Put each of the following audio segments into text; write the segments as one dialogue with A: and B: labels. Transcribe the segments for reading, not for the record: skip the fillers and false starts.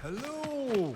A: Hello.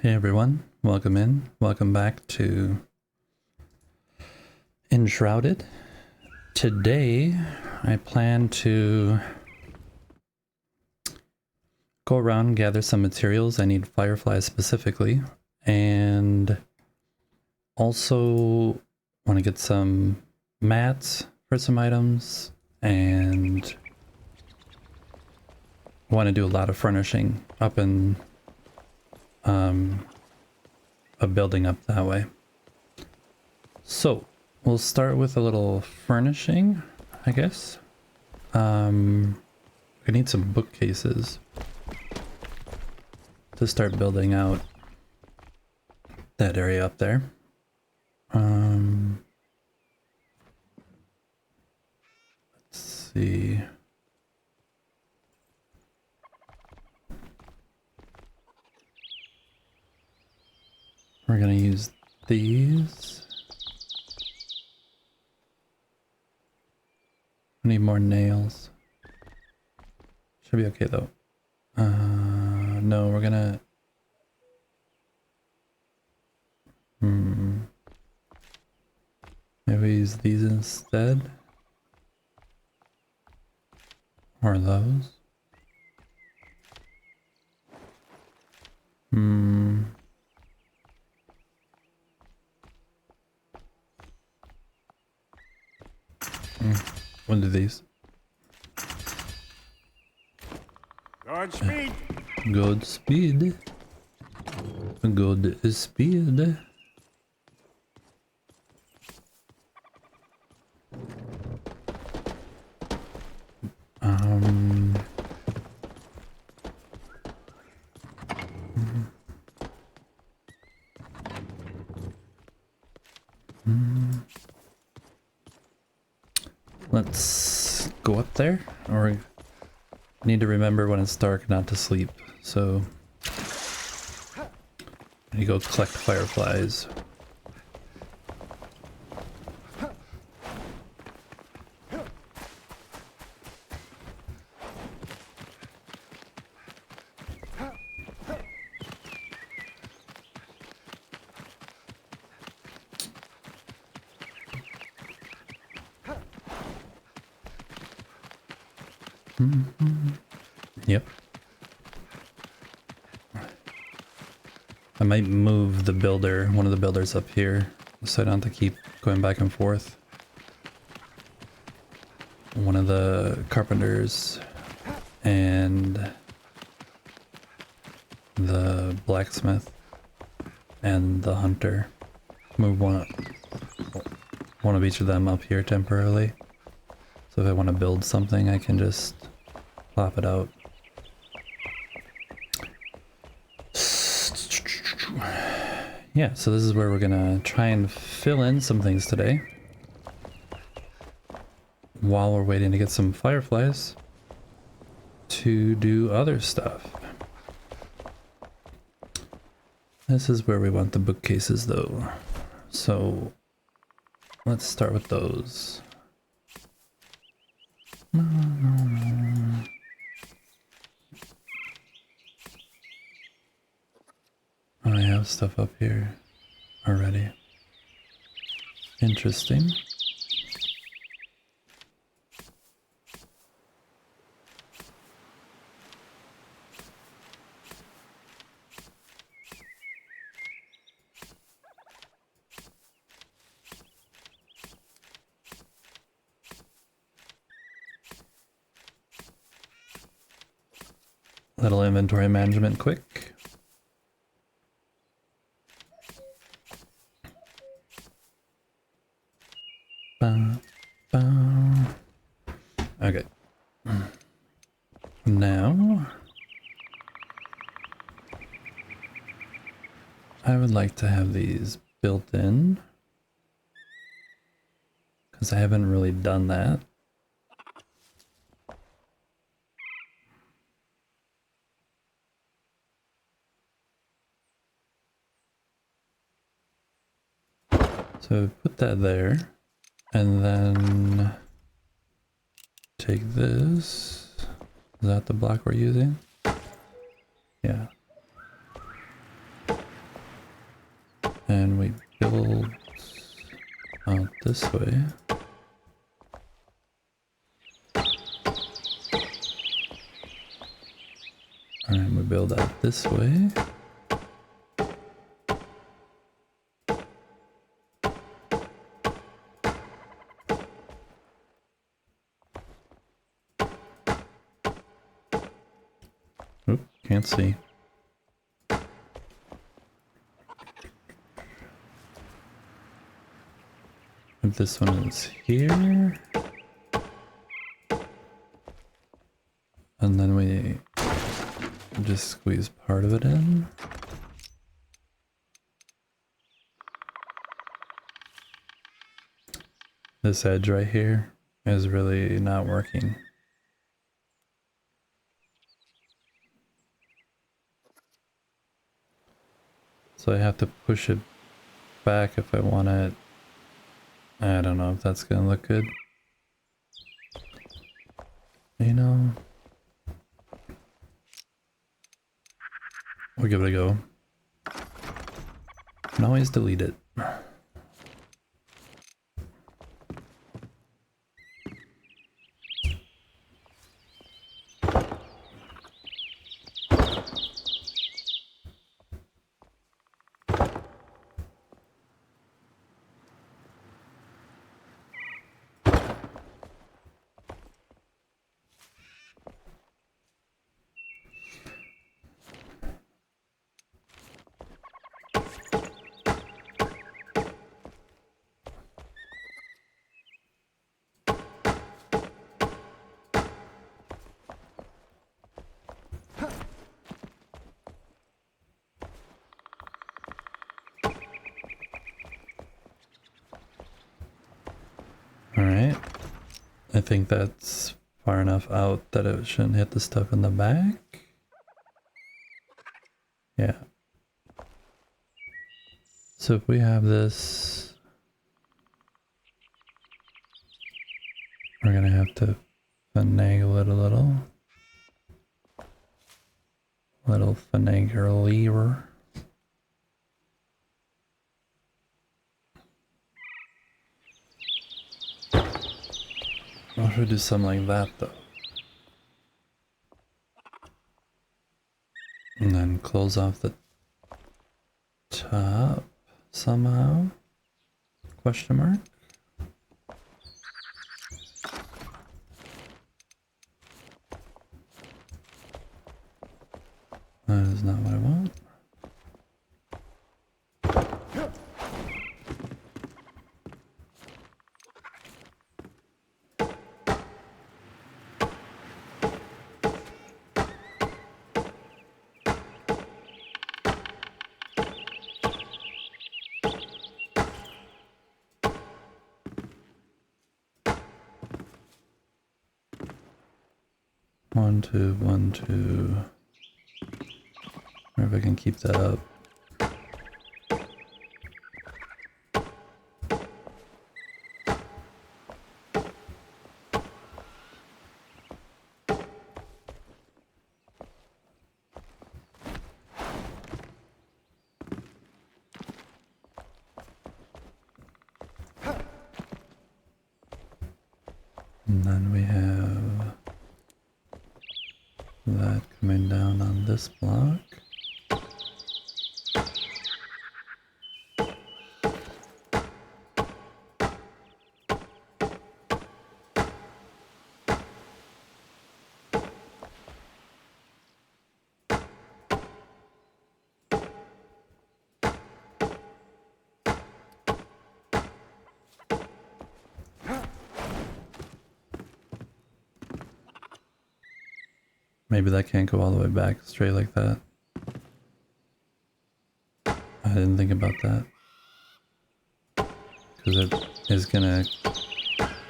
B: Hey everyone, welcome in. Welcome back to Enshrouded. Today, I plan to go around and gather some materials. I need fireflies specifically, and also want to get some mats for some items, and want to do a lot of furnishing up in a building up that way. So we'll start with a little furnishing, I guess. I need some bookcases to start building out that area up there. Let's see. We're gonna use these. I need more nails. Should be okay though. No, we're gonna... Maybe we use these instead? Or those? We'll do these.
A: Godspeed.
B: Godspeed. Godspeed. Let's go up there, or need to remember when it's dark not to sleep, so I need to go collect fireflies. Yep. I might move the builder, one of the builders up here, so I don't have to keep going back and forth. One of the carpenters and the blacksmith and the hunter. Move one of each of them up here temporarily, So if I want to build something, I can just plop it out. Yeah, so this is where we're gonna try and fill in some things today. While we're waiting to get some fireflies to do other stuff. This is where we want the bookcases though. So let's start with those. I have stuff up here already. Interesting. Little inventory management quick. Okay. Now, I would like to have these built in, because I haven't really done that. So put that there, and then take this. Is that the block we're using? Yeah. And we build out this way. Alright, we build out this way. Oop, can't see. If this one is here. And then we just squeeze part of it in. This edge right here is really not working. So I have to push it back if I want it. I don't know if that's gonna look good. You know, we'll give it a go. Can always delete it. Alright. I think that's far enough out that it shouldn't hit the stuff in the back. Yeah. So if we have this, we're gonna have to finagle it a little. Little finagler. I should do something like that though. And then close off the top somehow? Question mark? That is not what I want. 1, 2, 1, 2. Wonder if I can keep that up. And then we have that coming down on this block. Maybe that can't go all the way back straight like that. I didn't think about that. Because it is gonna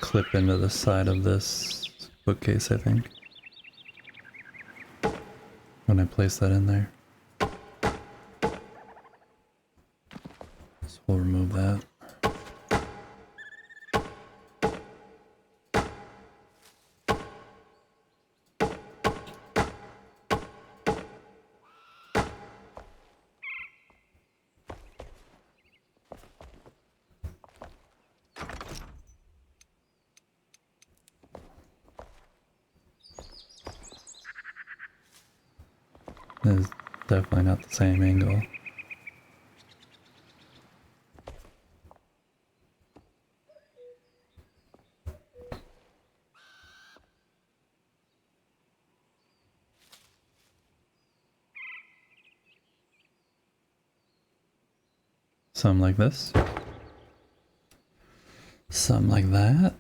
B: clip into the side of this bookcase, I think. When I place that in there. So we'll remove that. This is definitely not the same angle. Some like this. Some like that.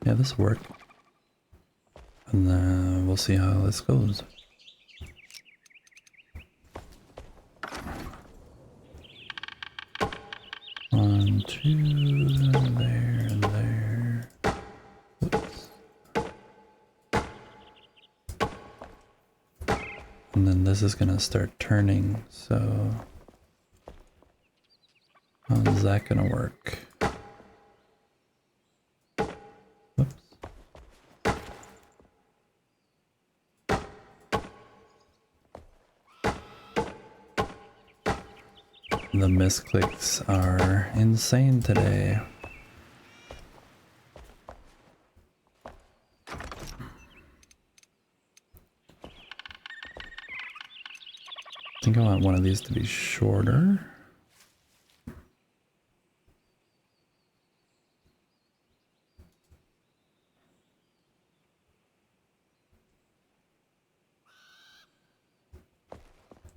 B: Yeah, this will work. And then we'll see how this goes. One, two, there, and there. Whoops. And then this is gonna start turning, so how's that gonna work? Whoops. The misclicks are insane today. I think I want one of these to be shorter.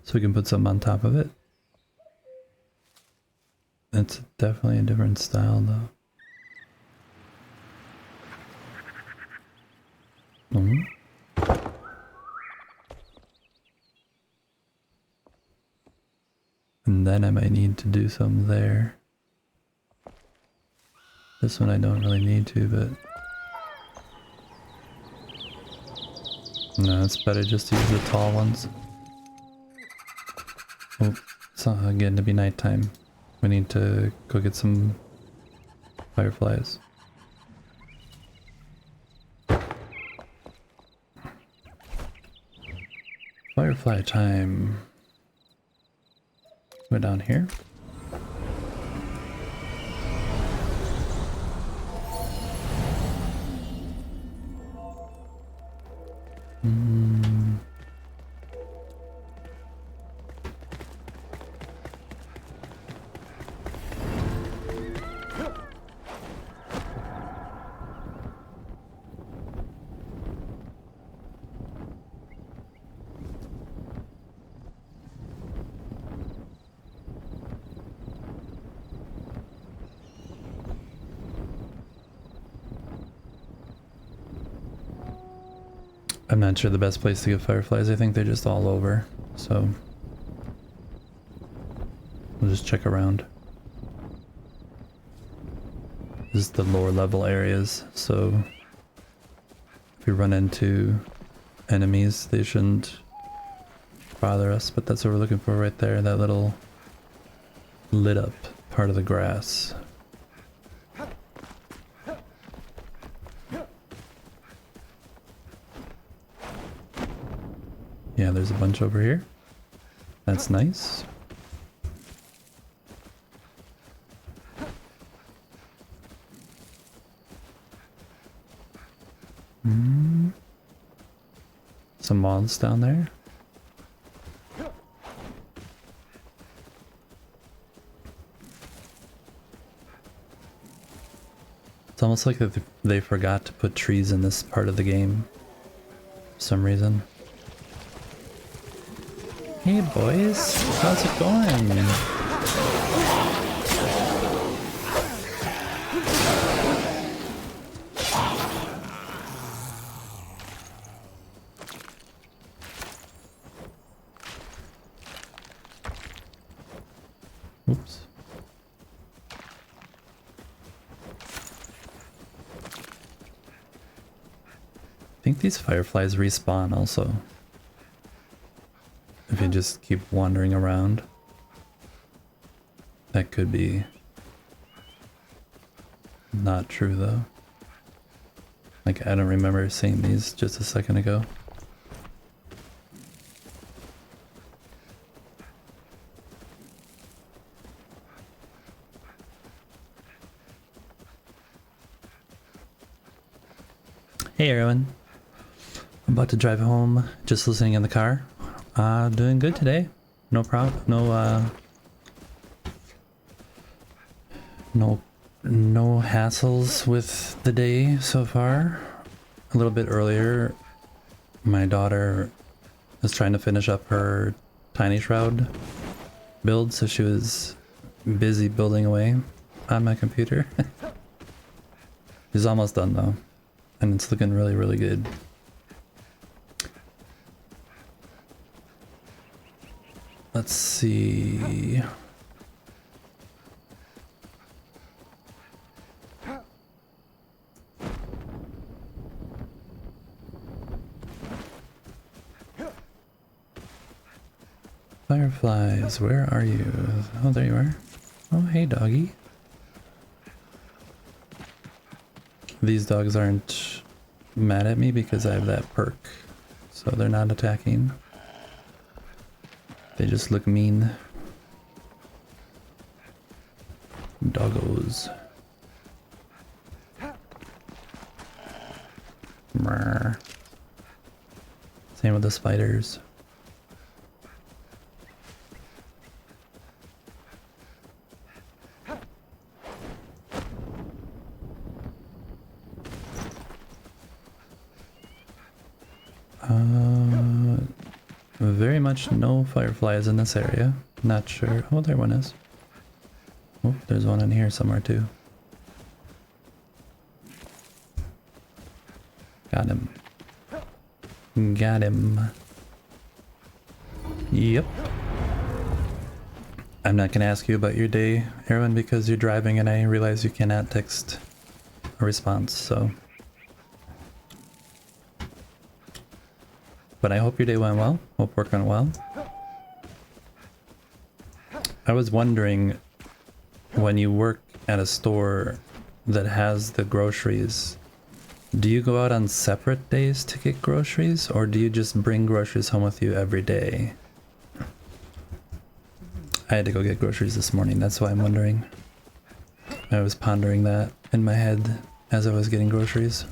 B: So we can put something on top of it. It's definitely a different style though. And then I might need to do some there. This one I don't really need to, but no, it's better just to use the tall ones. Oh, it's getting to be nighttime. We need to go get some fireflies. Firefly time. Go down here. I'm not sure the best place to get fireflies. I think they're just all over. So we'll just check around. This is the lower level areas, so If we run into enemies, they shouldn't bother us, but that's what we're looking for right there, that little lit up part of the grass. Yeah, there's a bunch over here. That's nice. Some moths down there. It's almost like they forgot to put trees in this part of the game for some reason. Hey boys, how's it going? Oops. I think these fireflies respawn also. If you just keep wandering around. That could be not true though. Like, I don't remember seeing these just a second ago. Hey everyone. I'm about to drive home, just listening in the car. Doing good today. No problem. No hassles with the day so far. A little bit earlier, my daughter was trying to finish up her tiny shroud build, so she was busy building away on my computer. She's almost done though, and it's looking really, really good. Let's see. Fireflies, where are you? Oh, there you are. Oh, hey, doggy. These dogs aren't mad at me because I have that perk, so they're not attacking. They just look mean. Doggos. Mrr. Same with the spiders. Very much no fireflies in this area. Not sure. Oh, there one is. Oh, there's one in here somewhere too. Got him. Got him. Yep. I'm not gonna ask you about your day, Erwin, because you're driving and I realize you cannot text a response, so. But I hope your day went well. Hope work went well. I was wondering, when you work at a store that has the groceries, do you go out on separate days to get groceries, or do you just bring groceries home with you every day? I had to go get groceries this morning, that's why I'm wondering. I was pondering that in my head as I was getting groceries.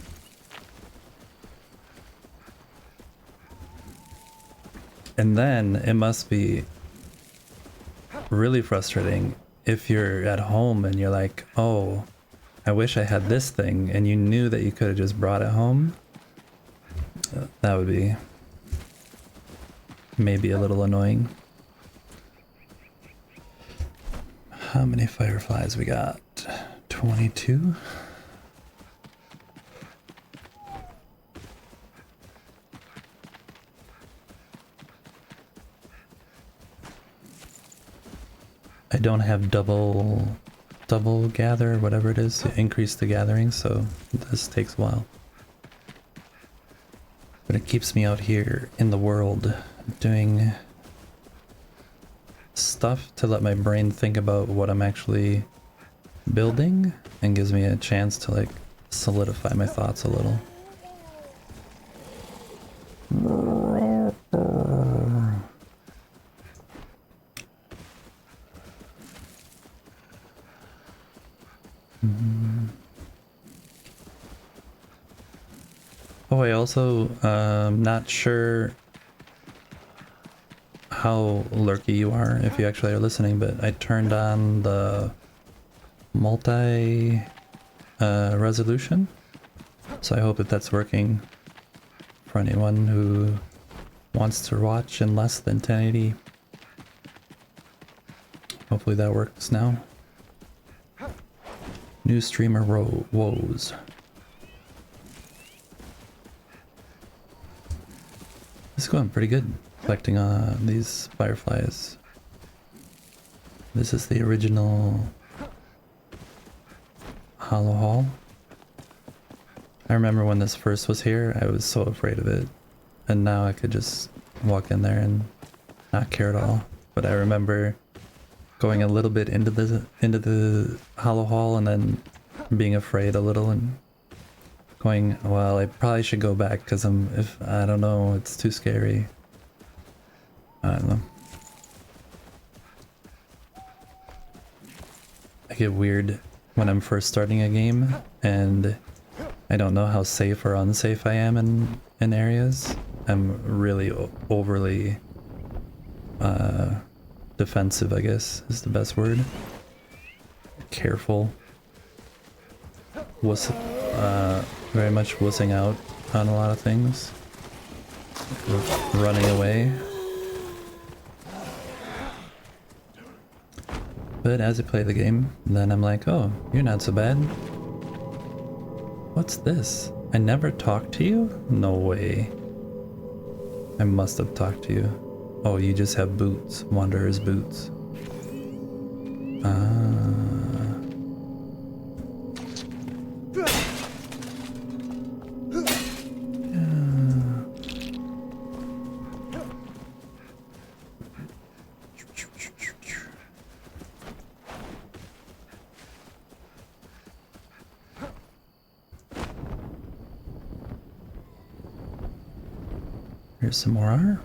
B: And then it must be really frustrating if you're at home and you're like, oh, I wish I had this thing, and you knew that you could have just brought it home. That would be maybe a little annoying. How many fireflies we got? 22? I don't have double gather, whatever it is, to increase the gathering, so this takes a while. But it keeps me out here in the world doing stuff to let my brain think about what I'm actually building and gives me a chance to like solidify my thoughts a little. Oh, I also not sure how lurky you are if you actually are listening, but I turned on the multi resolution, so I hope that that's working for anyone who wants to watch in less than 1080. Hopefully that works now. New streamer woes. It's going pretty good collecting these fireflies. This is the original Hollow Hall. I remember when this first was here, I was so afraid of it. And now I could just walk in there and not care at all. But I remember going a little bit into the Hollow Hall and then being afraid a little and going, well, I probably should go back because I don't know, it's too scary. I don't know. I get weird when I'm first starting a game and I don't know how safe or unsafe I am in areas. I'm really overly defensive, I guess is the best word. Careful. Very much wussing out on a lot of things. Running away. But as I play the game, then I'm like, oh, you're not so bad. What's this? I never talked to you? No way. I must have talked to you. Oh, you just have boots. Wanderer's boots. Here's some more armor.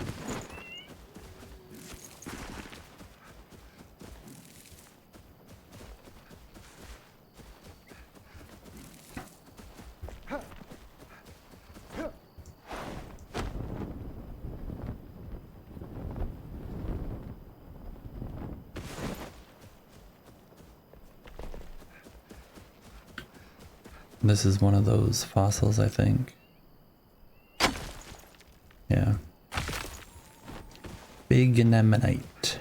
B: This is one of those fossils, I think. Yeah. Big anemonite.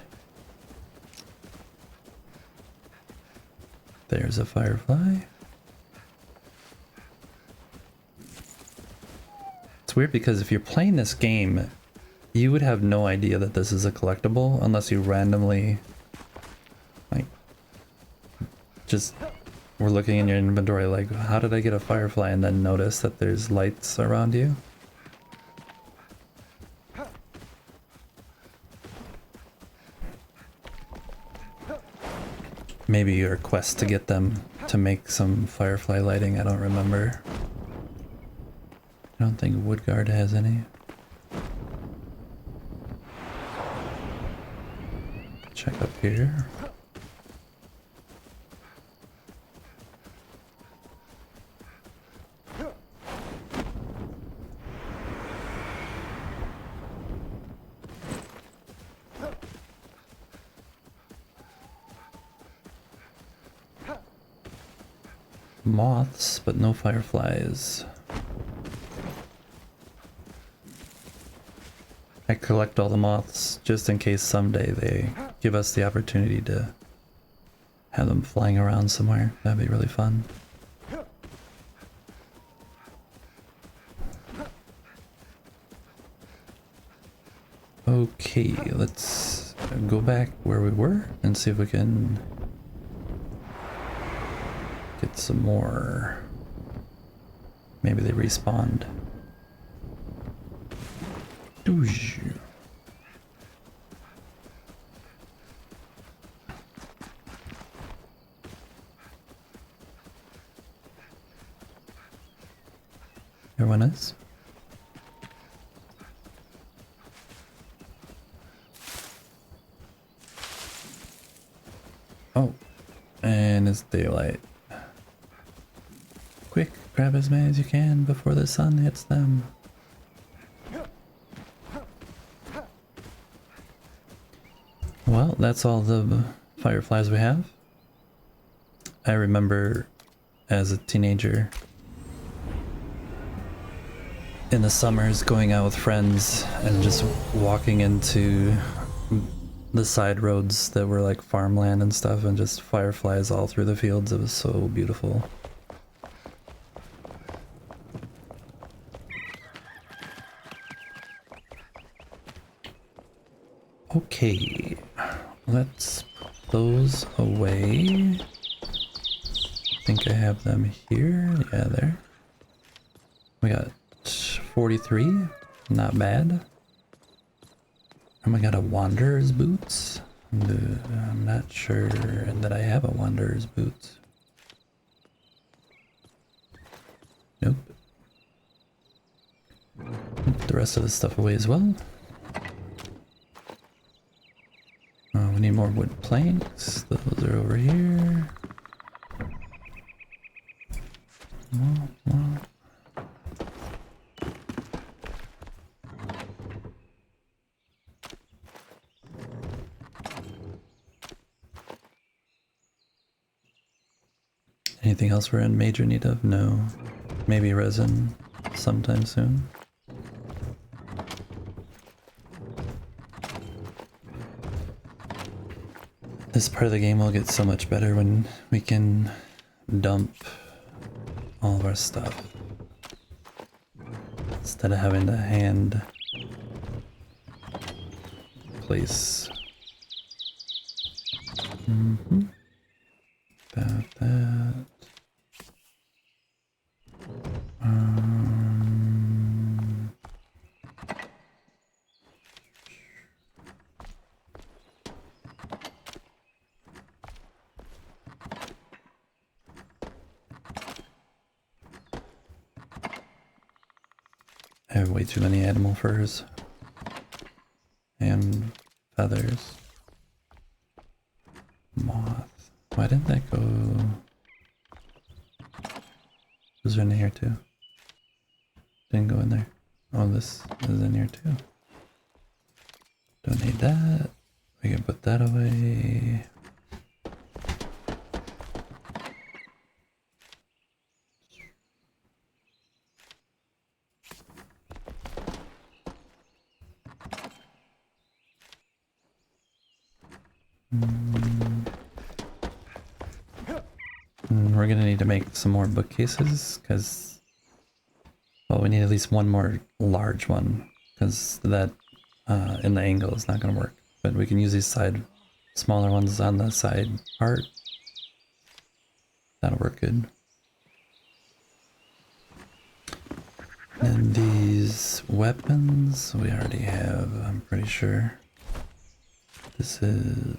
B: There's a firefly. It's weird because if you're playing this game, you would have no idea that this is a collectible unless you randomly, like, just were looking in your inventory like, how did I get a firefly, and then notice that there's lights around you. Maybe your quest to get them to make some firefly lighting, I don't remember. I don't think Woodguard has any. Check up here. Moths, but no fireflies. I collect all the moths just in case someday they give us the opportunity to have them flying around somewhere. That'd be really fun. Okay, let's go back where we were and see if we can get some more. Maybe they respawned. Doosh. Everyone is? Oh, and it's daylight. Quick, grab as many as you can before the sun hits them. Well, that's all the fireflies we have. I remember as a teenager in the summers going out with friends and just walking into the side roads that were like farmland and stuff and just fireflies all through the fields. It was so beautiful. Okay, let's put those away. I think I have them here. Yeah, there. We got 43, not bad. And we got a wanderer's boots. I'm not sure that I have a wanderer's boots. Nope. Put the rest of the stuff away as well. We need more wood planks. Those are over here. More. Anything else we're in major need of? No. Maybe resin sometime soon. This part of the game will get so much better when we can dump all of our stuff instead of having to hand place. About that. I have way too many animal furs and feathers. Moth. Why didn't that go? Was in here too? Didn't go in there. Oh, this is in here too. Don't need that. We can put that away. We're gonna need to make some more bookcases because, well, we need at least one more large one because that in the angle is not gonna work. But we can use these smaller ones on the side part. That'll work good. And these weapons we already have, I'm pretty sure. This is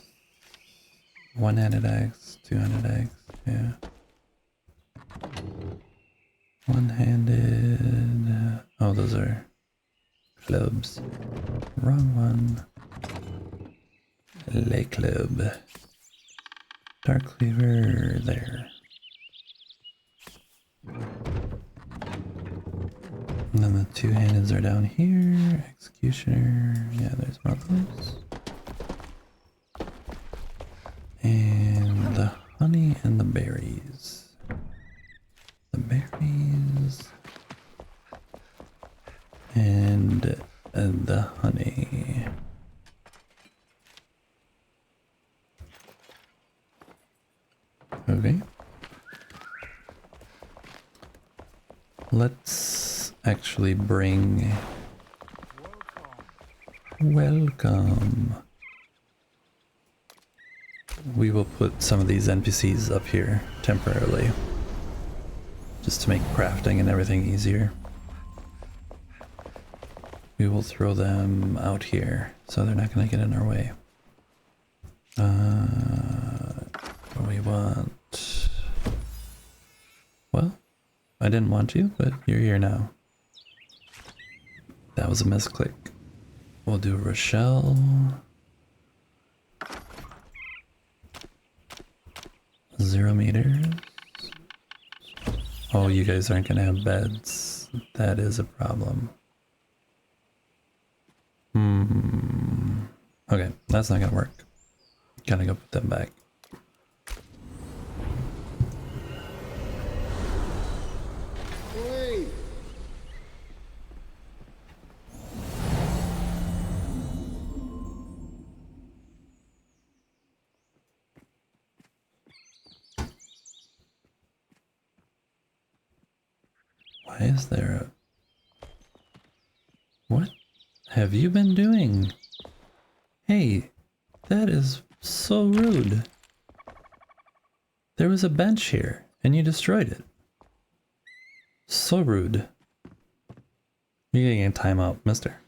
B: one-handed axe, two-handed axe, yeah. One-handed, oh, those are clubs. Wrong one. Le club. Dark cleaver, there. And then the two-handeds are down here. Executioner, yeah, there's more of those. And the honey and the berries. The berries. And the honey. Okay. Let's actually bring... Welcome. We will put some of these NPCs up here temporarily, just to make crafting and everything easier. we will throw them out here so they're not going to get in our way. We want... Well, I didn't want you, but you're here now. That was a misclick. We'll do Rochelle. Zero meters. Oh, you guys aren't gonna have beds. That is a problem. Okay, that's not gonna work. Gotta go put them back.
A: Hey.
B: Why is there a... What have you been doing? Hey, that is so rude. There was a bench here, and you destroyed it. So rude. You're getting a timeout, mister.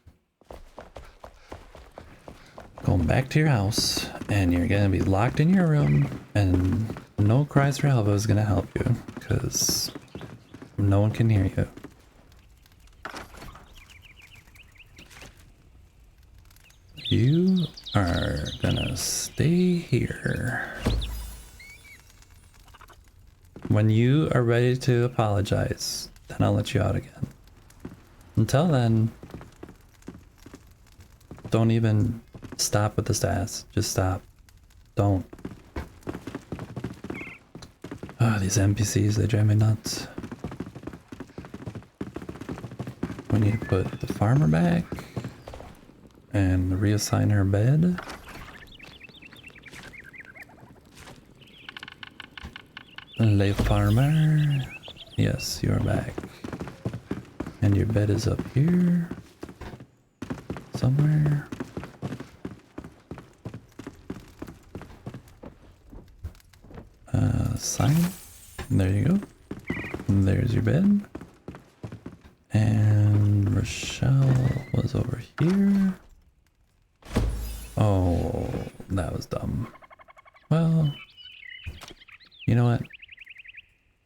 B: Going back to your house, and you're gonna be locked in your room, and no cries for help is gonna help you, because no one can hear you. You are gonna stay here. When you are ready to apologize, then I'll let you out again. Until then, don't even stop with the stats. Just stop. Don't. Ah, these NPCs, they drive me nuts. We need to put the farmer back and reassign her bed. Le farmer. Yes, you are back. And your bed is up here. Somewhere. Sign. There you go. And there's your bed. And Rochelle was over here. Oh, that was dumb. Well, you know what?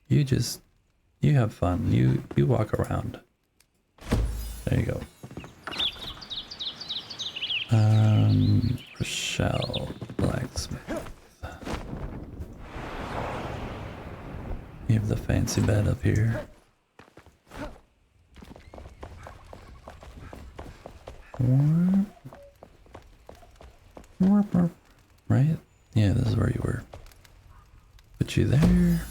B: You have fun. You walk around. There you go. Rochelle Blacksmith. You have the fancy bed up here. Right? Yeah, this is where you were. Put you there.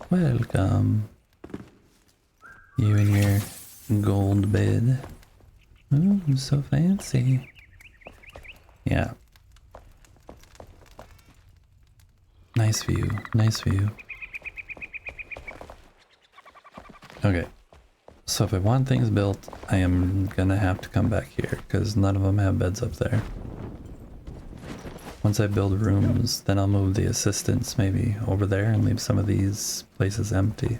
B: Welcome. You in your gold bed. Oh, so fancy. Yeah. Nice view. Nice view. Okay. So if I want things built, I am gonna have to come back here because none of them have beds up there. Once I build rooms, then I'll move the assistants maybe over there and leave some of these places empty.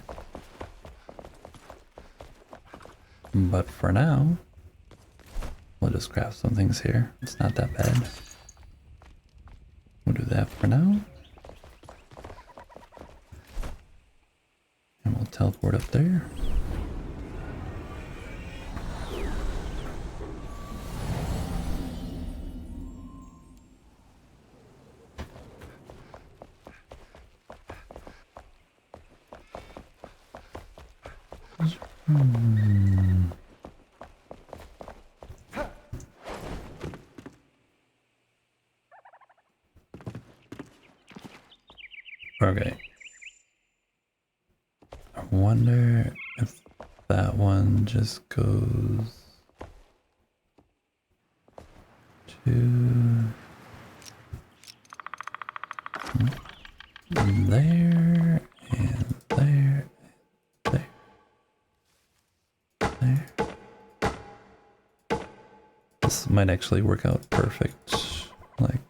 B: But for now, we'll just craft some things here. It's not that bad. We'll do that for now. And we'll teleport up there. Okay. I wonder if that one just goes to there and there, there, there. This might actually work out perfect. Like,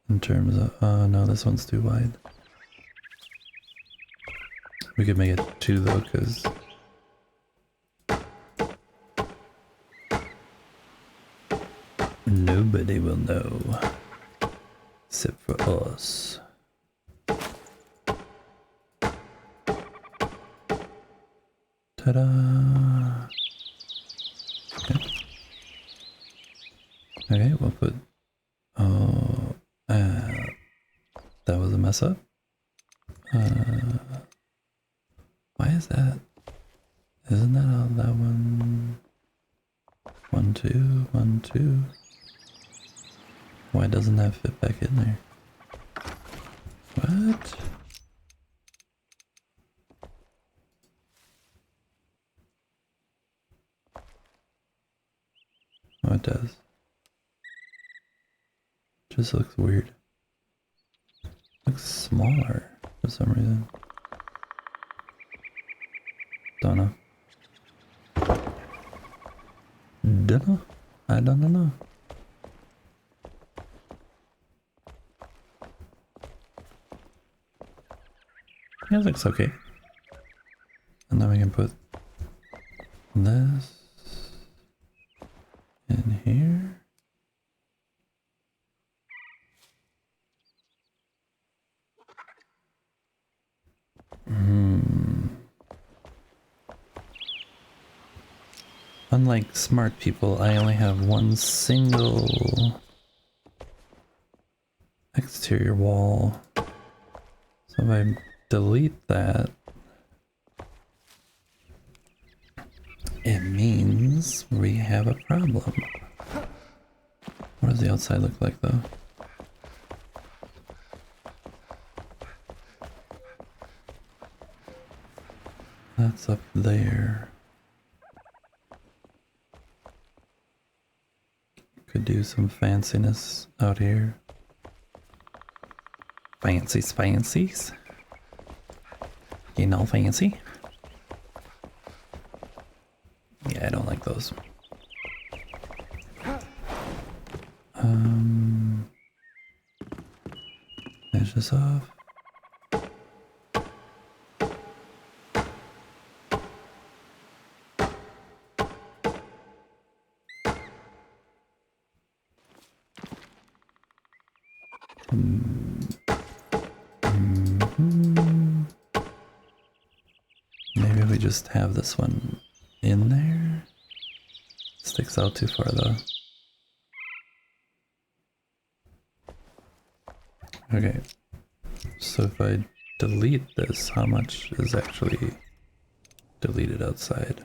B: in terms of, no, this one's too wide. We could make it 2 though, because Nobody will know. Except for us. Ta-da! Okay. Okay, we'll put... Oh... that was a mess up. Why is that? Isn't that all that one? 1, 2, 1, 2. Why doesn't that fit back in there? What? Oh, it does. Just looks weird. Looks smaller for some reason. Don't know. Dunno. I don't know. Yeah, it looks okay. And then we can put this in here. Unlike smart people, I only have one single exterior wall. So if I delete that, it means we have a problem. What does the outside look like though? That's up there. Could do some fanciness out here. Fancies. You know, fancy? Yeah, I don't like those. Finish this off. Maybe we just have this one in there. Sticks out too far though. Okay, so if I delete this, how much is actually deleted outside?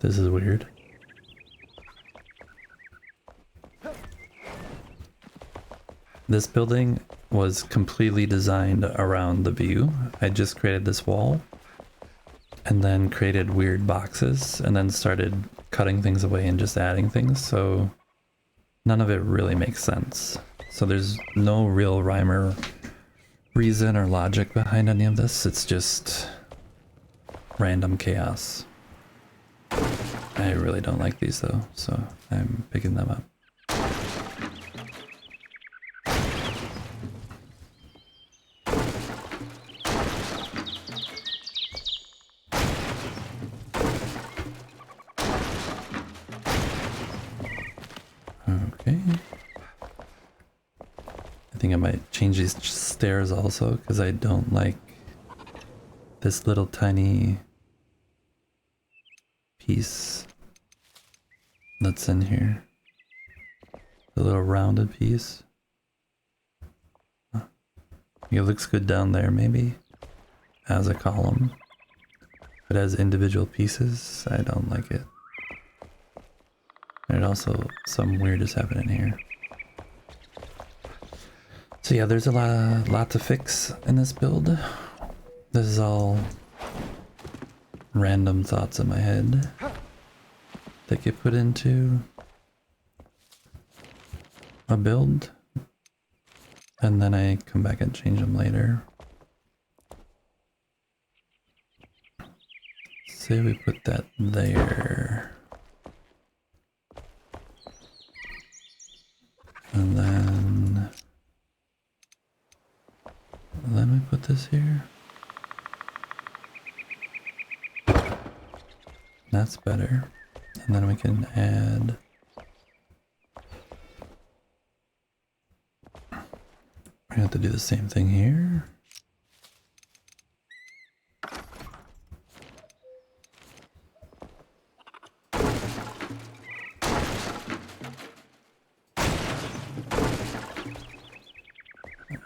B: This is weird. This building was completely designed around the view. I just created this wall and then created weird boxes and then started cutting things away and just adding things, so none of it really makes sense. So there's no real rhyme or reason or logic behind any of this. It's just random chaos. I really don't like these though, so I'm picking them up. Okay. I think I might change these stairs also because I don't like this little tiny piece that's in here. The little rounded piece. It looks good down there maybe as a column, but as individual pieces, I don't like it. And also some weird is happening here. So yeah, there's a lot to fix in this build. This is all random thoughts in my head that get put into a build, and then I come back and change them later. Say we put that there. And then we put this here. That's better. And then we can add. We have to do the same thing here.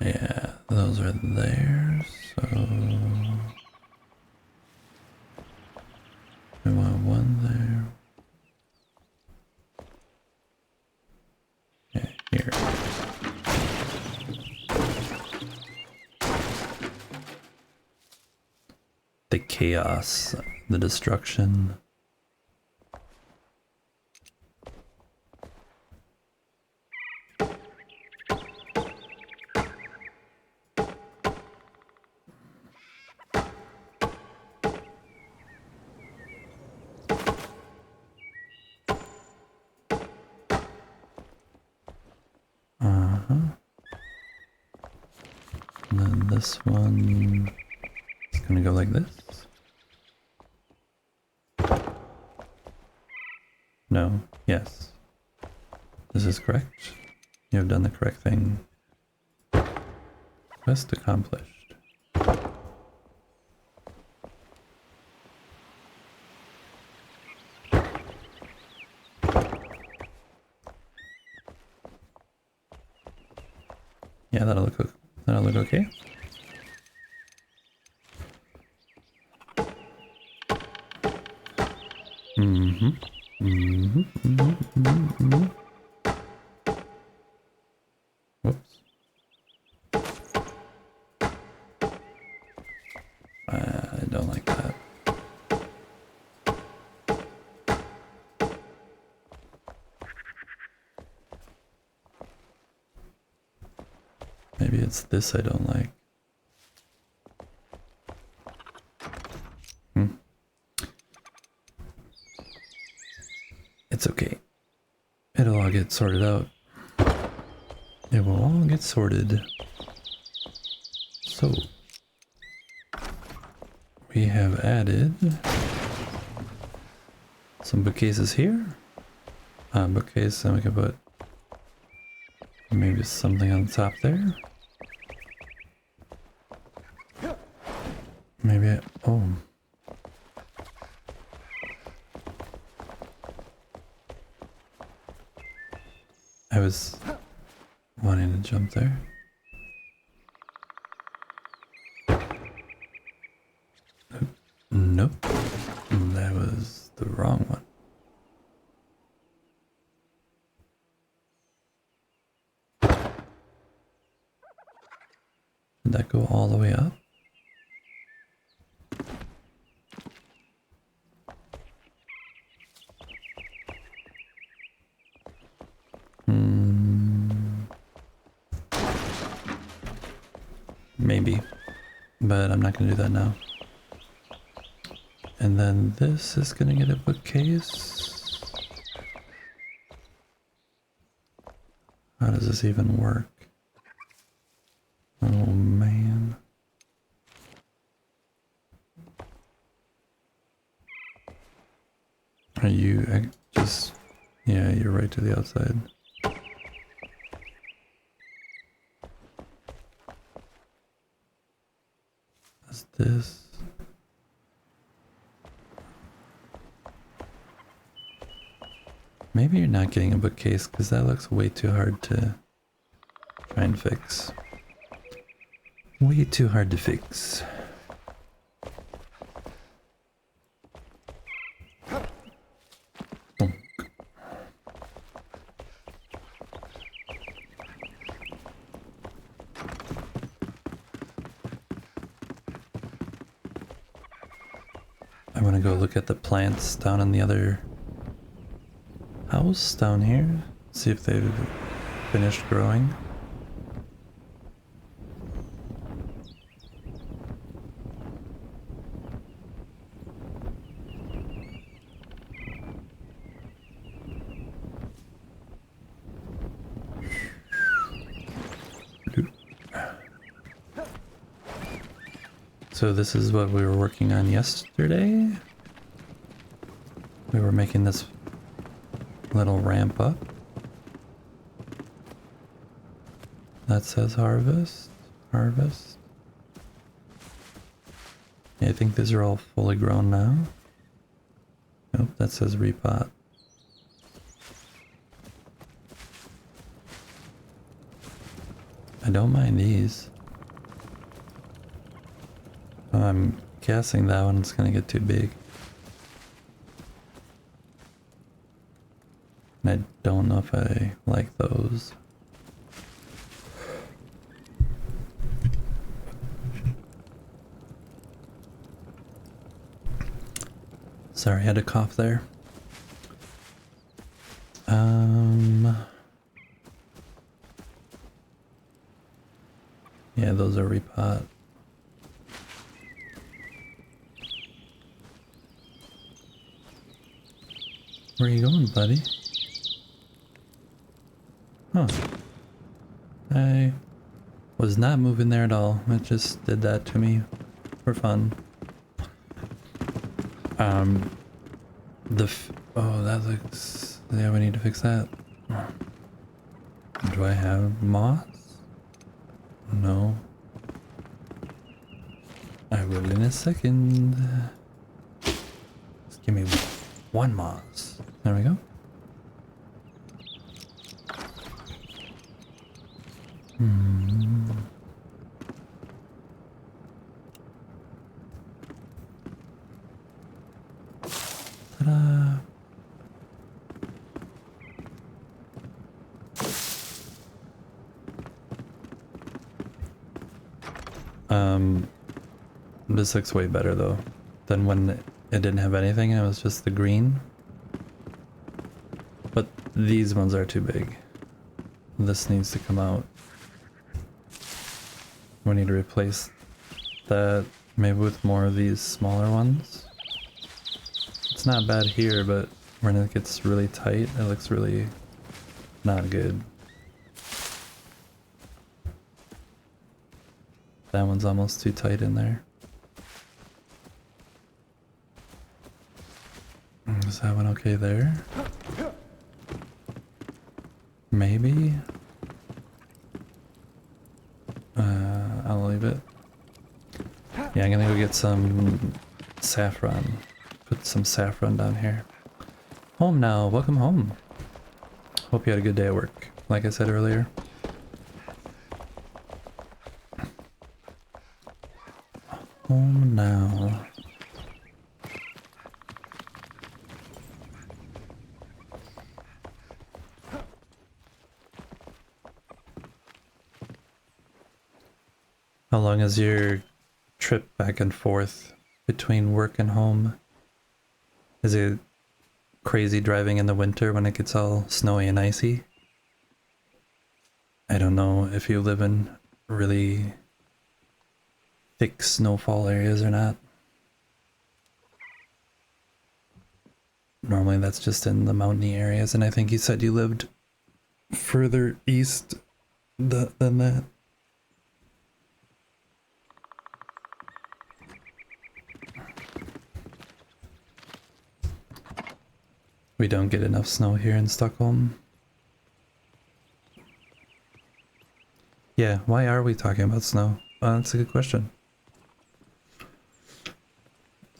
B: Yeah, those are there, so we want one there. Yeah, here. The chaos, the destruction. And then this one is gonna go like this. No, yes. This is correct. You have done the correct thing. Quest accomplished. Yeah, that'll look okay. Whoops. I don't like that. Maybe it's this I don't like. It's okay. It'll all get sorted out. It will all get sorted. So, we have added some bookcases here. Bookcase, and we can put maybe something on top there. Maybe, oh. I was wanting to jump there. Nope. That was the wrong one. Did that go all the way up? Maybe, but I'm not gonna do that now. And then this is gonna get a bookcase. How does this even work? Oh man. Are you just, yeah, you're right to the outside. That's this. Maybe you're not getting a bookcase because that looks way too hard to try and fix. Way too hard to fix. Bonk. I want to go look at the plants down in the other house down here. See if they've finished growing. So this is what we were working on yesterday. We were making this little ramp up. That says harvest, harvest. Yeah, I think these are all fully grown now. Nope, that says repot. I don't mind these. I'm guessing that one's gonna get too big. And I don't know if I like those. Sorry, I had a cough there. Yeah, those are repot. Where are you going, buddy? Huh. I was not moving there at all. It just did that to me for fun. Oh, that looks... Yeah, we need to fix that. Do I have moss? No. I will in a second. Just give me one moss. There we go. Ta-da! This looks way better though than when it didn't have anything and it was just the green. But these ones are too big. This needs to come out. We need to replace that maybe with more of these smaller ones. It's not bad here, but when it gets really tight, it looks really not good. That one's almost too tight in there. Is that one okay there? Maybe? I'll leave it. Yeah, I'm gonna go get some saffron. Put some saffron down here. Home now, welcome home. Hope you had a good day at work, like I said earlier. Home now. How long is your trip back and forth between work and home? Is it crazy driving in the winter when it gets all snowy and icy? I don't know if you live in really thick snowfall areas or not. Normally that's just in the mountainy areas, and I think you said you lived further east than that. We don't get enough snow here in Stockholm. Yeah, why are we talking about snow? That's a good question.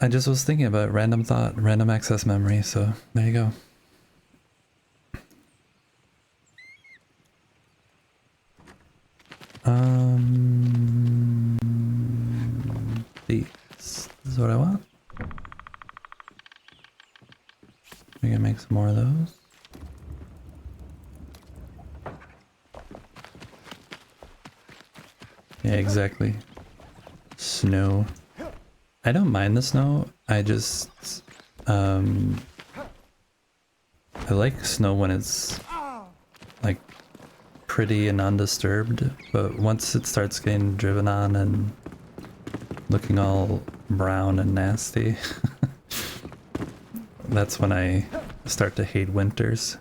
B: I just was thinking about random thought, random access memory, so there you go. This is what I want. We can make some more of those. Yeah, exactly. Snow. I don't mind the snow. I just I like snow when it's like pretty and undisturbed, but once it starts getting driven on and looking all brown and nasty, that's when I start to hate winters.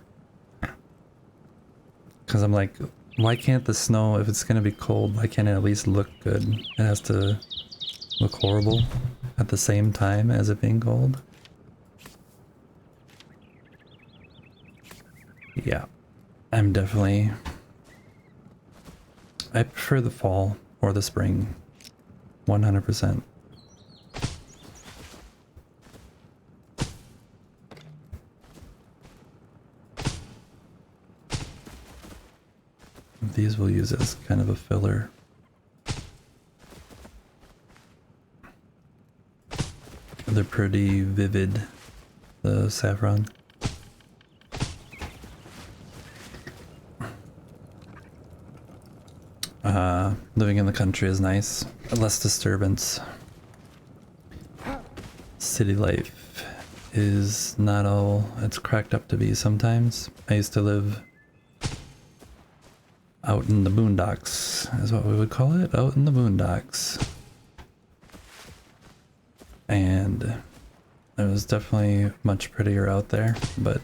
B: Because I'm like, why can't the snow, if it's going to be cold, why can't it at least look good? It has to look horrible at the same time as it being cold. Yeah, I'm definitely... I prefer the fall or the spring, 100%. These we'll use as kind of a filler. They're pretty vivid, the saffron. Living in the country is nice. Less disturbance. City life is not all it's cracked up to be sometimes. I used to live out in the boondocks, is what we would call it, out in the boondocks. And it was definitely much prettier out there, but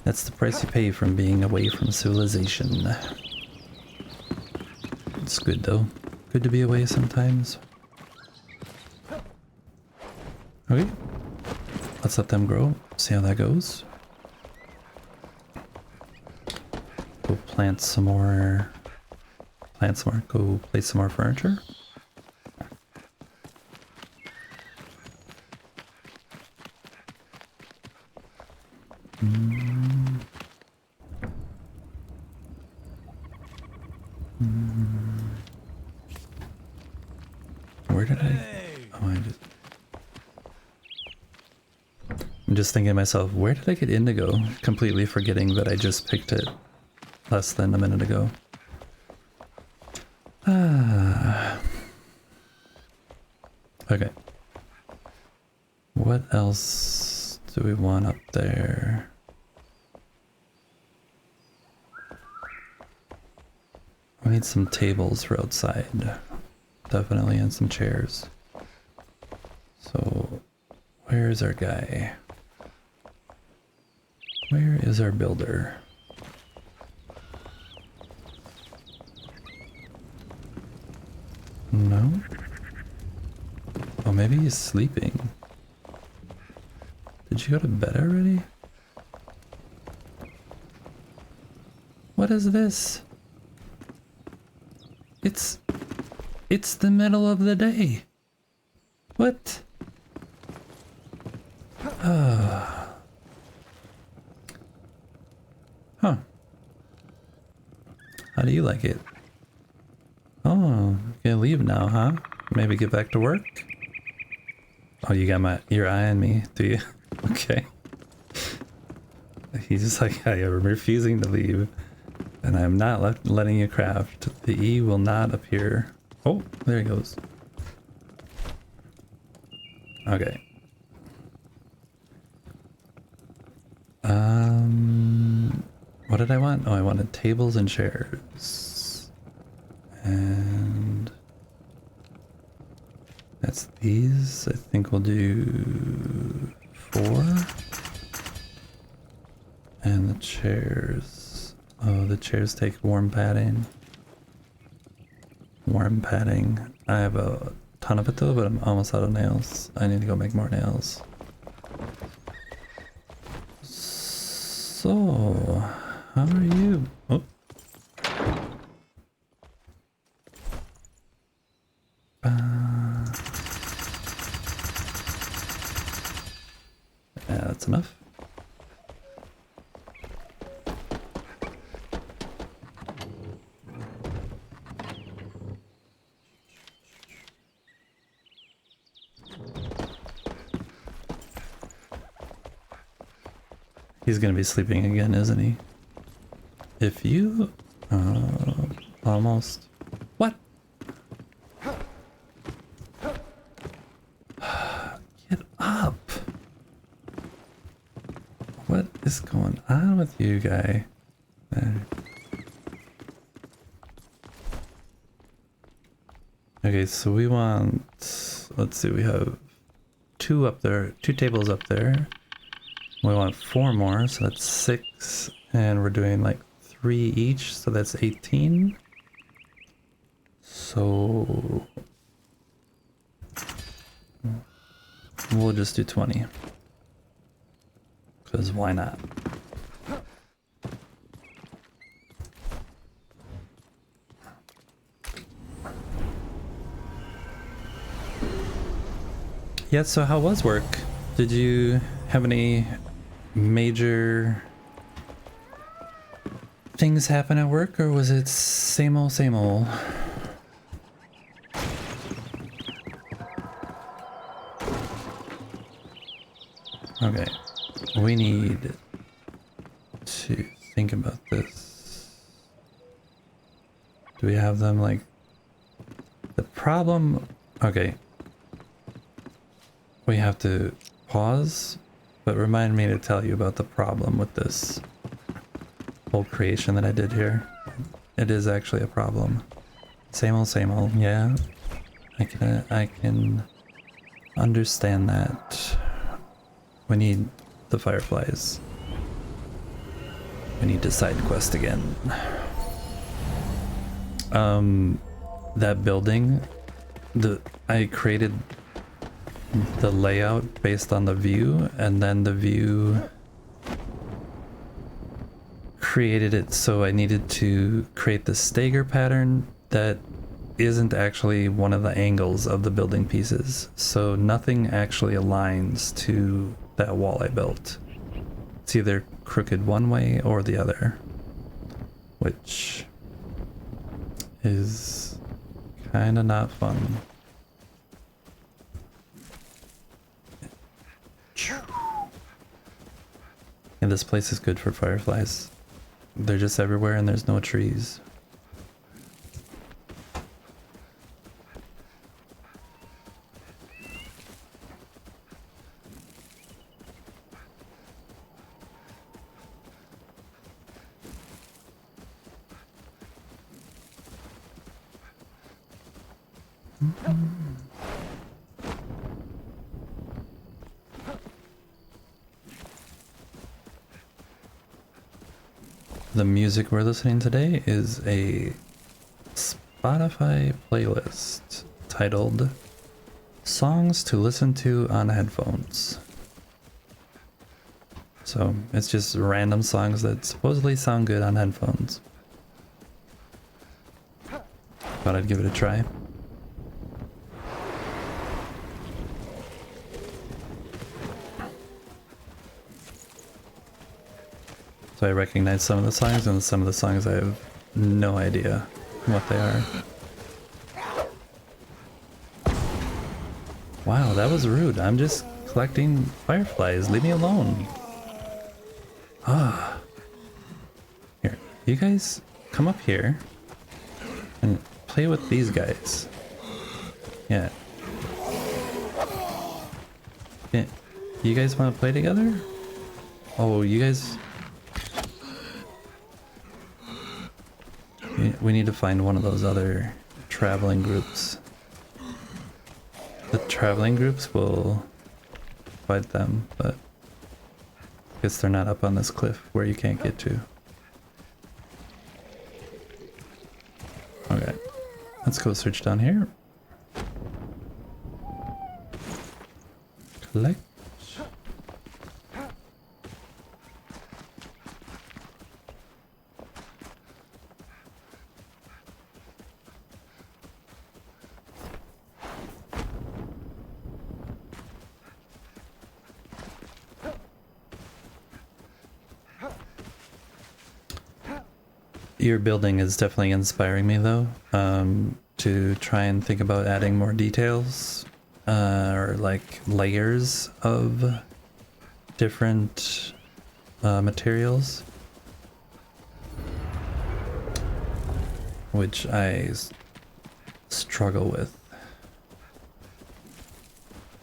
B: that's the price you pay from being away from civilization. It's good though. Good to be away sometimes. Okay. Let's let them grow. See how that goes. Go plant some more. Go place some more furniture. Where did oh, I'm just thinking to myself, where did I get indigo? Completely forgetting that I just picked it less than a minute ago. Okay. What else do we want up there? We need some tables for outside. Definitely, and some chairs. So, where's our guy? Where is our builder? No? Oh, maybe he's sleeping. Did you go to bed already? What is this? It's the middle of the day. What? Huh. How do you like it? Oh, gonna leave now, huh? Maybe get back to work? Oh, you got your eye on me, do you? Okay. He's just like, I am refusing to leave. And I'm not letting you craft. The E will not appear. Oh, there he goes. Okay. What did I want? Oh, I wanted tables and chairs. And that's these. I think we'll do 4. And the chairs. Oh, the chairs take warm padding. Warm padding. I have a ton of it though, but I'm almost out of nails. I need to go make more nails. So, how are you? Oh. Yeah, that's enough. He's gonna be sleeping again, isn't he? If you... almost... What? Get up! What is going on with you, guy? Okay, so we want, let's see, we have 2 up there, 2 tables up there. We want 4 more, so that's 6, and we're doing like 3 each, so that's 18. So we'll just do 20. Because why not? Yeah, so how was work? Did you have any major things happen at work, or was it same old, same old? Okay, we need to think about this. Do we have them like the problem? Okay, we have to pause, but remind me to tell you about the problem with this whole creation that I did here. It is actually a problem. Same old, yeah. I can understand that. We need the fireflies. We need to side quest again. That building, I created the layout based on the view, and then the view created it so I needed to create the stagger pattern that isn't actually one of the angles of the building pieces. So nothing actually aligns to that wall I built. It's either crooked one way or the other, which is kind of not fun. And this place is good for fireflies. They're just everywhere and there's no trees. The music we're listening today is a Spotify playlist titled Songs to Listen to on Headphones. So it's just random songs that supposedly sound good on headphones. Thought I'd give it a try. So I recognize some of the songs, and some of the songs I have no idea what they are. Wow, that was rude. I'm just collecting fireflies. Leave me alone. Ah. Here, you guys come up here and play with these guys. Yeah. Yeah. You guys want to play together? Oh, you guys... We need to find one of those other traveling groups. The traveling groups will fight them, but I guess they're not up on this cliff where you can't get to. Okay, let's go search down here. Collect. Your building is definitely inspiring me though, to try and think about adding more details, or like layers of different materials, which I struggle with.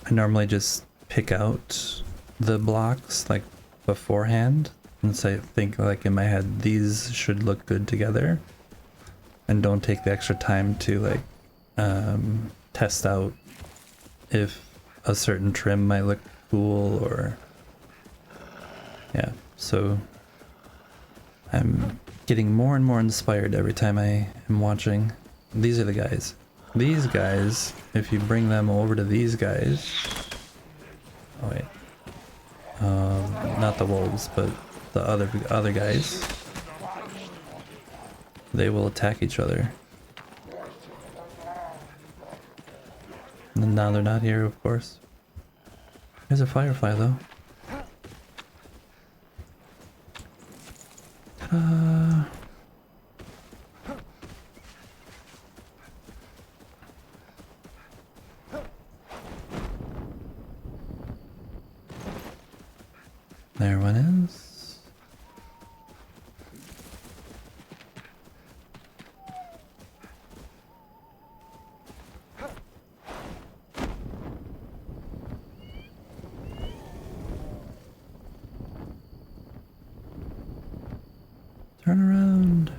B: I normally just pick out the blocks like beforehand and say, think like in my head, these should look good together, and don't take the extra time to like test out if a certain trim might look cool, or yeah, so I'm getting more and more inspired every time I am watching. These are the guys. These guys, if you bring them over to these guys, oh wait, not the wolves, but the other guys, they will attack each other. And now they're not here, of course. There's a firefly though. Ta-da! There one is. Turn around.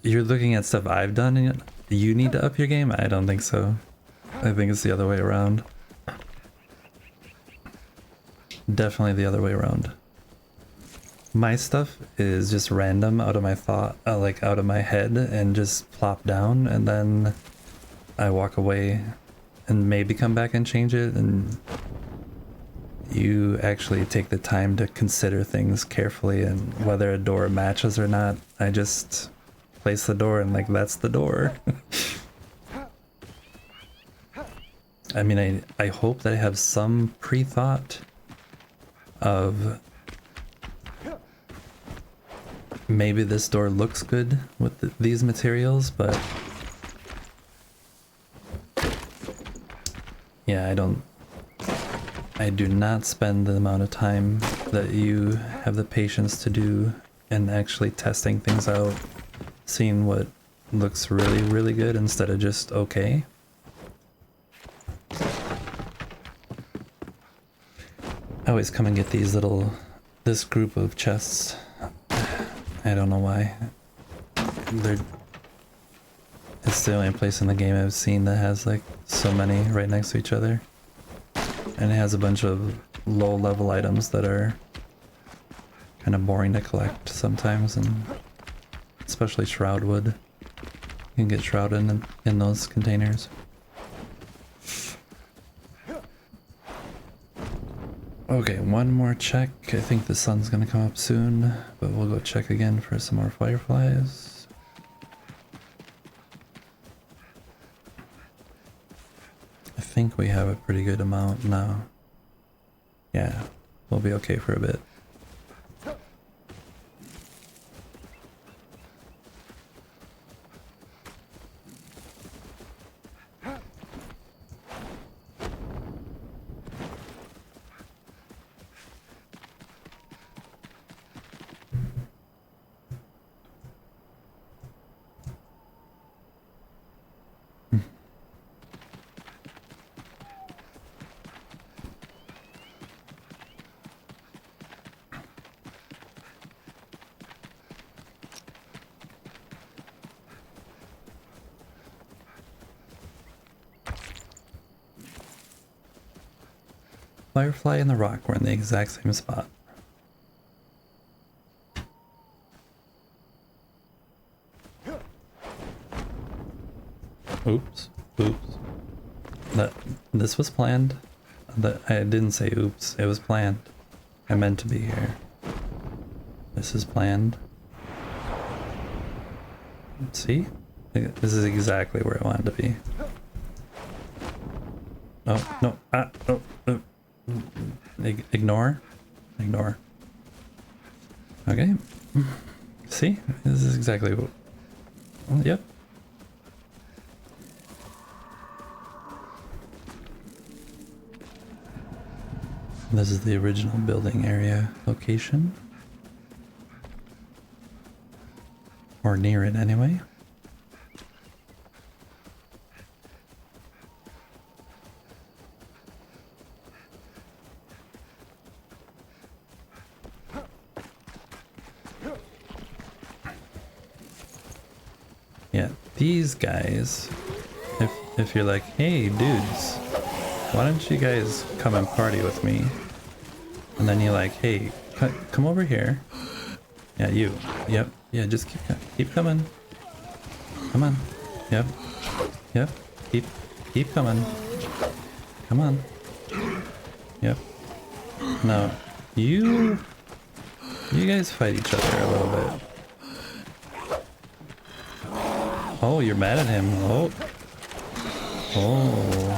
B: You're looking at stuff I've done and you need to up your game? I don't think so. I think it's the other way around. Definitely the other way around. My stuff is just random out of my thought, like out of my head, and just plop down, and then I walk away and maybe come back and change it, and you actually take the time to consider things carefully and whether a door matches or not. I just place the door and like, that's the door. I mean, I hope that I have some pre-thought of maybe this door looks good with these materials, but yeah, I do not spend the amount of time that you have the patience to do in actually testing things out, seeing what looks really, really good instead of just okay. I always come and get this group of chests. I don't know why. It's the only place in the game I've seen that has like so many right next to each other. And it has a bunch of low level items that are kind of boring to collect sometimes, and especially shroud wood. You can get shroud in those containers. Okay, one more check. I think the sun's gonna come up soon, but we'll go check again for some more fireflies. I think we have a pretty good amount now. Yeah, we'll be okay for a bit. Firefly and the rock were in the exact same spot. Oops. This was planned. I didn't say oops, it was planned. I meant to be here. This is planned. See? This is exactly where I wanted to be. Oh, no. Oh. Ignore. Okay. See? This is exactly what... Well, yep. This is the original building area location. Or near it anyway. these guys, if you're like, hey dudes, why don't you guys come and party with me? And then you're like, hey, come over here. Yeah, you. Yep. Yeah, just keep coming. Come on. Yep. Yep. Keep coming. Come on. Yep. Now, you guys fight each other a little bit. Oh, you're mad at him. Oh. Oh.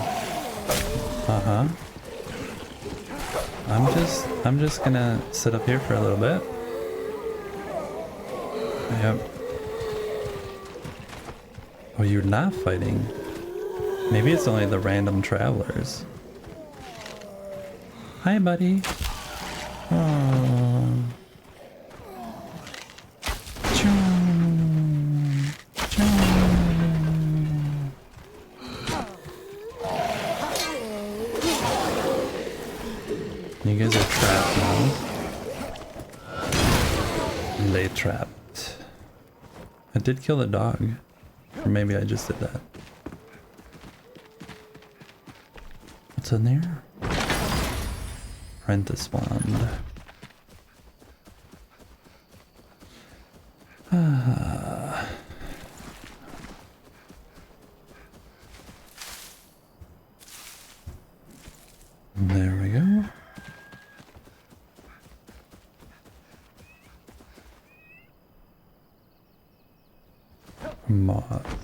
B: Uh-huh. I'm just gonna sit up here for a little bit. Yep. Oh, you're not fighting. Maybe it's only the random travelers. Hi, buddy. Oh. Chum. Chum. You guys are trapped now. Lay trapped. I did kill the dog. Or maybe I just did that. What's in there? Apprentice wand. Ah. There we go. Moth.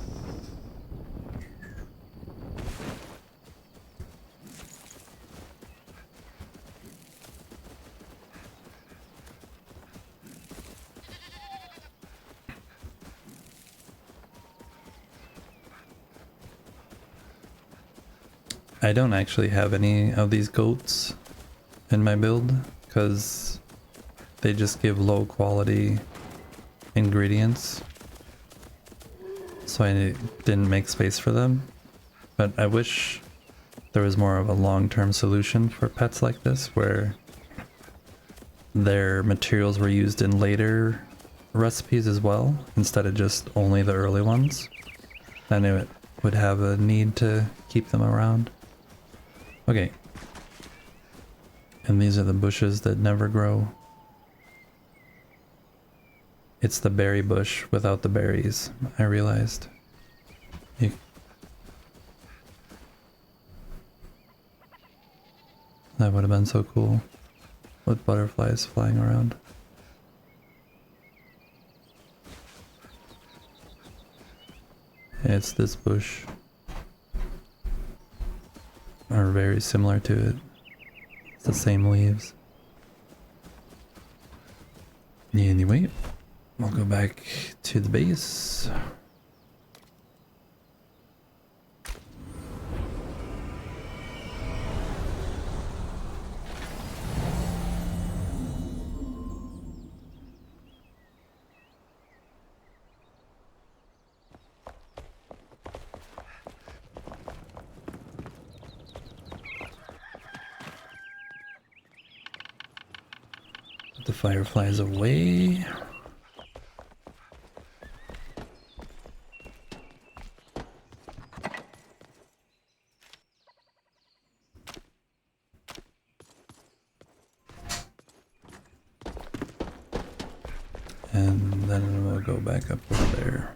B: I don't actually have any of these goats in my build because they just give low quality ingredients. So I didn't make space for them. But I wish there was more of a long-term solution for pets like this where their materials were used in later recipes as well instead of just only the early ones. Then it would have a need to keep them around. Okay. And these are the bushes that never grow. It's the berry bush without the berries, I realized. That would have been so cool with butterflies flying around. It's this bush. Are very similar to it. It's the same leaves. Anyway, we'll go back to the base. Put the fireflies away. And then we'll go back up over there.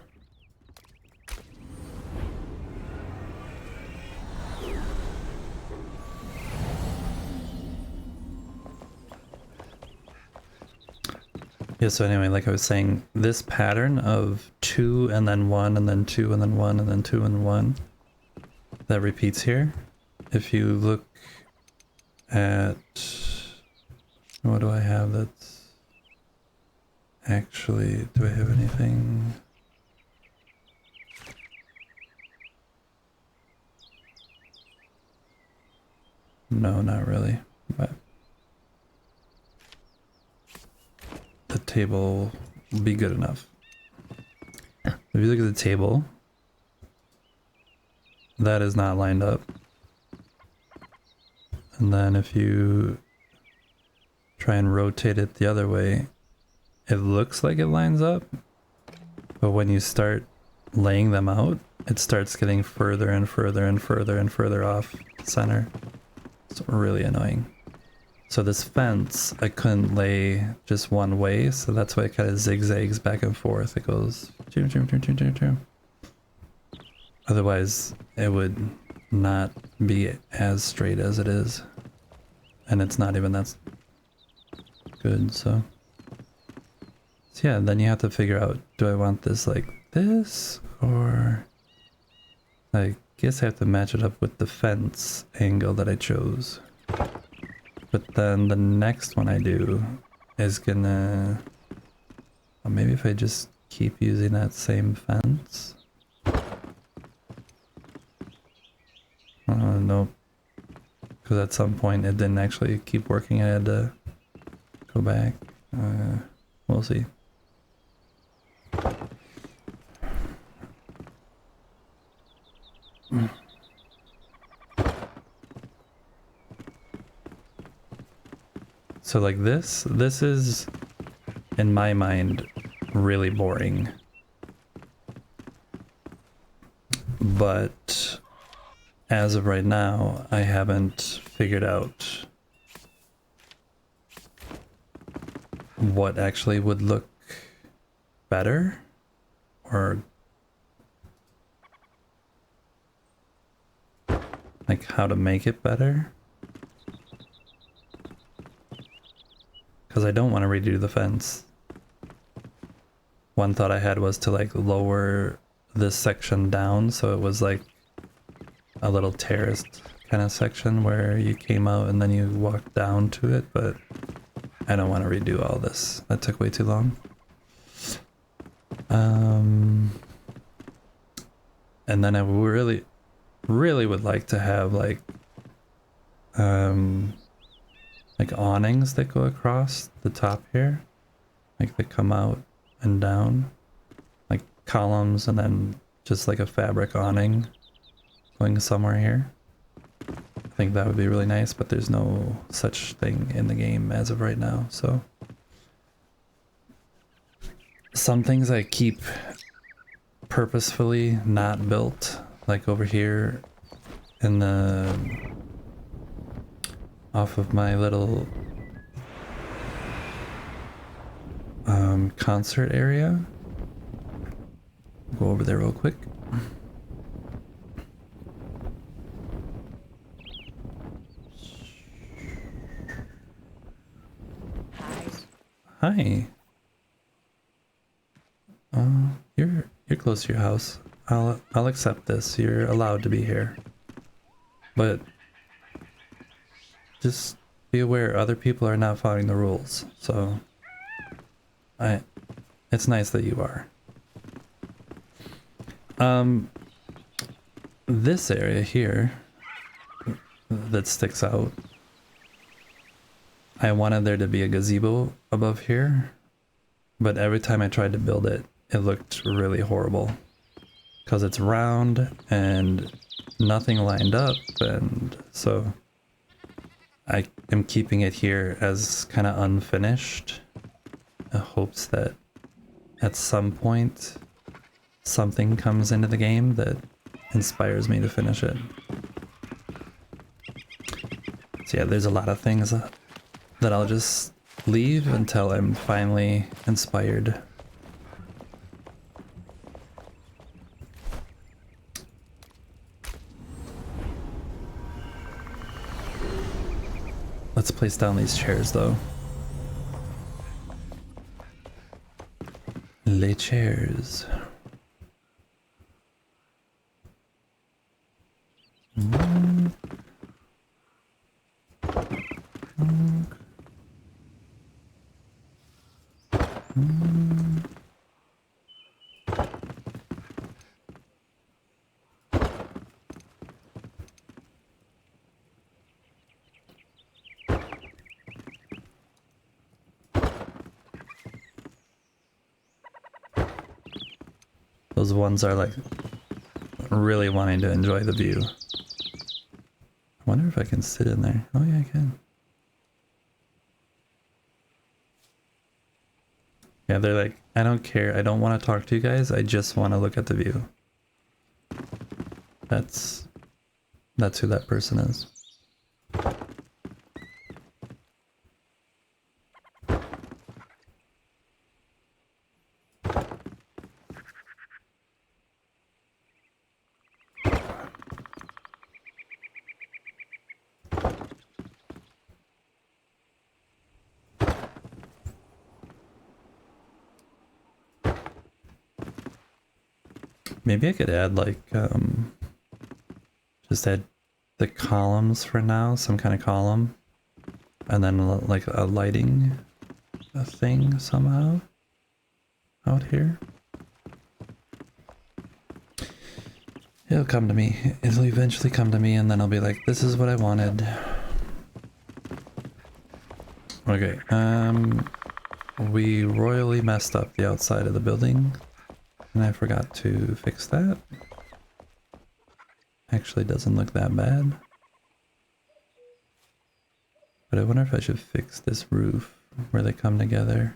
B: Yeah, so anyway, like I was saying, this pattern of 2 and then 1 and then 2 and then 1 and then 2 and 1 that repeats here. If you look at, what do I have that's actually, do I have anything? No, not really, but the table will be good enough. If you look at the table, that is not lined up. And then if you try and rotate it the other way, it looks like it lines up. But when you start laying them out, it starts getting further and further and further and further off center. It's really annoying. So this fence, I couldn't lay just one way, so that's why it kind of zigzags back and forth. It goes choom, choom, choom, choom, choom, choom. Otherwise, it would not be as straight as it is. And it's not even that good, so yeah, then you have to figure out, do I want this like this, or I guess I have to match it up with the fence angle that I chose. But then the next one I do is gonna, or maybe if I just keep using that same fence. Nope. Because at some point it didn't actually keep working. I had to go back. We'll see. So like this is, in my mind, really boring. But as of right now, I haven't figured out what actually would look better, or like how to make it better. Because I don't want to redo the fence. One thought I had was to like lower this section down so it was like a little terraced kind of section where you came out and then you walked down to it, but I don't want to redo all this. That took way too long. And then I really would like to have like awnings that go across the top here, like they come out and down, like columns, and then just like a fabric awning going somewhere here. I think that would be really nice, but there's no such thing in the game as of right now, so some things I keep purposefully not built, like over here in the off of my little concert area. Go over there real quick. Hi. You're close to your house. I'll accept this. You're allowed to be here. But just be aware other people are not following the rules. So it's nice that you are. This area here that sticks out, I wanted there to be a gazebo above here, but every time I tried to build it, it looked really horrible because it's round and nothing lined up, and so I am keeping it here as kind of unfinished in hopes that at some point something comes into the game that inspires me to finish it. So yeah, there's a lot of things that I'll just leave until I'm finally inspired. Let's place down these chairs though. Les chairs. Those ones are like really wanting to enjoy the view. I wonder if I can sit in there. Oh yeah, I can. Yeah, they're like, I don't care. I don't want to talk to you guys. I just want to look at the view. That's who that person is. Maybe I could add like just add the columns for now, some kind of column, and then like a lighting thing somehow out here. It'll come to me. It'll eventually come to me, and then I'll be like, this is what I wanted. Okay, we royally messed up the outside of the building, and I forgot to fix that. Actually doesn't look that bad. But I wonder if I should fix this roof where they come together.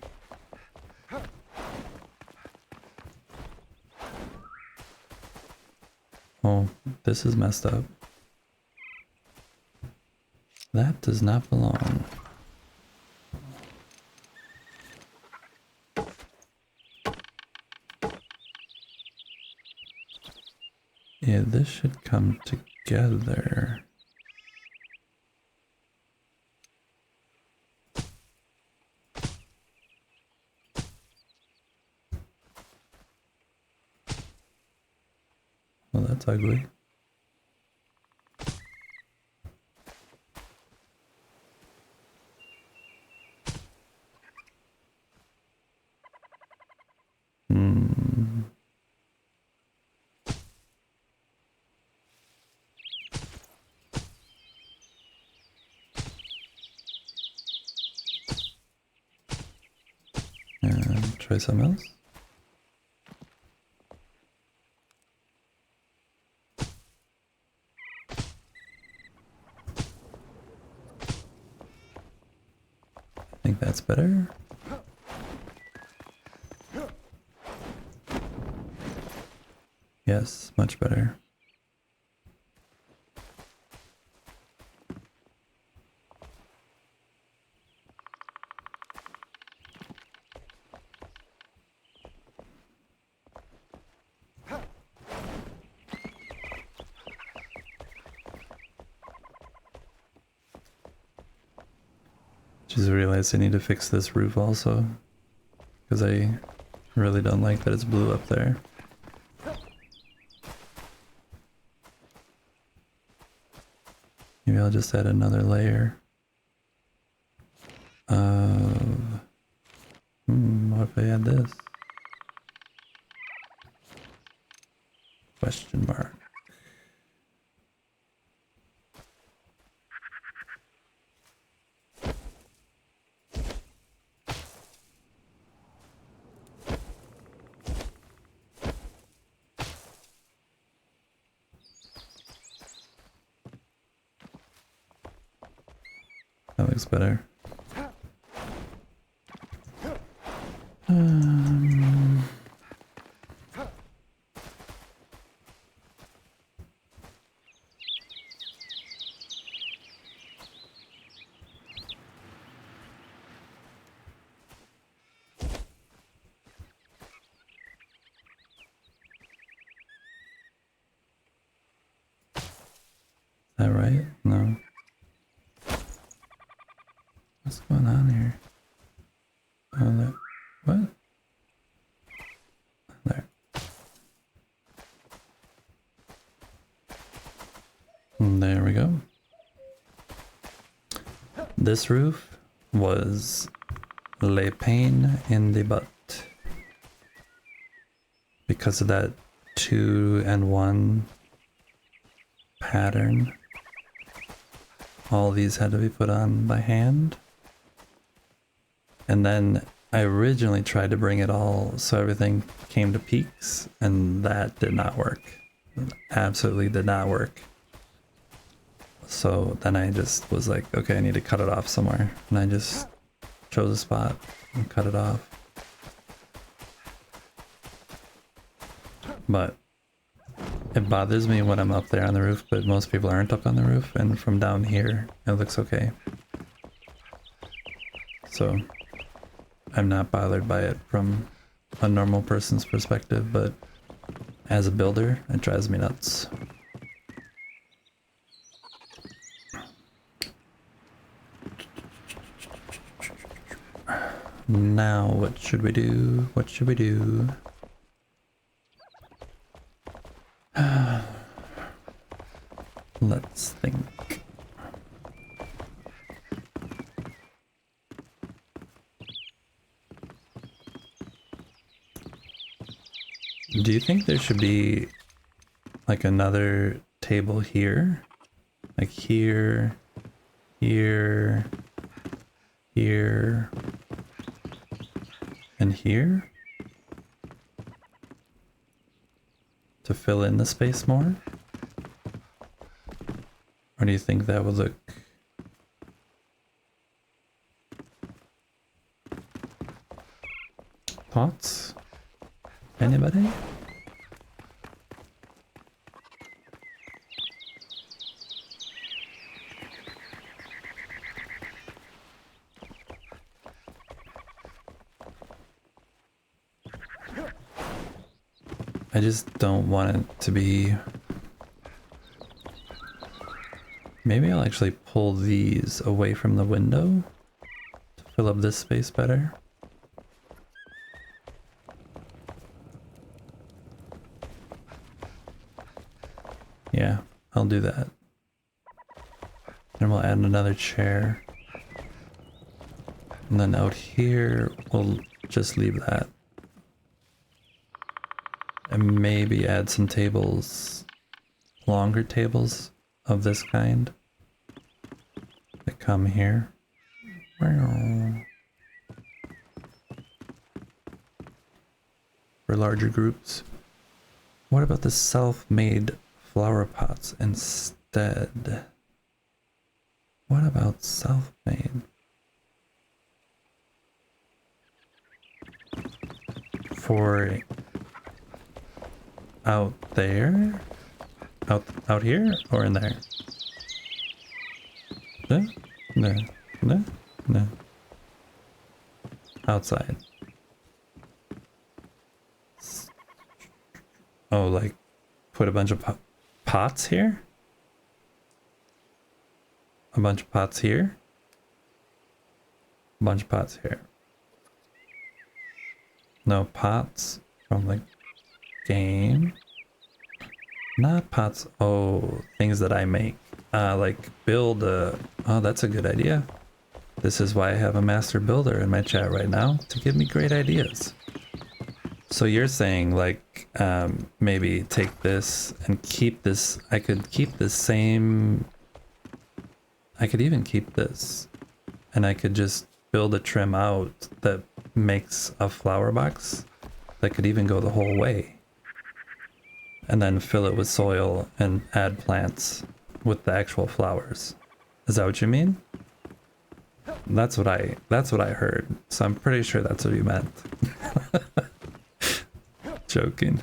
B: Oh, this is messed up. That does not belong. Yeah, this should come together. Well, that's ugly. Hmm. And try something else. I think that's better. Yes, much better. Just realized I need to fix this roof also, because I really don't like that it's blue up there. Maybe I'll just add another layer of... what if I add this? Question mark. That looks better. Is that right? No. What's going on here? Oh, there. What? There. There we go. This roof was le pain in the butt because of that 2 and 1 pattern. All these had to be put on by hand. And then I originally tried to bring it all so everything came to peaks, and that did not work. Absolutely did not work. So then I just was like, okay, I need to cut it off somewhere. And I just chose a spot and cut it off. but it bothers me when I'm up there on the roof, but most people aren't up on the roof, and from down here, it looks okay. So, I'm not bothered by it from a normal person's perspective, but as a builder, it drives me nuts. Now, what should we do? What should we do? Let's think. Do you think there should be like another table here? Like here, here, here, and here? To fill in the space more? Or do you think that would look... Thoughts? Anybody? I just don't want it to be... Maybe I'll actually pull these away from the window to fill up this space better. Yeah, I'll do that. And we'll add another chair. And then out here, we'll just leave that. And maybe add some tables, longer tables of this kind that come here. For larger groups. What about the self-made flower pots instead? What about self-made? For out there? Out here or in there? No. Outside. Oh, like put a bunch of pots here? A bunch of pots here? A bunch of pots here. No pots from the game. Not pots. Oh, things that I make. Like build a... Oh, that's a good idea. This is why I have a master builder in my chat right now, to give me great ideas. So you're saying like maybe take this and keep this. I could keep the same. I could even keep this, and I could just build a trim out that makes a flower box that could even go the whole way, and then fill it with soil and add plants with the actual flowers. Is that what you mean? That's what I heard. So I'm pretty sure that's what you meant. Joking.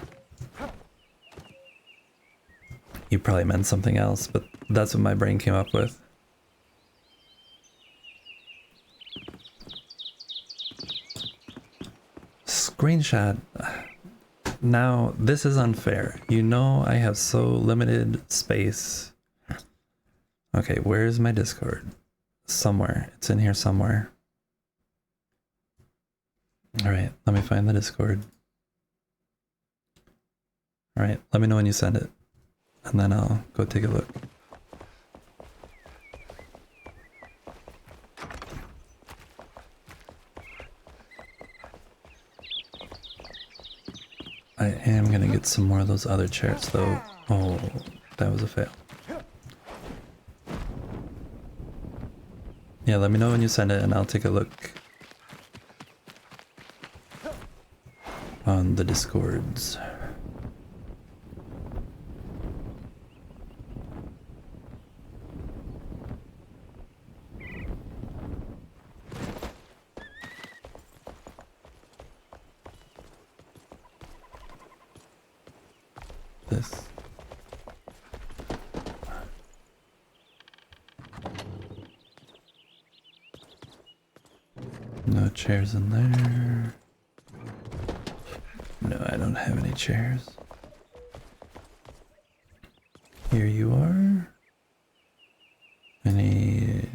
B: You probably meant something else, but that's what my brain came up with. Screenshot. Now, this is unfair. You know I have so limited space. Okay, where's my Discord? Somewhere. It's in here somewhere. Alright, let me find the Discord. Alright, let me know when you send it. And then I'll go take a look. I am gonna get some more of those other chairs though. Oh, that was a fail. Yeah, let me know when you send it and I'll take a look on the Discords. this? No chairs in there. No, I don't have any chairs. Here you are. I need...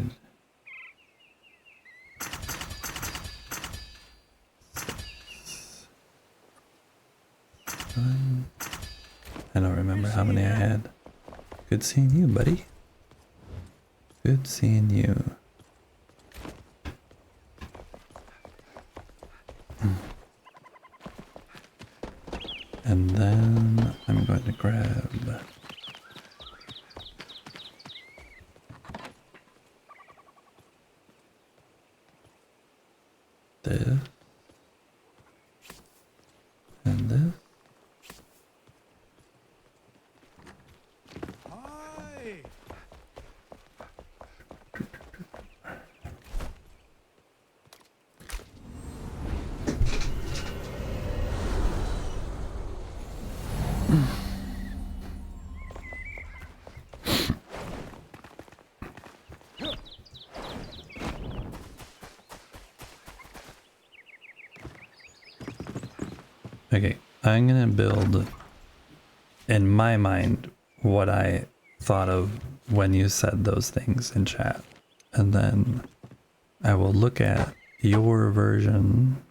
B: I don't remember how many I had. Good seeing you, buddy. Good seeing you. And then I'm going to grab this and this.
A: Hi.
B: Okay, I'm gonna build in my mind what I thought of when you said those things in chat, and then I will look at your version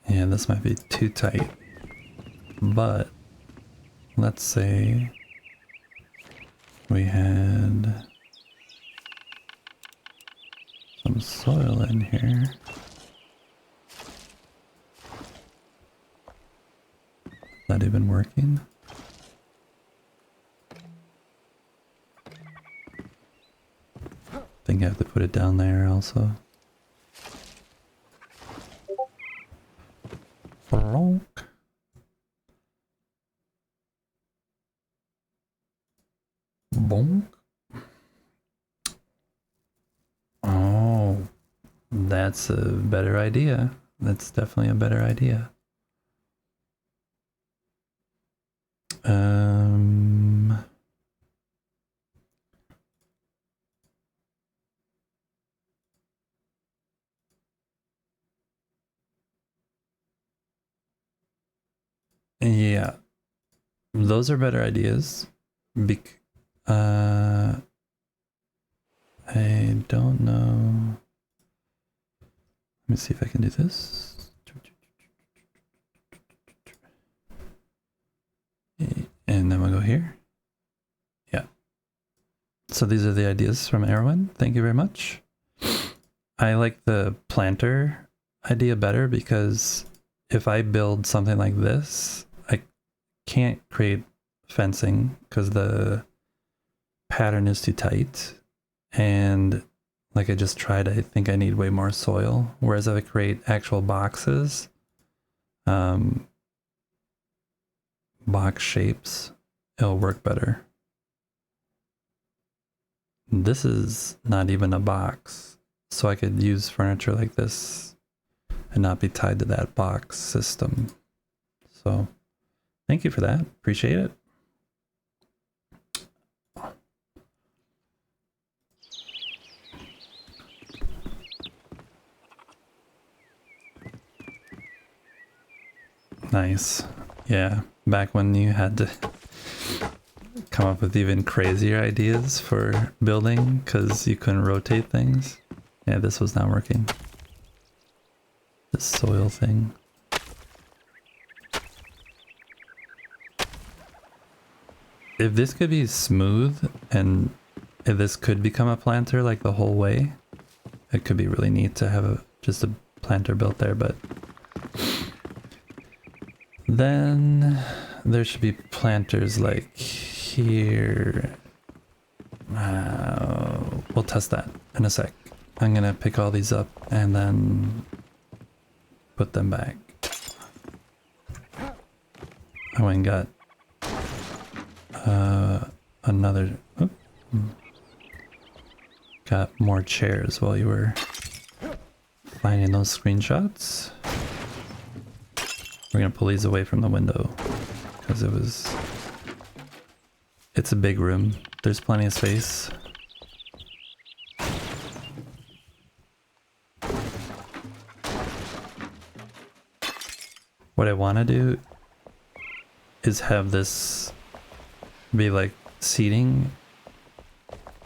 B: yeah, this might be too tight, but let's say we had some soil in here. Is that even working? I think I have to put it down there also. Bonk. Bonk. Oh, that's a better idea. That's definitely a better idea. Yeah, those are better ideas. I don't know. Let me see if I can do this. And then we'll go here. Yeah. So these are the ideas from Erwin. Thank you very much. I like the planter idea better because if I build something like this, I can't create fencing because the pattern is too tight. And like I just tried, I think I need way more soil. Whereas if I create actual boxes, box shapes, it'll work better. This is not even a box, so I could use furniture like this and not be tied to that box system. So thank you for that. Appreciate it. Nice. Yeah, back when you had to come up with even crazier ideas for building because you couldn't rotate things. Yeah, this was not working. This soil thing. If this could be smooth and if this could become a planter like the whole way, it could be really neat to have just a planter built there, but then there should be planters like here. We'll test that in a sec. I'm gonna pick all these up and then put them back. I went and got got more chairs while you were finding those screenshots. We're gonna pull these away from the window because it's a big room. There's plenty of space. What I want to do is have this be like seating.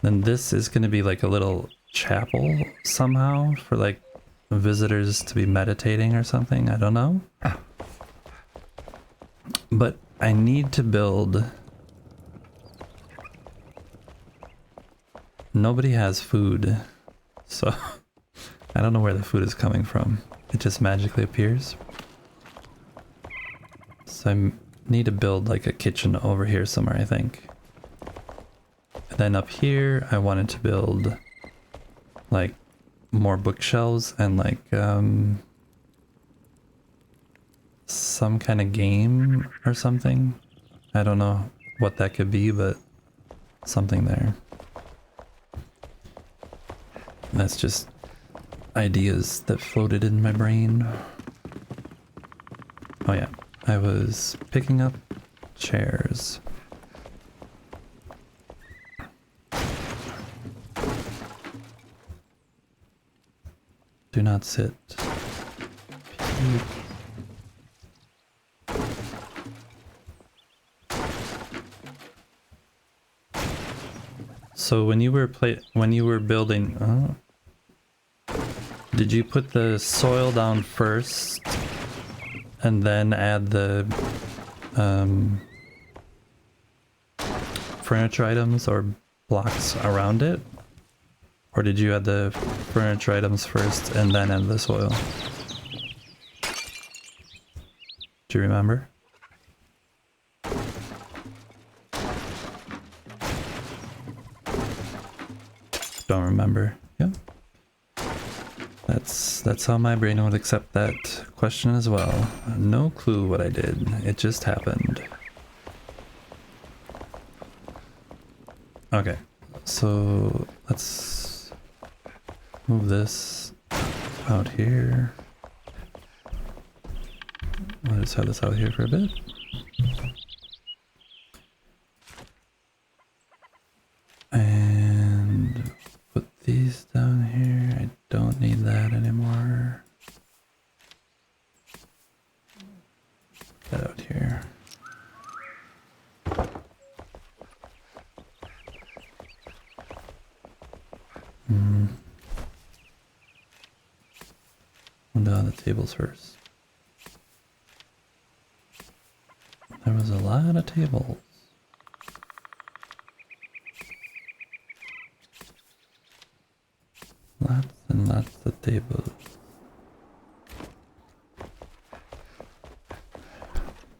B: Then this is going to be like a little chapel somehow for like visitors to be meditating or something. I don't know. But I need to build... Nobody has food, so I don't know where the food is coming from. It just magically appears. So I need to build like a kitchen over here somewhere, I think. And then up here, I wanted to build like more bookshelves and like some kind of game or something. I don't know what that could be, but something there. That's just ideas that floated in my brain. Oh yeah, I was picking up chairs. Do not sit. So when you were building, did you put the soil down first and then add the furniture items or blocks around it? Or did you add the furniture items first and then add the soil? Do you remember? Don't remember. Yeah. That's how my brain would accept that question as well. No clue what I did. It just happened. Okay. So let's move this out here. I'll just have this out here for a bit. And put these down here. I don't need that anymore. Put that out here. We'll do the tables first. There was a lot of tables. Lots and lots of tables.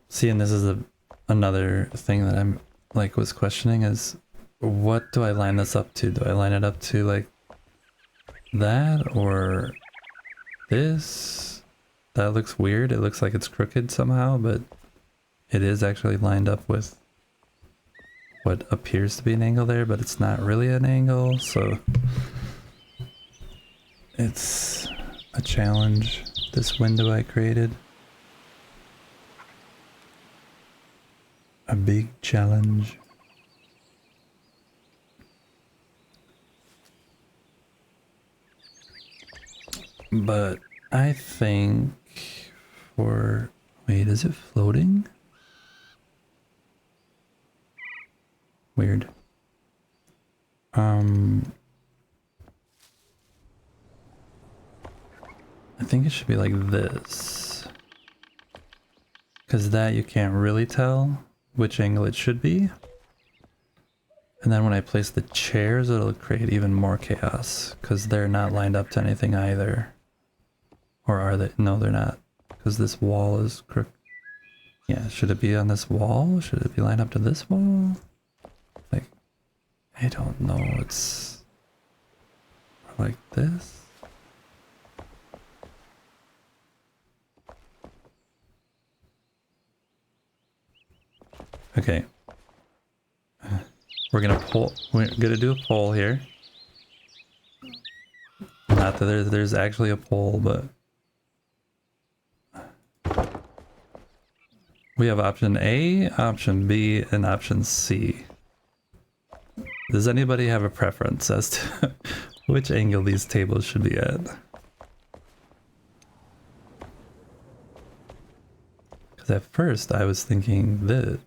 B: See, and this is another thing that I'm like was questioning is what do I line this up to? Do I line it up to like that or this? That looks weird. It looks like it's crooked somehow, but it is actually lined up with what appears to be an angle there, but it's not really an angle, so it's a challenge, this window I created. A big challenge. But I think for... Wait, is it floating? Weird. I think it should be like this. Because that you can't really tell which angle it should be. And then when I place the chairs, it'll create even more chaos. Because they're not lined up to anything either. Or are they? No, they're not. Because this wall is crooked. Yeah, should it be on this wall? Should it be lined up to this wall? Like, I don't know. It's like this. Okay. We're gonna do a poll here. Not that there's actually a pole, but we have option A, option B, and option C. Does anybody have a preference as to which angle these tables should be at? Because at first I was thinking this.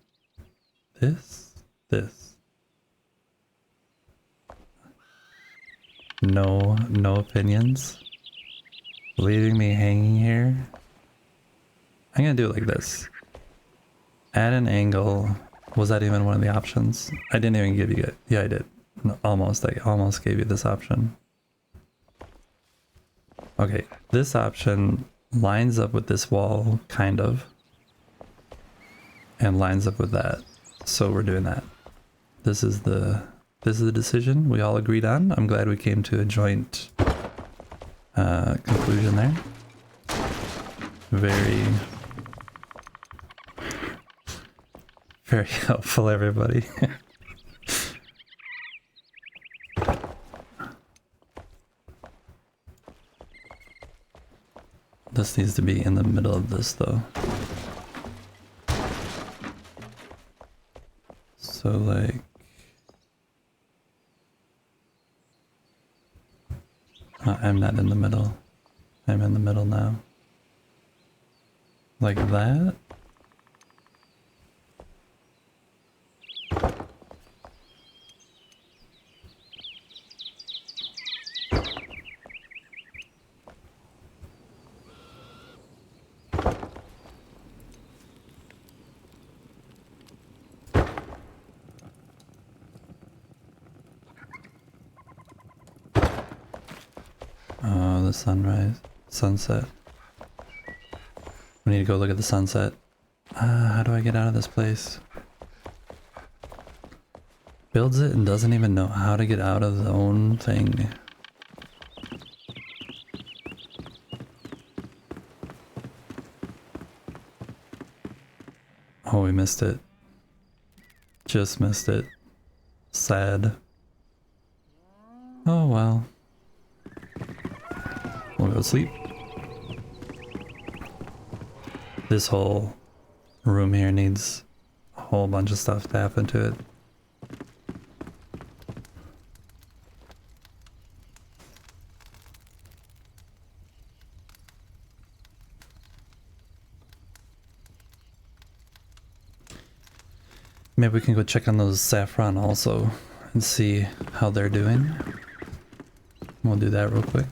B: No opinions. Leaving me hanging here. I'm gonna do it like this. At an angle. Was that even one of the options? I didn't even give you it. Yeah, I did. No, almost. I almost gave you this option. Okay, this option lines up with this wall, kind of. And lines up with that. So we're doing that. This is the decision we all agreed on. I'm glad we came to a joint conclusion there. Very helpful, everybody. This needs to be in the middle of this, though. So, like... I'm not in the middle. I'm in the middle now. Like that? Oh, the sunset. We need to go look at the sunset. How do I get out of this place? Builds it and doesn't even know how to get out of his own thing. Oh, we missed it. Just missed it. Sad. Oh well. We'll go to sleep. This whole room here needs a whole bunch of stuff to happen to it. Maybe we can go check on those saffron also and see how they're doing. We'll do that real quick.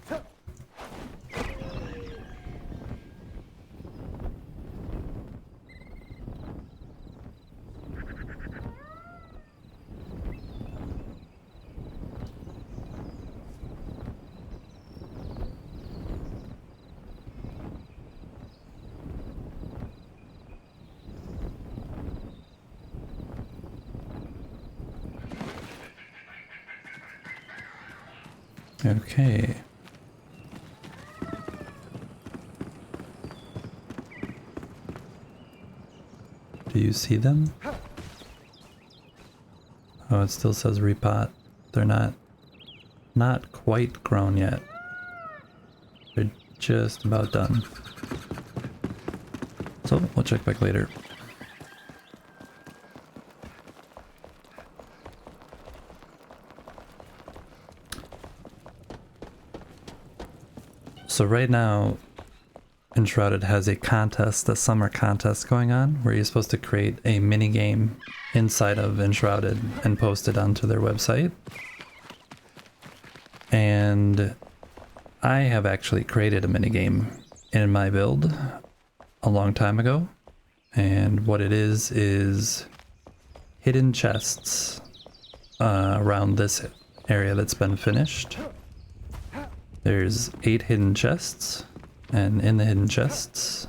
B: Okay. Do you see them? Oh, it still says repot. They're not quite grown yet. They're just about done. So we'll check back later. So right now, Enshrouded has a contest, a summer contest going on, where you're supposed to create a mini game inside of Enshrouded and post it onto their website. And I have actually created a mini game in my build a long time ago. And what it is hidden chests around this area that's been finished. There's 8 hidden chests, and in the hidden chests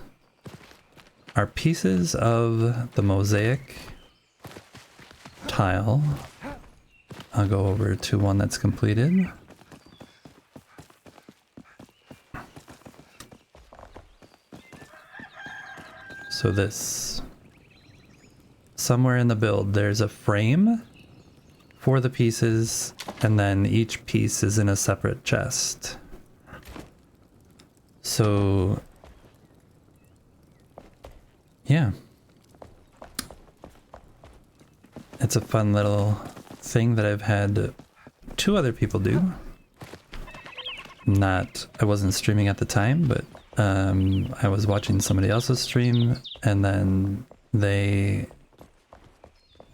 B: are pieces of the mosaic tile. I'll go over to one that's completed. So this, somewhere in the build, there's a frame for the pieces, and then each piece is in a separate chest. So yeah, it's a fun little thing that I've had 2 other people do. I wasn't streaming at the time, but I was watching somebody else's stream, and then they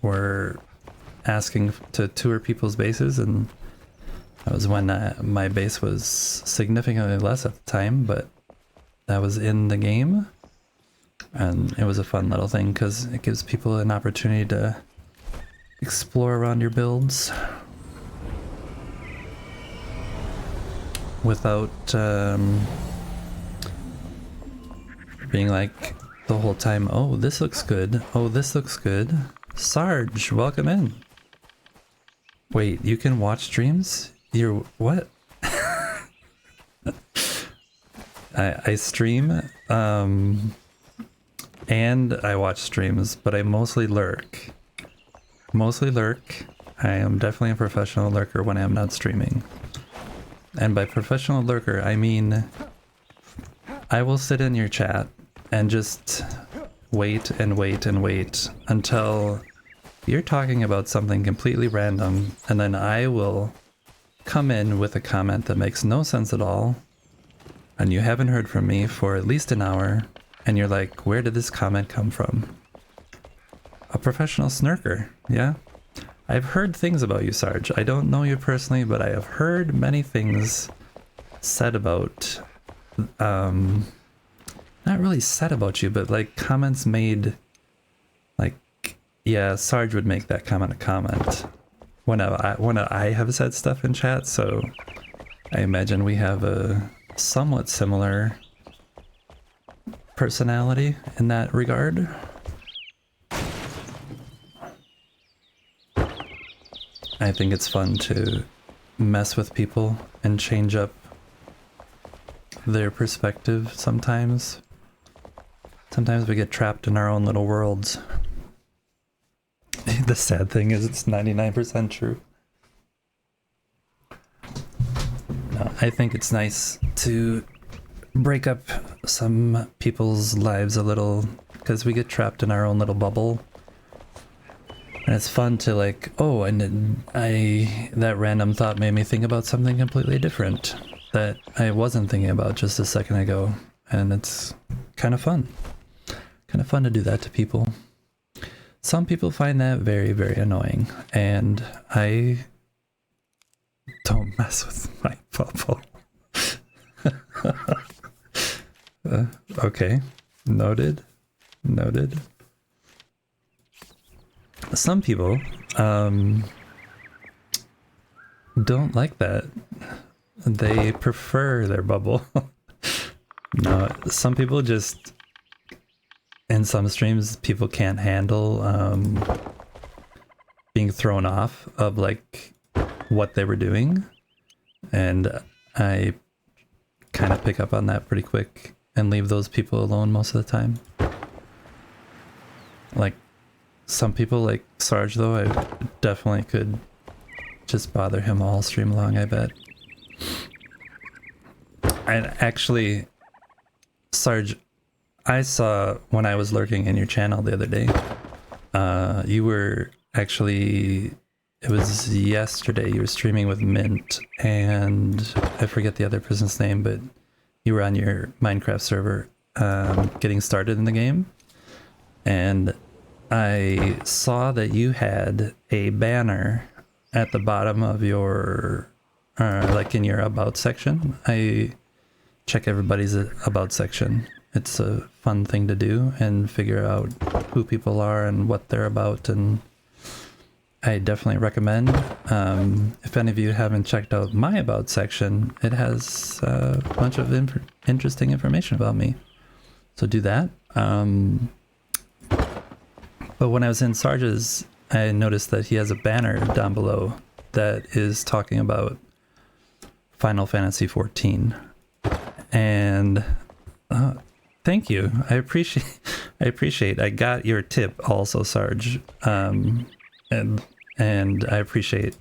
B: were asking to tour people's bases, and that was when my base was significantly less at the time, but that was in the game, and it was a fun little thing because it gives people an opportunity to explore around your builds without being like the whole time, oh, this looks good, oh, this looks good. Sarge, welcome in. Wait, you can watch streams? You're what? I stream and I watch streams, but I mostly lurk. I am definitely a professional lurker when I am not streaming. And by professional lurker, I mean I will sit in your chat and just wait and wait and wait until you're talking about something completely random, and then I will come in with a comment that makes no sense at all, and you haven't heard from me for at least an hour, and you're like, where did this comment come from? A professional snurker, yeah? I've heard things about you, Sarge. I don't know you personally, but I have heard many things said about, not really said about you, but like comments made, like, yeah, Sarge would make that comment a comment when I have said stuff in chat, so I imagine we have a somewhat similar personality in that regard. I think it's fun to mess with people and change up their perspective sometimes. Sometimes we get trapped in our own little worlds. The sad thing is it's 99% true. No, I think it's nice to break up some people's lives a little because we get trapped in our own little bubble. And it's fun to like, oh, and that random thought made me think about something completely different that I wasn't thinking about just a second ago. And it's kind of fun. Kind of fun to do that to people. Some people find that very, very annoying, and I don't mess with my bubble. Okay, noted. Some people don't like that. They prefer their bubble. No, some people just, in some streams, people can't handle being thrown off of like what they were doing, and I kind of pick up on that pretty quick and leave those people alone most of the time. Like some people, like Sarge though, I definitely could just bother him all stream long, I bet. And actually, Sarge, I saw when I was lurking in your channel the other day, you were actually, it was yesterday, you were streaming with Mint, and I forget the other person's name, but you were on your Minecraft server getting started in the game, and I saw that you had a banner at the bottom of your, like in your about section. I check everybody's about section. It's a fun thing to do and figure out who people are and what they're about, and I definitely recommend. If any of you haven't checked out my about section, it has a bunch of interesting information about me, so do that. But when I was in Sarge's, I noticed that he has a banner down below that is talking about Final Fantasy XIV, and thank you. I appreciate. I got your tip also, Sarge, and I appreciate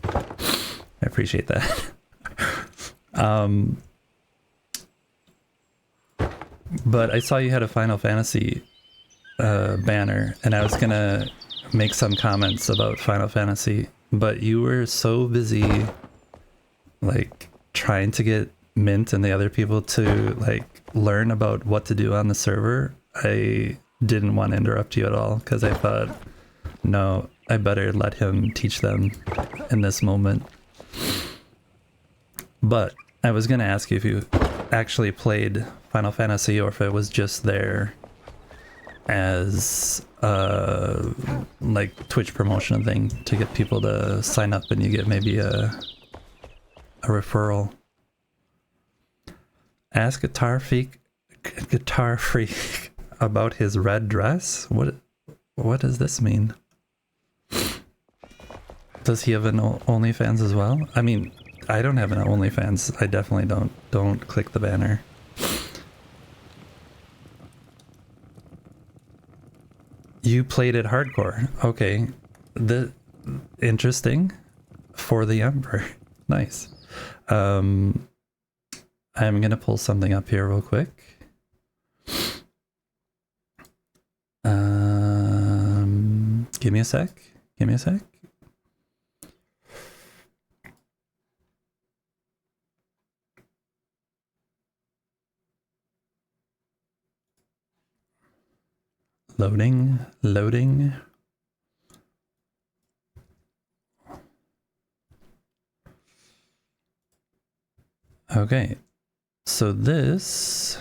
B: But I saw you had a Final Fantasy banner, and I was gonna make some comments about Final Fantasy, but you were so busy, like, trying to get Mint and the other people to, like, learn about what to do on the server. I didn't want to interrupt you at all, because I thought, no, I better let him teach them in this moment. But I was gonna ask you if you actually played Final Fantasy, or if it was just there as like Twitch promotion thing to get people to sign up, and you get maybe a referral. Ask Guitar Freak about his red dress. What does this mean? Does he have an OnlyFans as well? I mean, I don't have an OnlyFans. I definitely don't. Don't click the banner. You played it hardcore. Okay. Interesting. For the Emperor. Nice. I'm gonna pull something up here real quick. Give me a sec. Give me a sec. Loading, loading. Okay, so this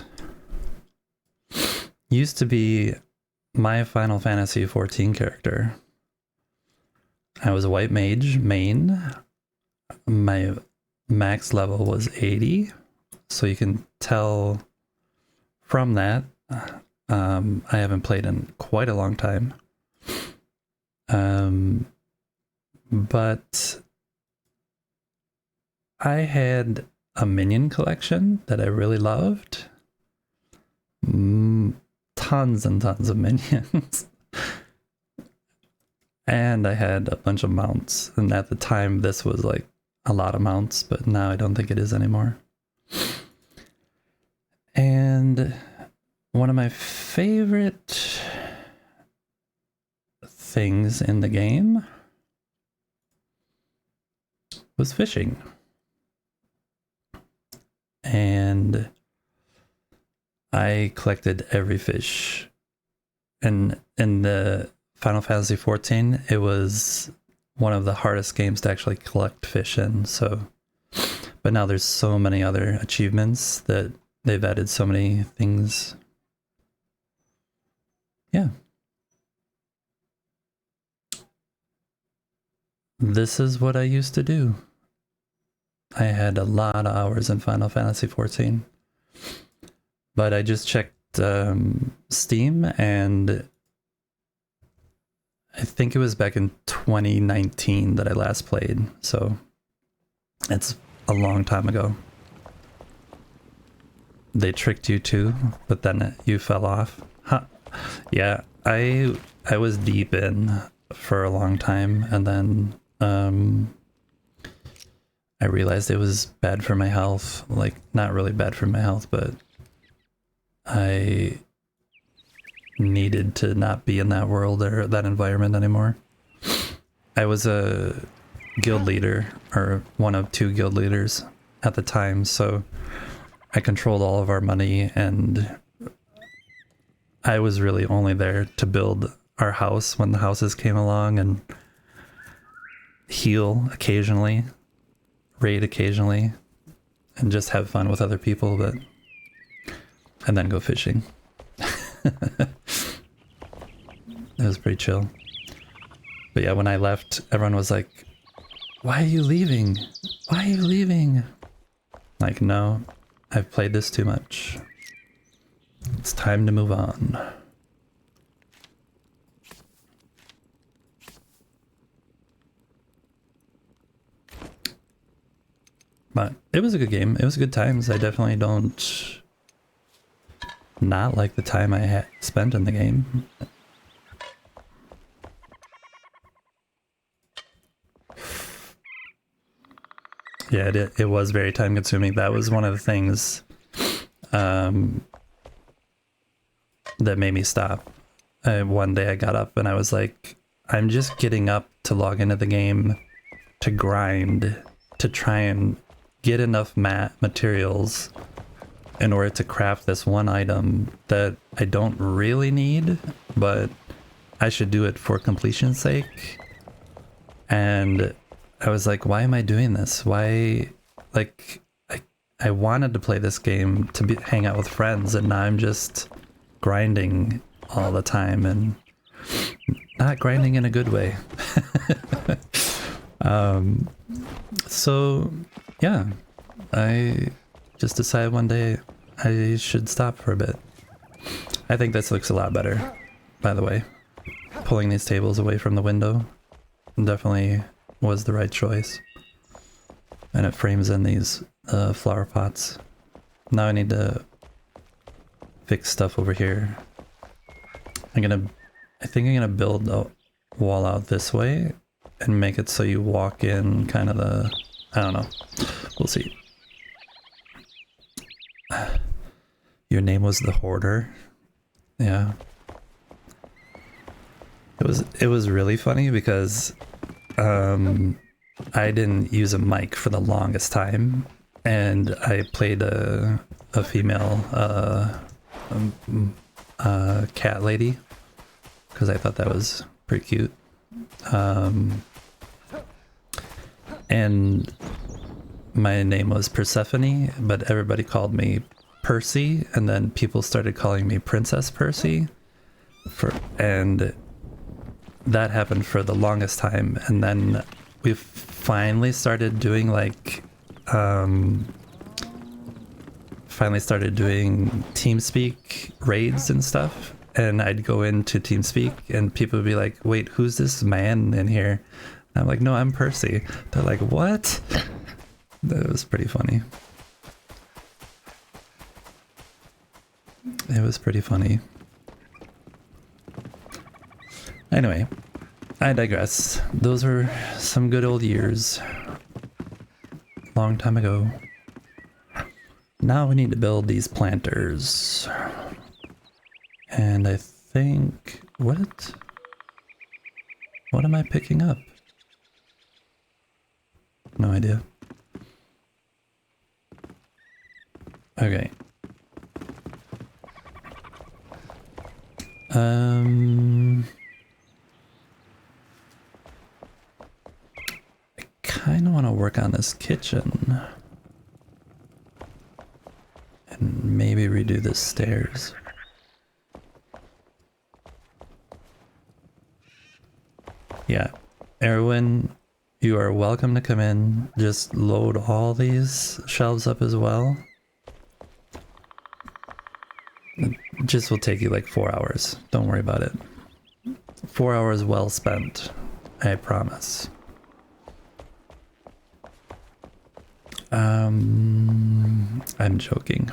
B: used to be my Final Fantasy 14 character. I was a white mage main. My max level was 80, so you can tell from that. I haven't played in quite a long time. But I had a minion collection that I really loved. Tons and tons of minions. And I had a bunch of mounts. And at the time, this was like a lot of mounts, but now I don't think it is anymore. And one of my favorite things in the game was fishing. And I collected every fish. And in the Final Fantasy 14, it was one of the hardest games to actually collect fish in. So, but now there's so many other achievements that they've added so many things. Yeah. This is what I used to do. I had a lot of hours in Final Fantasy 14. But I just checked Steam, and I think it was back in 2019 that I last played. So it's a long time ago. They tricked you too, but then you fell off. Huh. Yeah, I was deep in for a long time, and then I realized it was bad for my health. Like, not really bad for my health, but I needed to not be in that world or that environment anymore. I was a guild leader, or one of 2 guild leaders at the time, so I controlled all of our money, and I was really only there to build our house when the houses came along, and heal occasionally, raid occasionally, and just have fun with other people, and then go fishing. It was pretty chill. But yeah, when I left, everyone was like, "Why are you leaving? Why are you leaving?" Like, no, I've played this too much. It's time to move on. But it was a good game. It was good times. I definitely don't not like the time I spent in the game. Yeah, it was very time consuming. That was one of the things that made me stop. One day I got up and I was like, I'm just getting up to log into the game to grind, to try and get enough materials in order to craft this one item that I don't really need, but I should do it for completion's sake. And I was like, why am I doing this? Why, like, I wanted to play this game to hang out with friends, and now I'm just grinding all the time, and not grinding in a good way. So yeah, I just decided one day I should stop for a bit. I think this looks a lot better, by the way. Pulling these tables away from the window definitely was the right choice. And it frames in these flower pots. Now I need to fix stuff over here. I think I'm gonna build a wall out this way and make it so you walk in kind of the, I don't know. We'll see. Your name was the Hoarder. Yeah. It was really funny because I didn't use a mic for the longest time, and I played a female cat lady because I thought that was pretty cute. And my name was Persephone, but everybody called me Percy, and then people started calling me Princess Percy, and that happened for the longest time. And then we finally started doing like TeamSpeak raids and stuff, and I'd go into TeamSpeak and people would be like, wait, who's this man in here? And I'm like, no, I'm Percy. They're like, what? That was pretty funny. It was pretty funny. Anyway, I digress. Those were some good old years. Long time ago. Now we need to build these planters. And I think... What am I picking up? No idea. Okay. I kind of want to work on this kitchen. And maybe redo the stairs. Yeah. Erwin, you are welcome to come in. Just load all these shelves up as well. It just will take you like 4 hours. Don't worry about it. 4 hours well spent. I promise. I'm joking.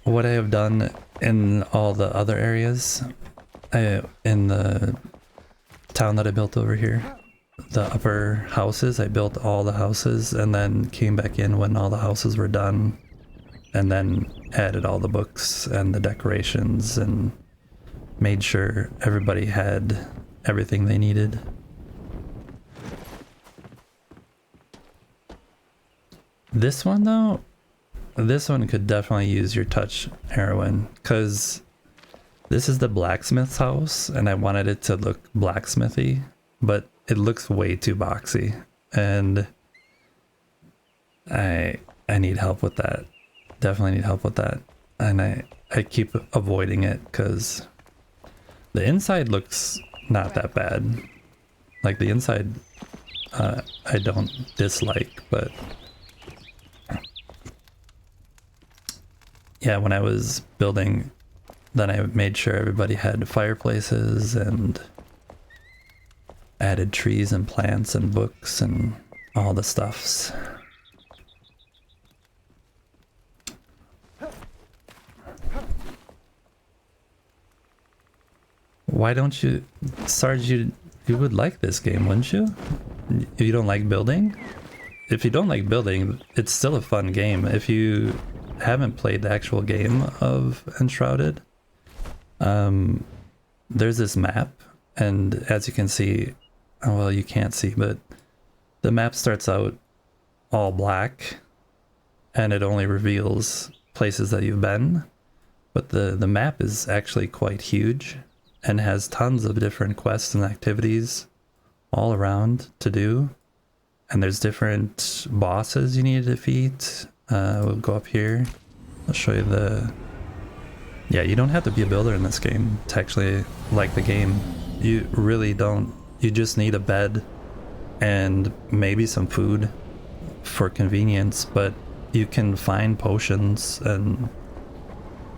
B: What I have done in all the other areas, in the town that I built over here, the upper houses, I built all the houses and then came back in when all the houses were done, and then added all the books and the decorations and made sure everybody had everything they needed. This one though, this one could definitely use your touch, Heroin, because this is the blacksmith's house and I wanted it to look blacksmithy, but it looks way too boxy, and I need help with that. Definitely need help with that. And I keep avoiding it because the inside looks not that bad. Like the inside I don't dislike, but yeah, when I was building, then I made sure everybody had fireplaces and added trees and plants and books and all the stuffs. Why don't you, Sarge, you would like this game, wouldn't you? You don't like building? If you don't like building, it's still a fun game. If you haven't played the actual game of Enshrouded, there's this map, and as you can see, well, you can't see, but the map starts out all black, and it only reveals places that you've been. But the map is actually quite huge and has tons of different quests and activities all around to do. And there's different bosses you need to defeat. We'll go up here. I'll show you the... Yeah, you don't have to be a builder in this game to actually like the game. You really don't. You just need a bed and maybe some food for convenience, but you can find potions and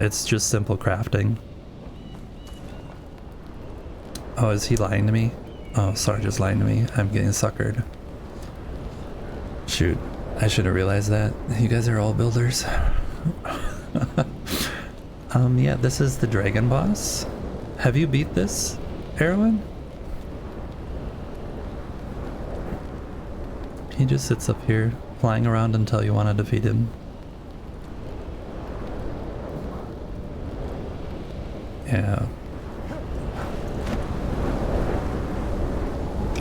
B: it's just simple crafting. Oh, is he lying to me? Oh, sorry, just lying to me. I'm getting suckered. Shoot, I should have realized that. You guys are all builders. Yeah, this is the dragon boss. Have you beat this, Erwin? He just sits up here, flying around until you want to defeat him. Yeah.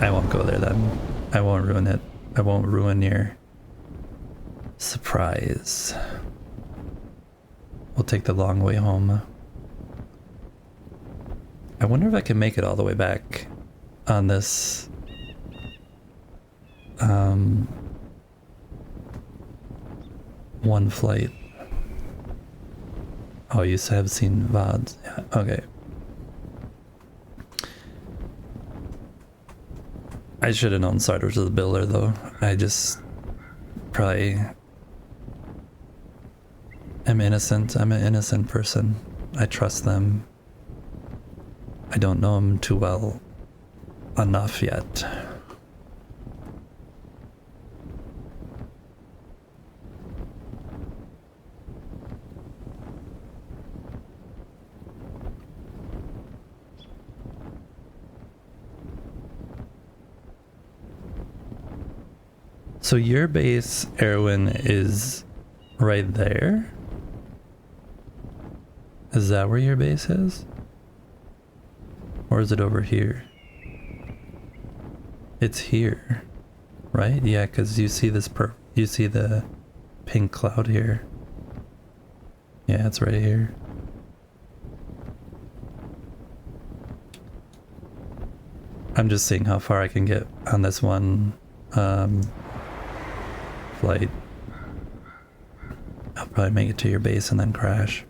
B: I won't go there then. I won't ruin it. I won't ruin your surprise. We'll take the long way home. I wonder if I can make it all the way back on this one flight. Oh, you have seen VODs. Yeah, okay. I should have known Sartre was the builder though. I just probably am innocent. I'm an innocent person. I trust them. I don't know them too well enough yet. So your base, Erwin, is right there? Is that where your base is? Or is it over here? It's here, right? Yeah, because you see this you see the pink cloud here. Yeah, it's right here. I'm just seeing how far I can get on this one flight. I'll probably make it to your base and then crash.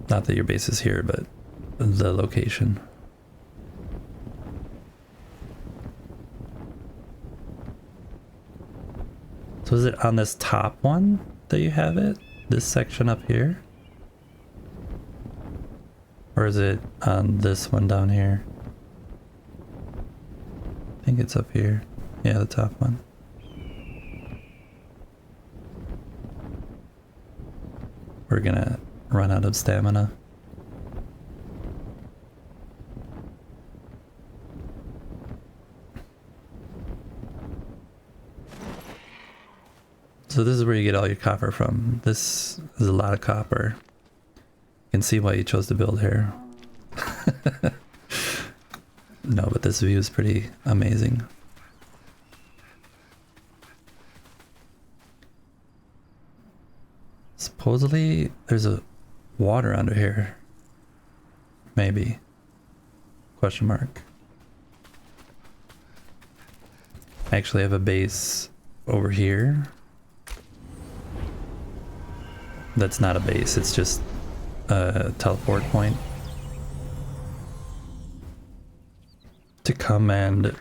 B: Not that your base is here, but the location. So is it on this top one that you have it? This section up here? Or is it on this one down here? I think it's up here. Yeah, the top one. We're gonna run out of stamina. So this is where you get all your copper from. This is a lot of copper. You can see why you chose to build here. No, but this view is pretty amazing. Supposedly there's a water under here. Maybe. Question mark. I actually have a base over here. That's not a base, it's just a teleport point. To come and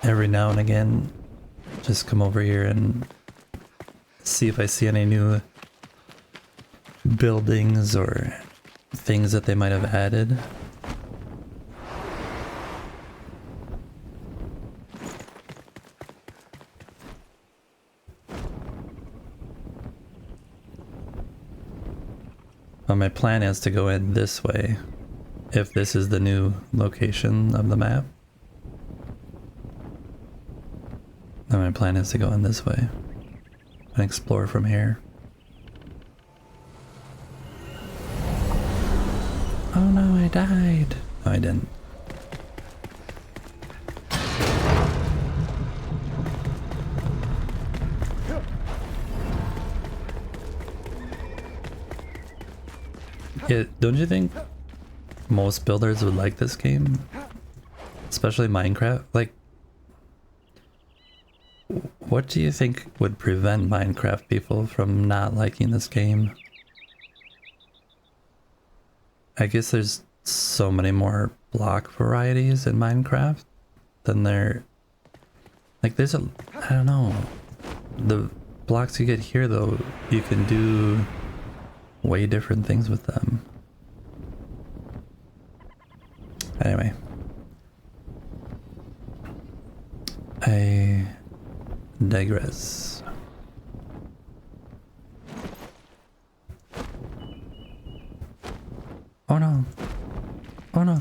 B: every now and again just come over here and see if I see any new buildings or things that they might have added. But my plan is to go in this way, if this is the new location of the map. Then my plan is to go in this way. and explore from here. Oh no, I died. No, I didn't. Yeah, don't you think most builders would like this game? Especially Minecraft? Like, what do you think would prevent Minecraft people from not liking this game? I guess there's so many more block varieties in Minecraft than there... Like, there's a... I don't know. The blocks you get here, though, you can do way different things with them. Anyway. I digress. Oh no. Oh no.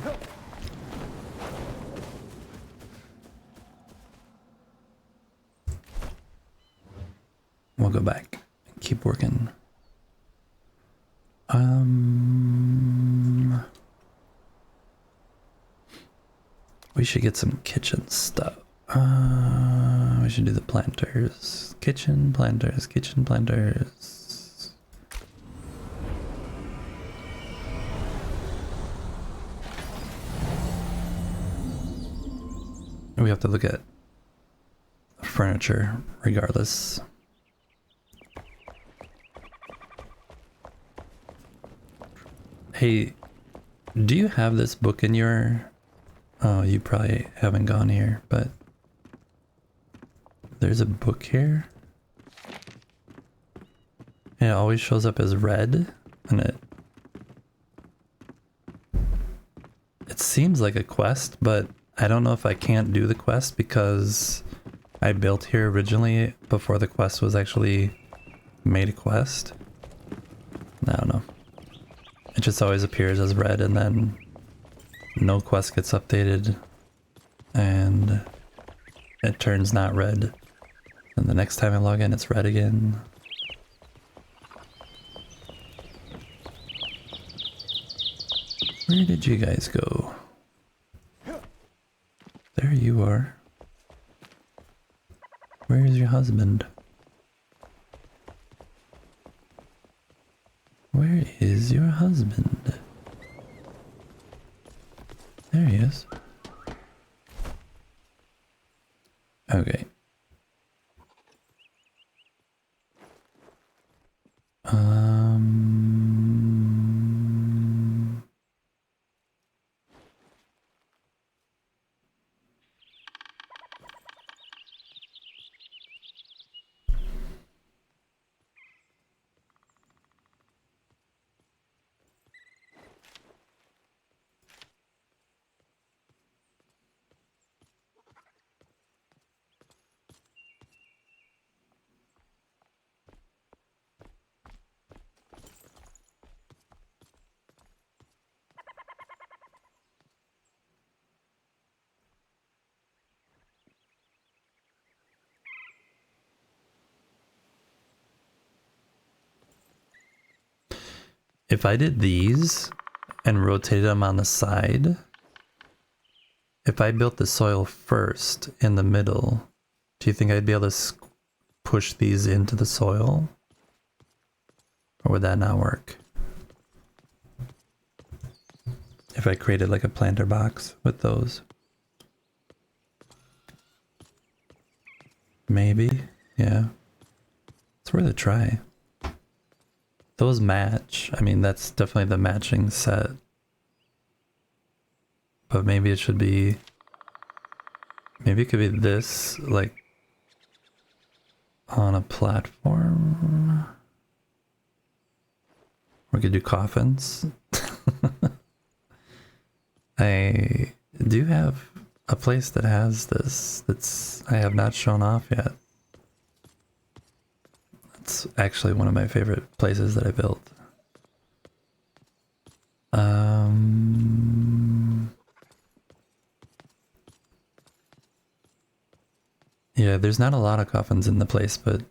B: We'll go back and keep working. We should get some kitchen stuff. We should do the planters. Kitchen planters, kitchen planters. We have to look at furniture regardless. Hey, do you have this book in your... Oh, you probably haven't gone here, but there's a book here. And it always shows up as red, and it seems like a quest, but I don't know if I can't do the quest because I built here originally before the quest was actually made a quest. I don't know. It just always appears as red and then no quest gets updated and it turns not red. And the next time I log in, it's red again. Where did you guys go? There you are. Where is your husband? Where is your husband? There he is. Okay. If I did these and rotated them on the side, if I built the soil first in the middle, do you think I'd be able to push these into the soil? Or would that not work? If I created like a planter box with those? Maybe, yeah. It's worth a try. Those match. I mean, that's definitely the matching set. But maybe it should be... Maybe it could be this, like... on a platform? We could do coffins. I do have a place that has this that's I have not shown off yet. It's actually one of my favorite places that I built. Yeah, there's not a lot of coffins in the place, but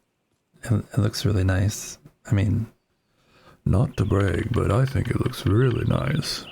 B: It looks really nice. I mean, not to brag, but I think it looks really nice.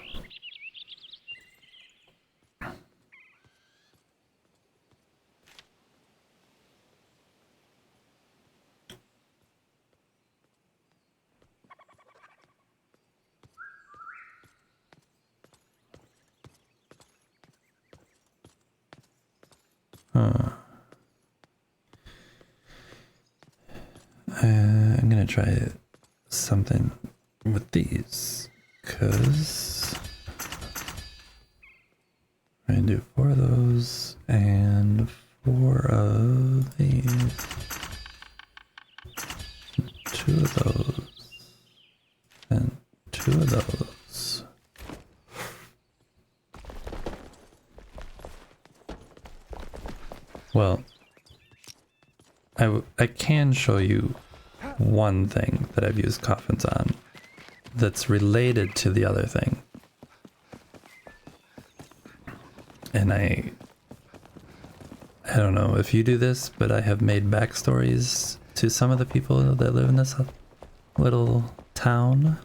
B: I'm gonna try something with these, cause I'm gonna do 4 of those and 4 of these, 2 of those, and 2 of those. Well, I can show you one thing that I've used coffins on that's related to the other thing. And I don't know if you do this, but I have made backstories to some of the people that live in this little town.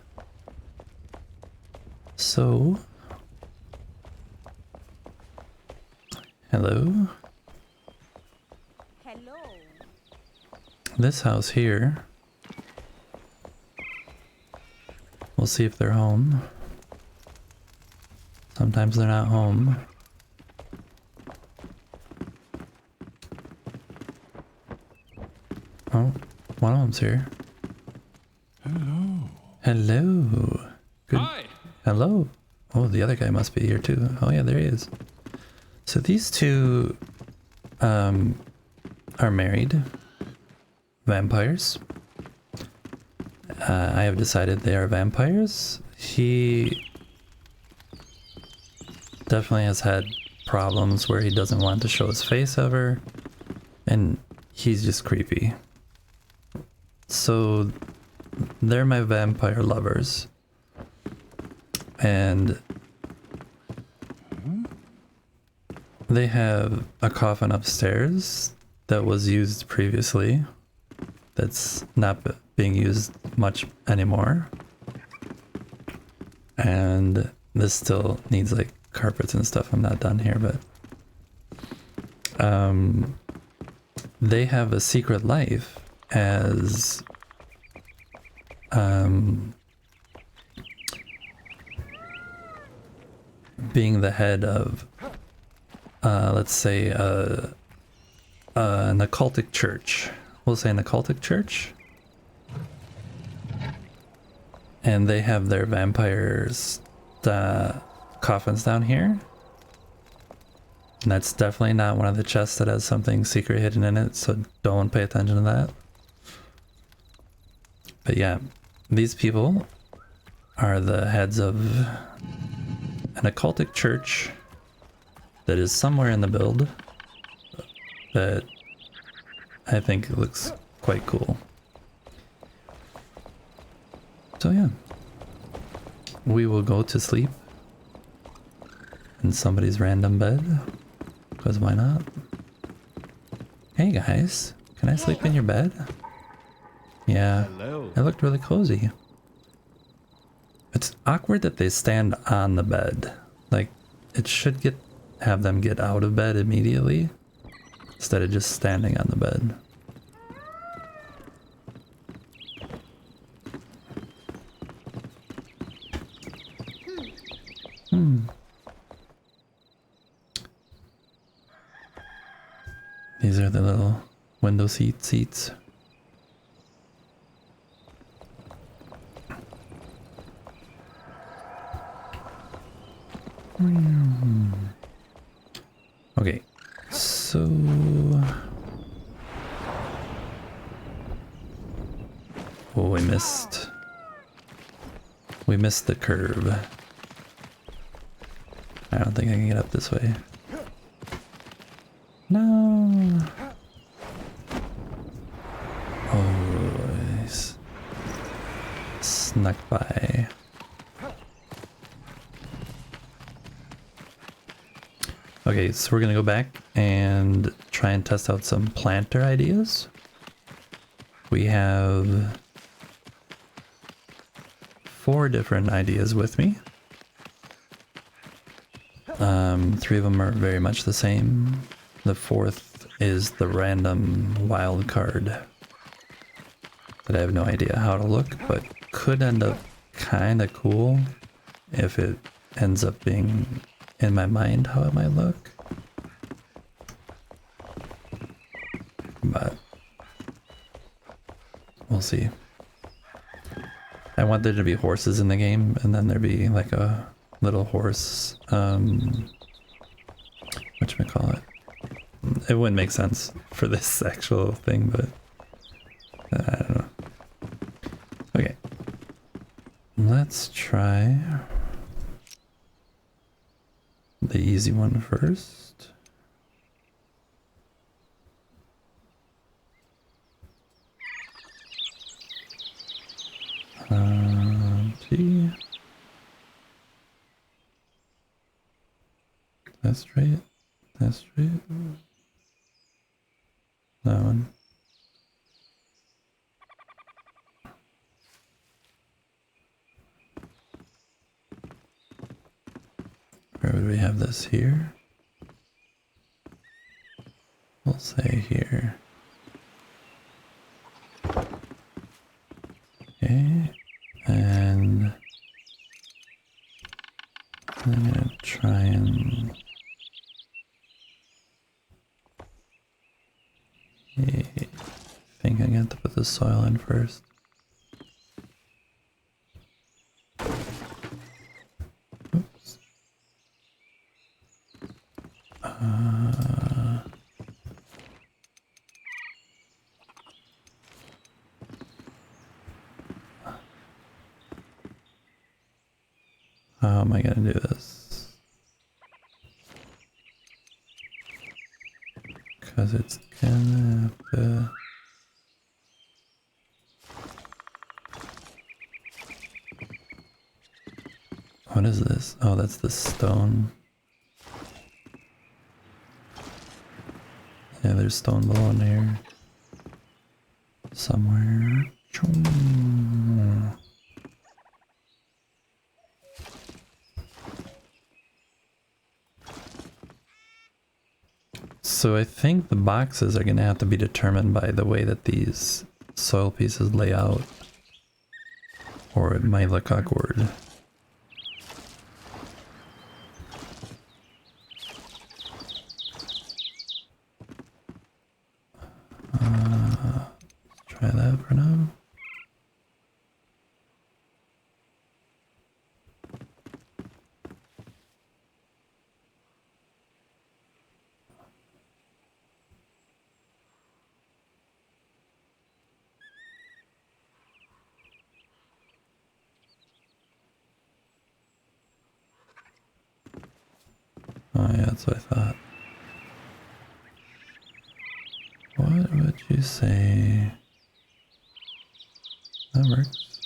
B: So, hello.
C: Hello.
B: This house here, we'll see if they're home. Sometimes they're not home. Oh, one of them's here.
A: Hello.
B: Hello. Good.
A: Hi.
B: Hello. Oh, the other guy must be here too. Oh yeah, there he is. So these two are married vampires. I have decided they are vampires. He definitely has had problems where he doesn't want to show his face ever, and he's just creepy. So they're my vampire lovers, and they have a coffin upstairs that was used previously that's not being used much anymore, and this still needs like carpets and stuff. I'm not done here, but they have a secret life as being the head of let's say an occultic church. We'll say an occultic church, and they have their vampires coffins down here. And that's definitely not one of the chests that has something secret hidden in it, so don't pay attention to that. But yeah, these people are the heads of an occultic church that is somewhere in the build that I think looks quite cool. So yeah, we will go to sleep in somebody's random bed, because why not? Hey guys, can I sleep in your bed? Yeah,
A: Hello.
B: it looked really cozy. It's awkward that they stand on the bed. Like, it should have them get out of bed immediately instead of just standing on the bed. These are the little window seats. Okay, so oh, we missed the curve. I don't think I can get up this way. No. Oh, he's snuck by. Okay, so we're gonna go back and try and test out some planter ideas. we have 4 different ideas with me. 3 of them are very much the same. The 4th is the random wild card that I have no idea how to look, but could end up kind of cool if it ends up being in my mind how it might look. But we'll see. I want there to be horses in the game, and then there be like a little horse, whatchamacallit. It wouldn't make sense for this actual thing, but I don't know. Okay. Let's try the easy one first. T. That's straight. That's straight. That one. Where would we have this here? We'll say here. Okay. And I'm gonna try and I think I got to put the soil in first. Oops. How am I gonna do this? Because it's gonna have to... What is this? Oh, that's the stone. Yeah, there's stone below in here. Somewhere. So I think the boxes are gonna have to be determined by the way that these soil pieces lay out, or it might look awkward. Try that for now. Oh yeah, that's what I thought. What would you say? That works.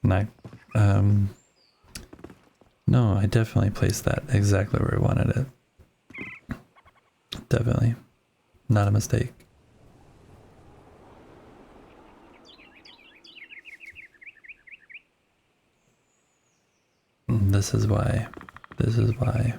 B: No. No, I definitely placed that exactly where I wanted it. Definitely. Not a mistake. This is why. This is why.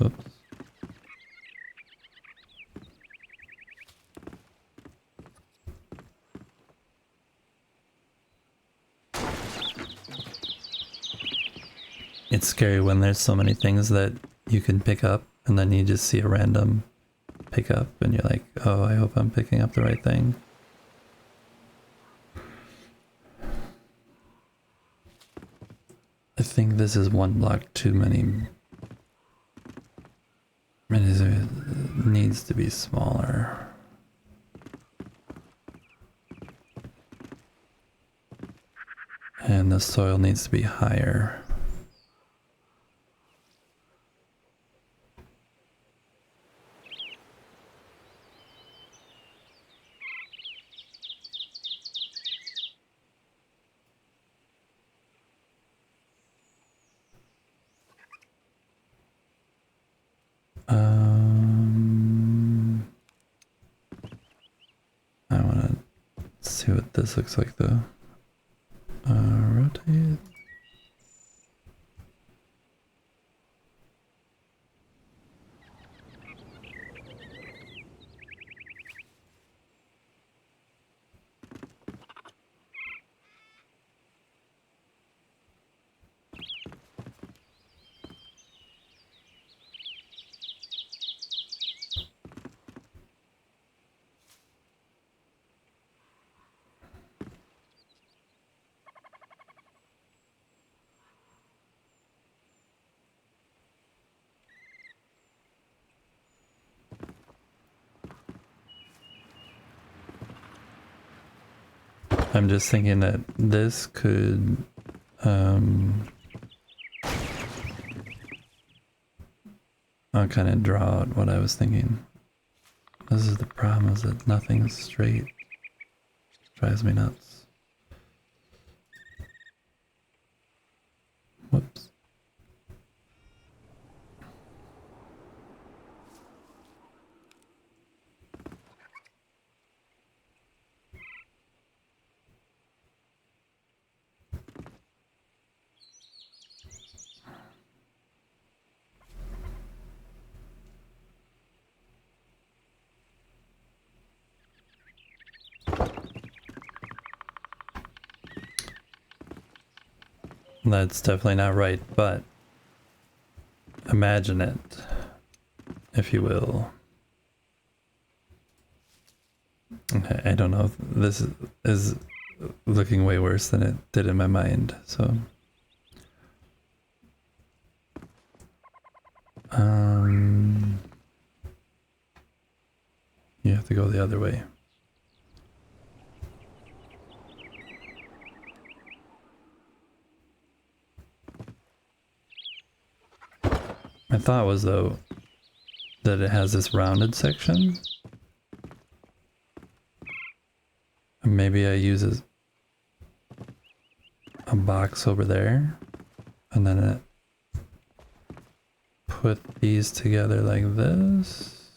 B: Oops. It's scary when there's so many things that you can pick up and then you just see a random pickup and you're like, oh, I hope I'm picking up the right thing. I think this is one block too many. It needs to be smaller. And the soil needs to be higher. I want to see what this looks like though. Rotate. I'm just thinking that this could I'll kind of draw out what I was thinking. This is the problem, is that nothing's straight. Drives me nuts. Whoops. That's definitely not right, but imagine it, if you will. Okay, I don't know if this is looking way worse than it did in my mind, so. You have to go the other way. My thought was, though, that it has this rounded section. And maybe I use a box over there, and then it put these together like this.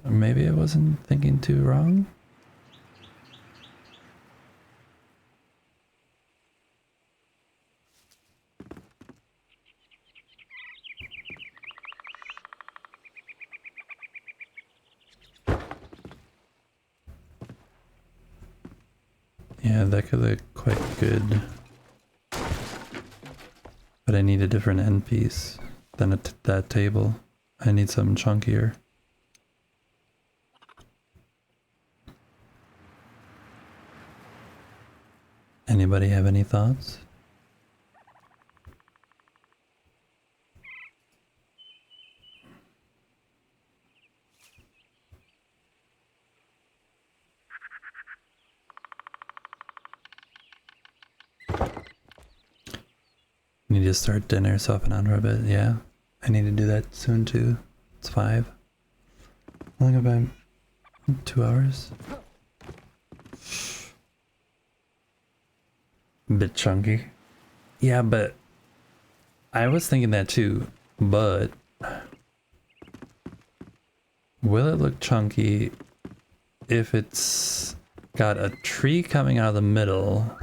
B: Maybe I wasn't thinking too wrong. Yeah, that could look quite good. But I need a different end piece than that table. I need something chunkier. Anybody have any thoughts? Need to start dinner, soften on for a bit. Yeah, I need to do that soon too. It's 5. How long have I? 2 hours. Bit chunky. Yeah, but I was thinking that too. But will it look chunky if it's got a tree coming out of the middle?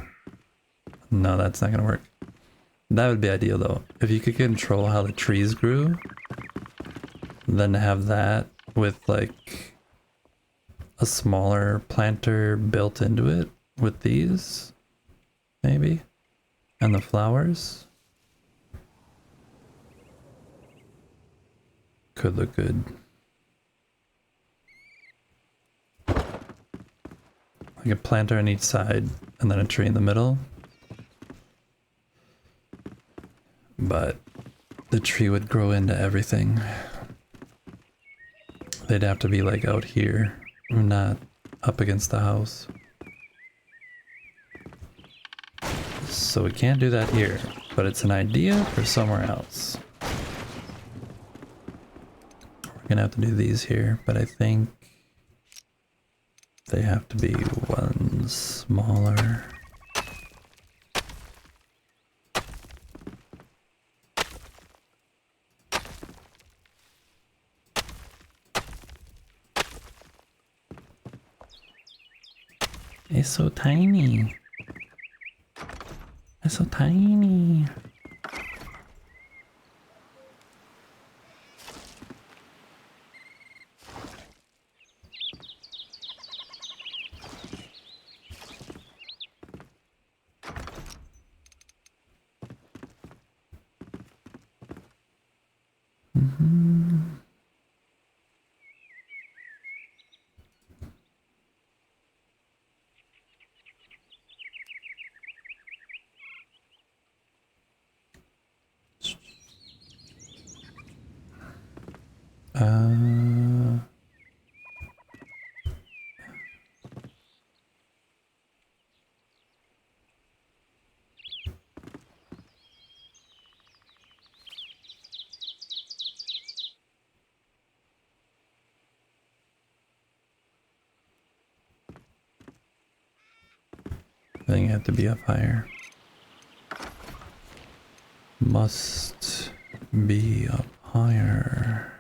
B: No, that's not gonna work. That would be ideal though. If you could control how the trees grew, then have that with like a smaller planter built into it with these, maybe, and the flowers. Could look good. like a planter on each side and then a tree in the middle. But the tree would grow into everything. They'd have to be like out here, not up against the house. So we can't do that here, but it's an idea for somewhere else. We're gonna have to do these here, but I think they have to be one smaller. It's so tiny. It's so tiny. I think it had to be up higher. Must be up higher.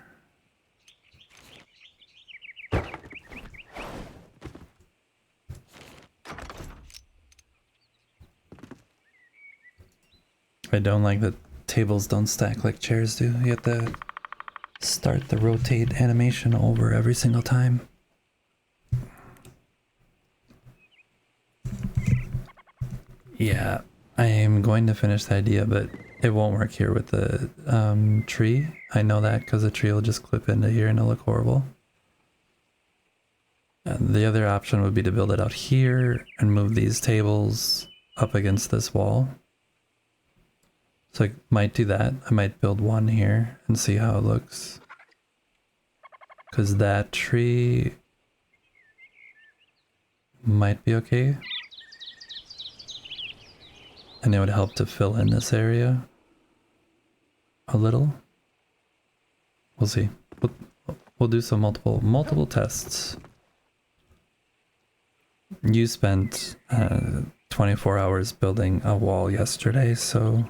B: I don't like that tables don't stack like chairs do. You have to start the rotate animation over every single time. Yeah, I am going to finish the idea, but it won't work here with the tree. I know that because the tree will just clip into here and it'll look horrible. And the other option would be to build it out here and move these tables up against this wall. So I might do that. I might build one here and see how it looks. Because that tree might be okay. And it would help to fill in this area a little. We'll see. We'll do some multiple tests. You spent 24 hours building a wall yesterday, so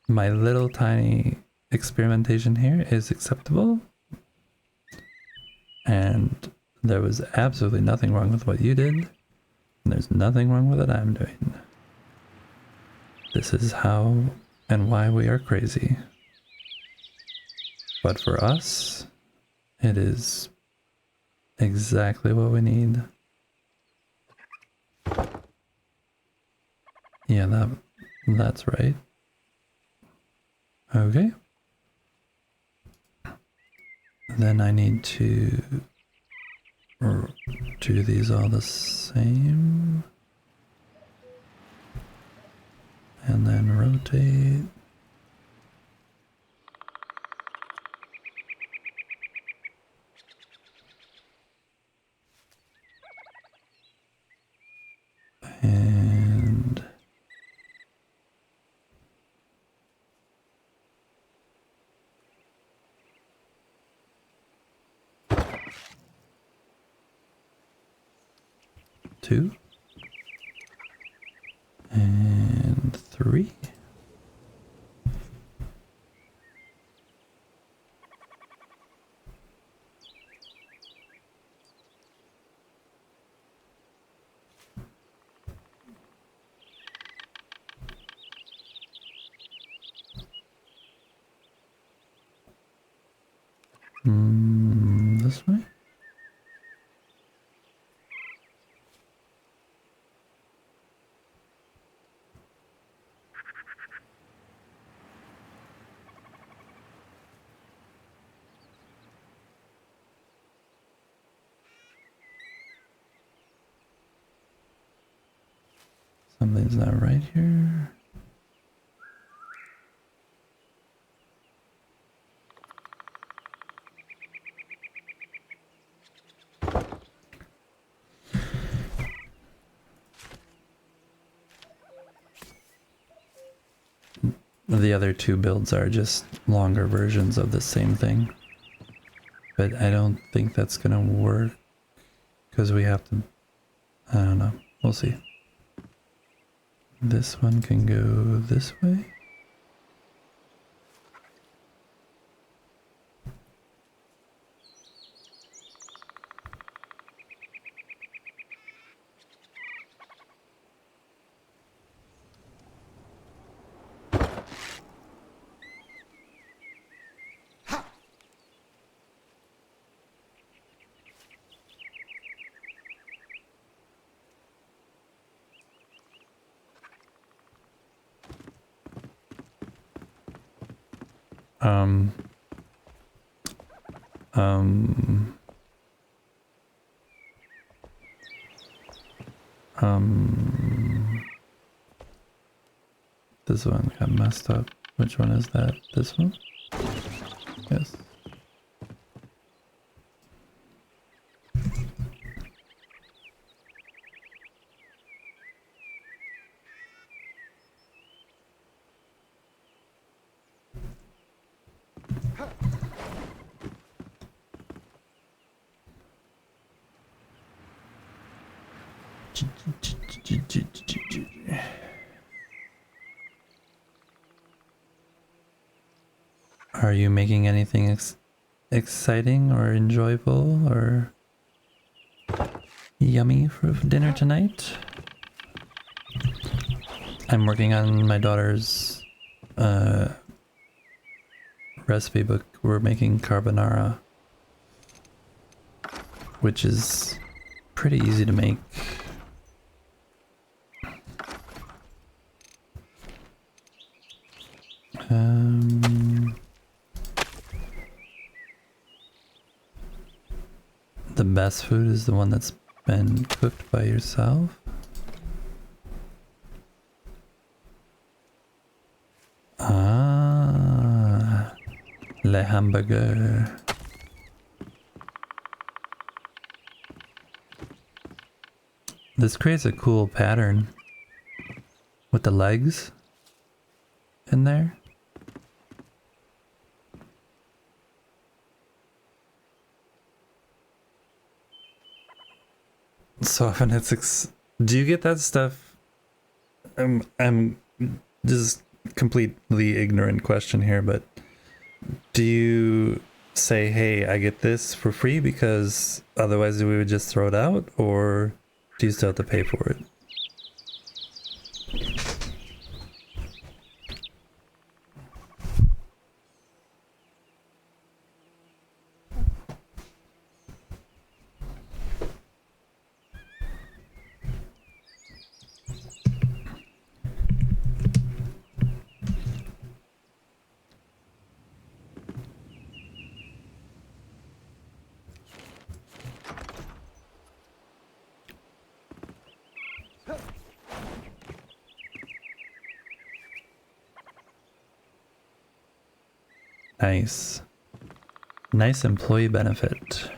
B: my little tiny experimentation here is acceptable. And there was absolutely nothing wrong with what you did. And there's nothing wrong with what I'm doing. This is how and why we are crazy. But for us, it is exactly what we need. Yeah, that's right. Okay. Then I need to do these all the same. And then rotate. And two. And three. This way? Something's not right here. The other two builds are just longer versions of the same thing. But I don't think that's gonna work because we have to, I don't know, we'll see. This one can go this way. Um, um, this one got messed up. Which one is that? This one? Yes. Are you making anything exciting or enjoyable or yummy for dinner tonight? I'm working on my daughter's recipe book. We're making carbonara, which is pretty easy to make. The best food is the one that's been cooked by yourself. Ah, le hamburger. This creates a cool pattern with the legs in there. So often it's do you get that stuff? I'm just completely ignorant question here, but do you say, hey, I get this for free because otherwise we would just throw it out, or do you still have to pay for it? Nice. Nice employee benefit.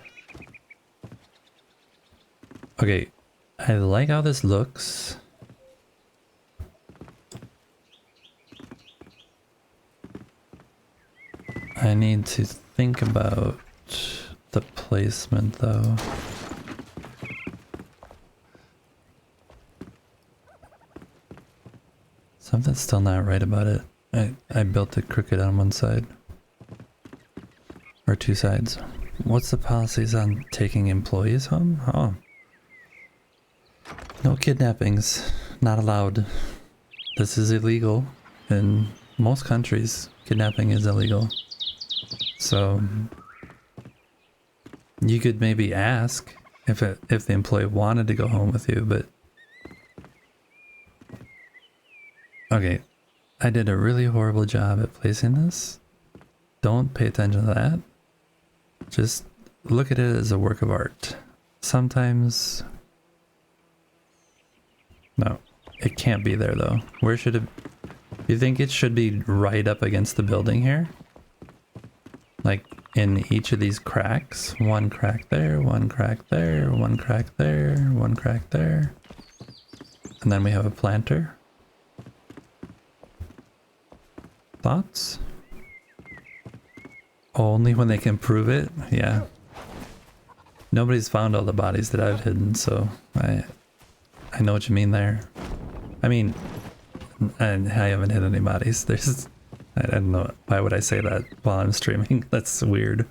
B: Okay, I like how this looks. I need to think about the placement though. Something's still not right about it. I built it crooked on one side. Or two sides. What's the policies on taking employees home? Oh. No kidnappings. Not allowed. This is illegal. In most countries, kidnapping is illegal. So you could maybe ask if the employee wanted to go home with you, but okay, I did a really horrible job at placing this. Don't pay attention to that. Just look at it as a work of art. Sometimes... No. It can't be there though. Where should it? You think it should be right up against the building here? Like in each of these cracks? One crack there, one crack there, one crack there, one crack there. And then we have a planter. Thoughts? Only when they can prove it? Yeah. Nobody's found all the bodies that I've hidden, so I know what you mean there. I mean, I haven't hit any bodies. I don't know. Why would I say that while I'm streaming? That's weird.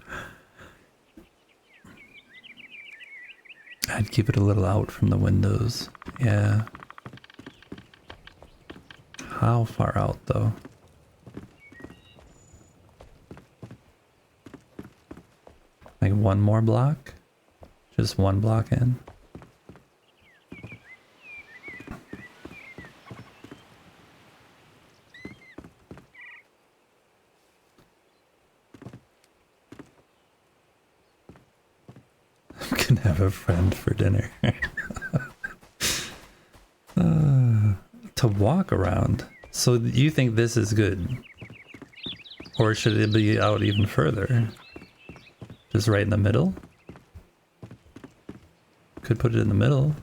B: I'd keep it a little out from the windows. Yeah. How far out though? Like one more block? Just one block in? Can have a friend for dinner. To walk around. So you think this is good? Or should it be out even further? Just right in the middle? Could put it in the middle.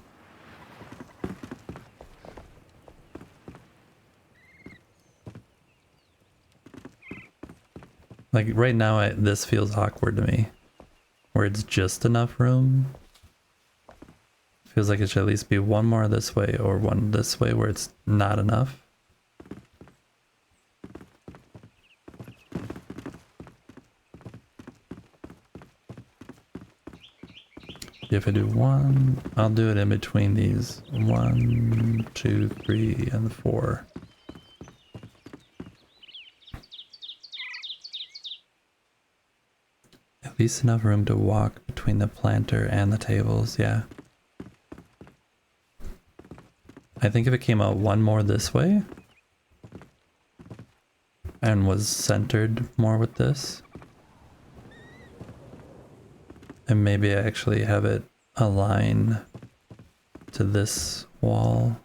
B: Like right now this feels awkward to me. Where it's just enough room. Feels like it should at least be one more this way or one this way where it's not enough. If I do one, I'll do it in between these 1, 2, 3, and 4. At least enough room to walk between the planter and the tables, yeah. I think if it came out one more this way and was centered more with this, and maybe I actually have it align to this wall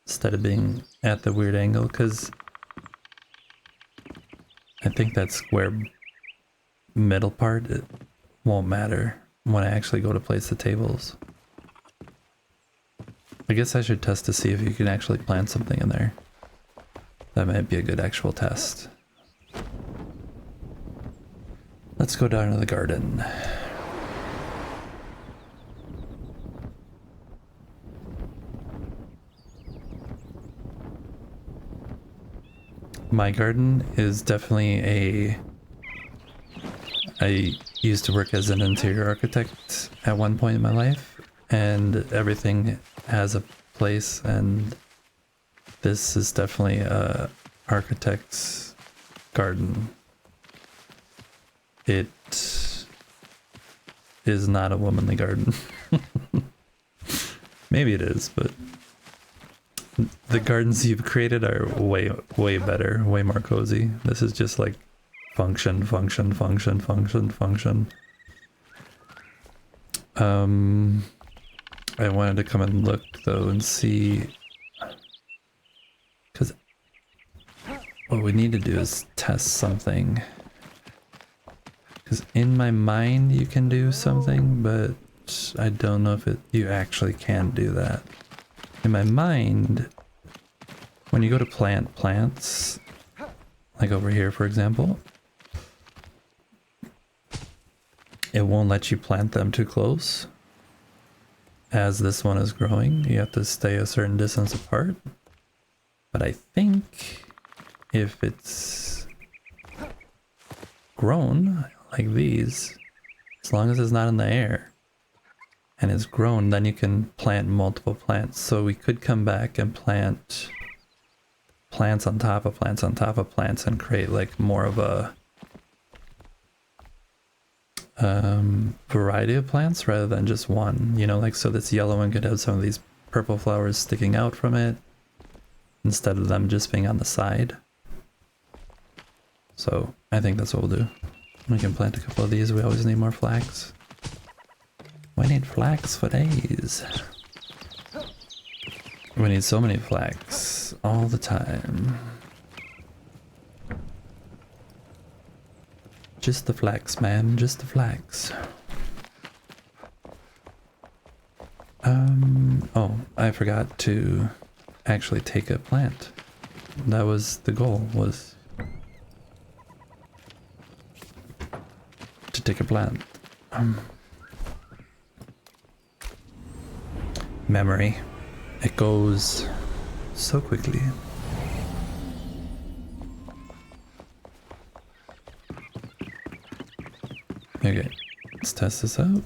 B: instead of being at the weird angle, because I think that square middle part, it won't matter when I actually go to place the tables. I guess I should test to see if you can actually plant something in there. That might be a good actual test. Let's go down to the garden. My garden is definitely I used to work as an interior architect at one point in my life, and everything has a place, and this is definitely a architect's garden. It is not a womanly garden. Maybe it is, but the gardens you've created are way better, way more cozy. This is just like function, function, function, function, function. I wanted to come and look though and see, because what we need to do is test something. Because in my mind you can do something, but I don't know if you actually can do that. In my mind, when you go to plant plants, like over here for example, it won't let you plant them too close. As this one is growing, you have to stay a certain distance apart. But I think if it's grown like these, as long as it's not in the air and it's grown, then you can plant multiple plants. So we could come back and plant plants on top of plants on top of plants and create like more of a variety of plants rather than just one, you know, like so this yellow one could have some of these purple flowers sticking out from it instead of them just being on the side. So I think that's what we'll do. We can plant a couple of these. We always need more flax. We need flax for days. We need so many flags all the time. Just the flags, man, just the flags. Oh, I forgot to actually take a plant. That was the goal, was to take a plant. Memory. It goes so quickly. Okay, let's test this out.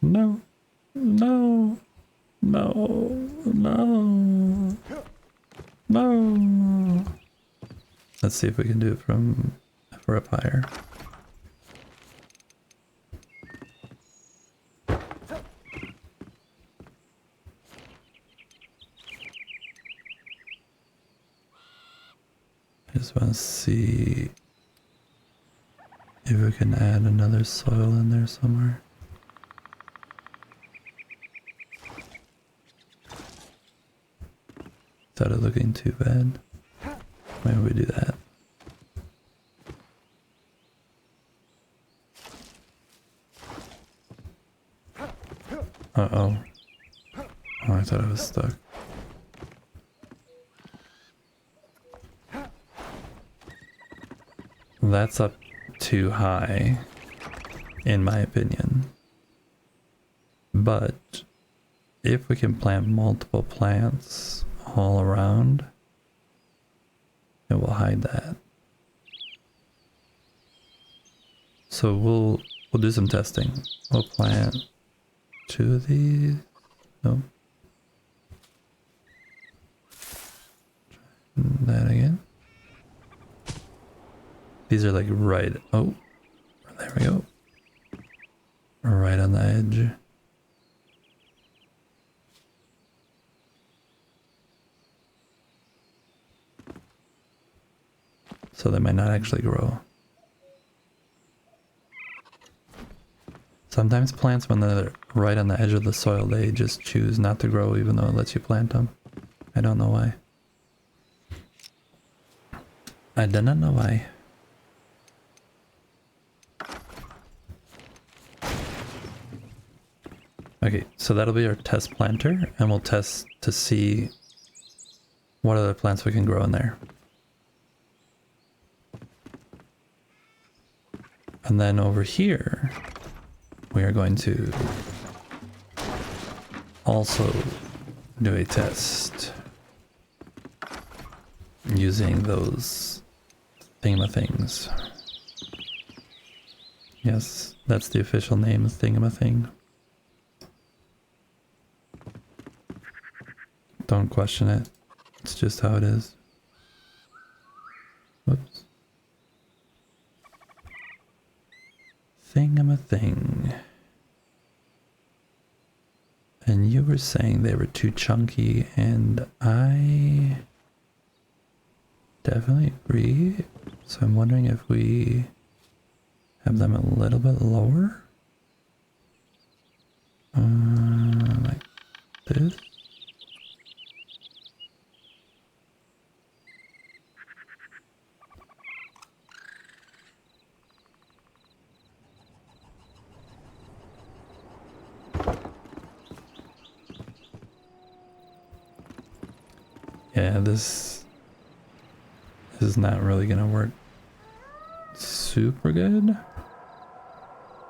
B: No, no, no, no, no. Let's see if we can do it from if we're up higher. I just want to see if we can add another soil in there somewhere. Without it looking too bad. Maybe we do that. Uh-oh. Oh, I thought I was stuck. That's up too high, in my opinion. But if we can plant multiple plants all around, it will hide that. So we'll do some testing. We'll plant 2 of these. No. That again. These are like right. Oh, there we go. Right on the edge. So they might not actually grow. Sometimes plants, when they're right on the edge of the soil, they just choose not to grow even though it lets you plant them. I don't know why. I do not know why. Okay, so that'll be our test planter, and we'll test to see what other plants we can grow in there. And then over here, we are going to also do a test using those thingamathings. Yes, that's the official name, thingamathing. Don't question it. It's just how it is. Whoops. Thingamathing. And you were saying they were too chunky, and I definitely agree. So I'm wondering if we have them a little bit lower. Like this. Yeah, this is not really gonna work super good,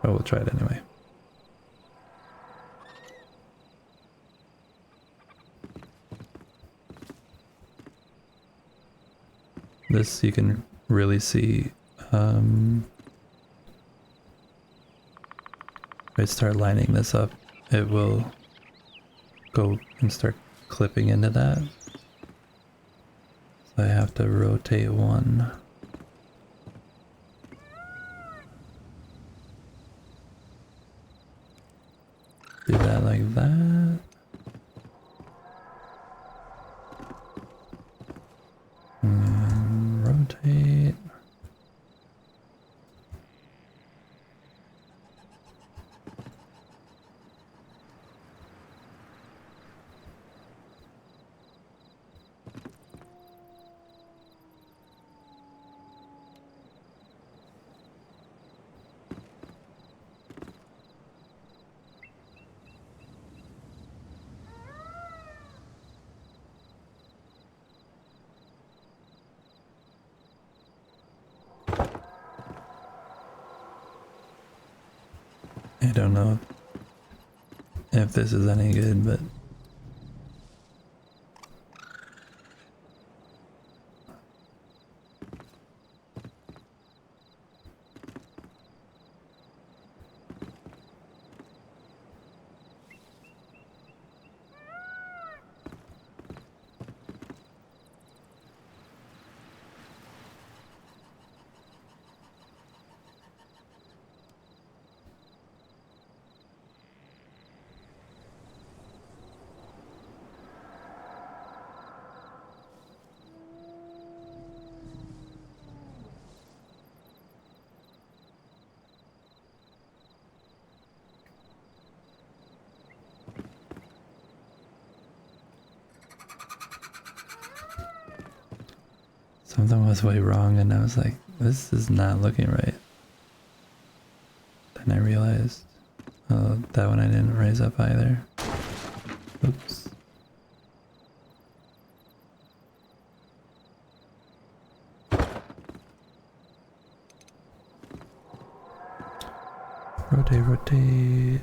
B: but we'll try it anyway. This you can really see. If I start lining this up, it will go and start clipping into that. So I have to rotate one. Do that like that. And rotate. I don't know if this is any good, but something was way wrong, and I was like, this is not looking right. Then I realized, oh, that one I didn't raise up either. Oops. Rotate, rotate.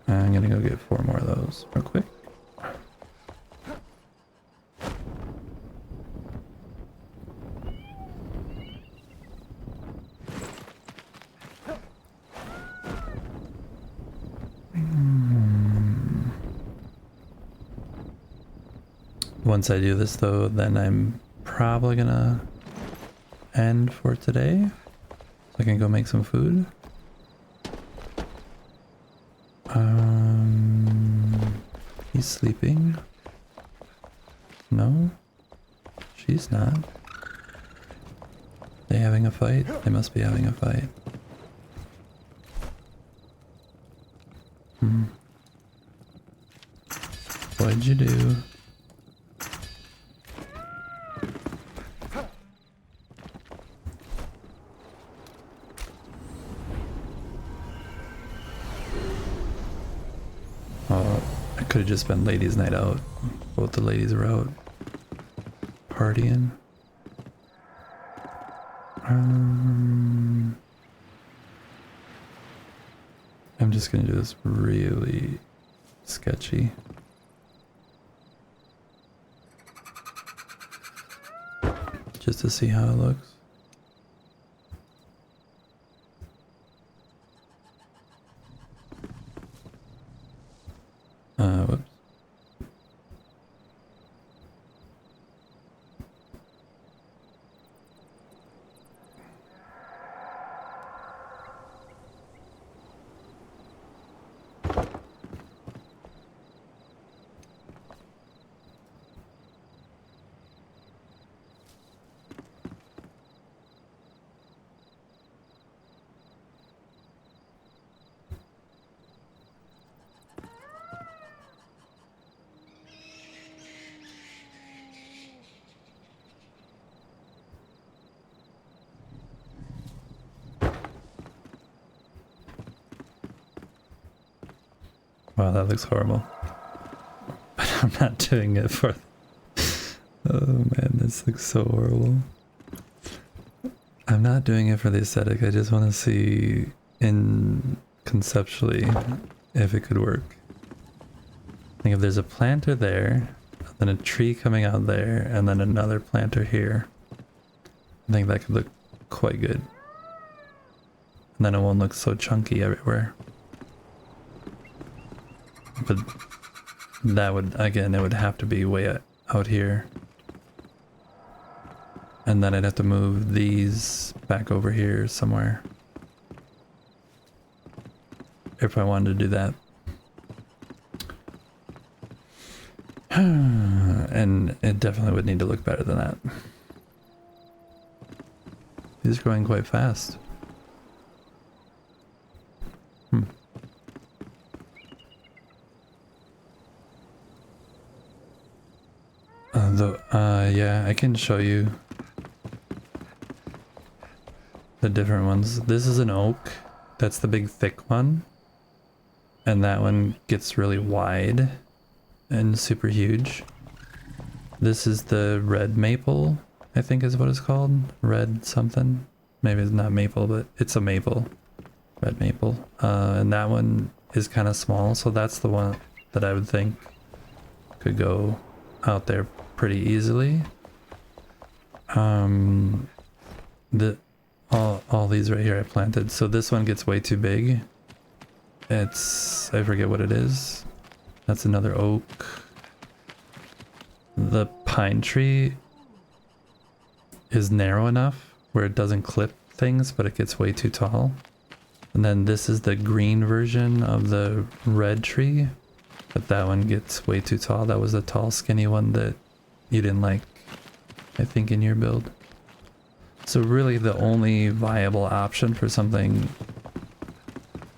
B: I'm gonna go get 4 more of those real quick. Once I do this though, then I'm probably gonna end for today. So I can go make some food. He's sleeping. No, she's not. They having a fight? They must be having a fight. What'd you do? Oh, I could have just been ladies' night out. Both the ladies are out partying. I'm just gonna do this really sketchy. Just to see how it looks. Whoops. Wow, that looks horrible. But I'm not doing it for... Oh man, this looks so horrible. I'm not doing it for the aesthetic, I just want to see in conceptually if it could work. I think if there's a planter there, then a tree coming out there, and then another planter here, I think that could look quite good. And then it won't look so chunky everywhere. But that would, again, it would have to be way out here. And then I'd have to move these back over here somewhere. If I wanted to do that. And it definitely would need to look better than that. He's growing quite fast. Yeah, I can show you the different ones. This is an oak. That's the big thick one. And that one gets really wide and super huge. This is the red maple, I think is what it's called. Red something. Maybe it's not maple, but it's a maple. Red maple. And that one is kind of small, so that's the one that I would think could go out there pretty easily. All these right here I planted. So this one gets way too big. I forget what it is. That's another oak. The pine tree is narrow enough where it doesn't clip things, but it gets way too tall. And then this is the green version of the red tree, but that one gets way too tall. That was the tall, skinny one that you didn't like, I think, in your build. So really the only viable option for something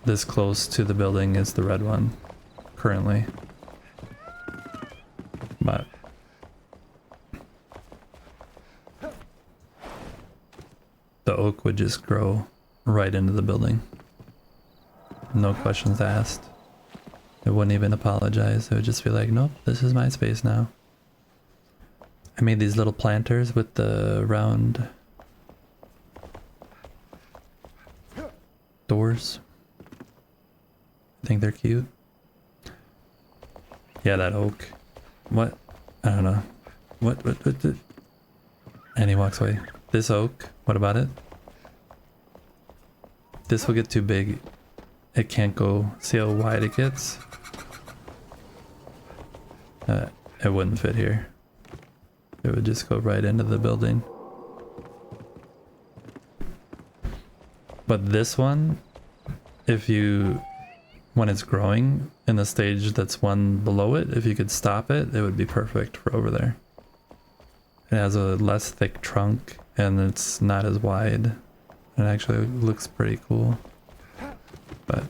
B: this close to the building is the red one, currently. But the oak would just grow right into the building. No questions asked. It wouldn't even apologize. It would just be like, nope, this is my space now. I made these little planters with the round doors. I think they're cute. Yeah, that oak. What? I don't know. What? And he walks away. This oak, what about it? This will get too big. It can't go. See how wide it gets? It wouldn't fit here. It would just go right into the building. But this one, when it's growing in the stage that's one below it, if you could stop it, it would be perfect for over there. It has a less thick trunk and it's not as wide. It actually looks pretty cool. But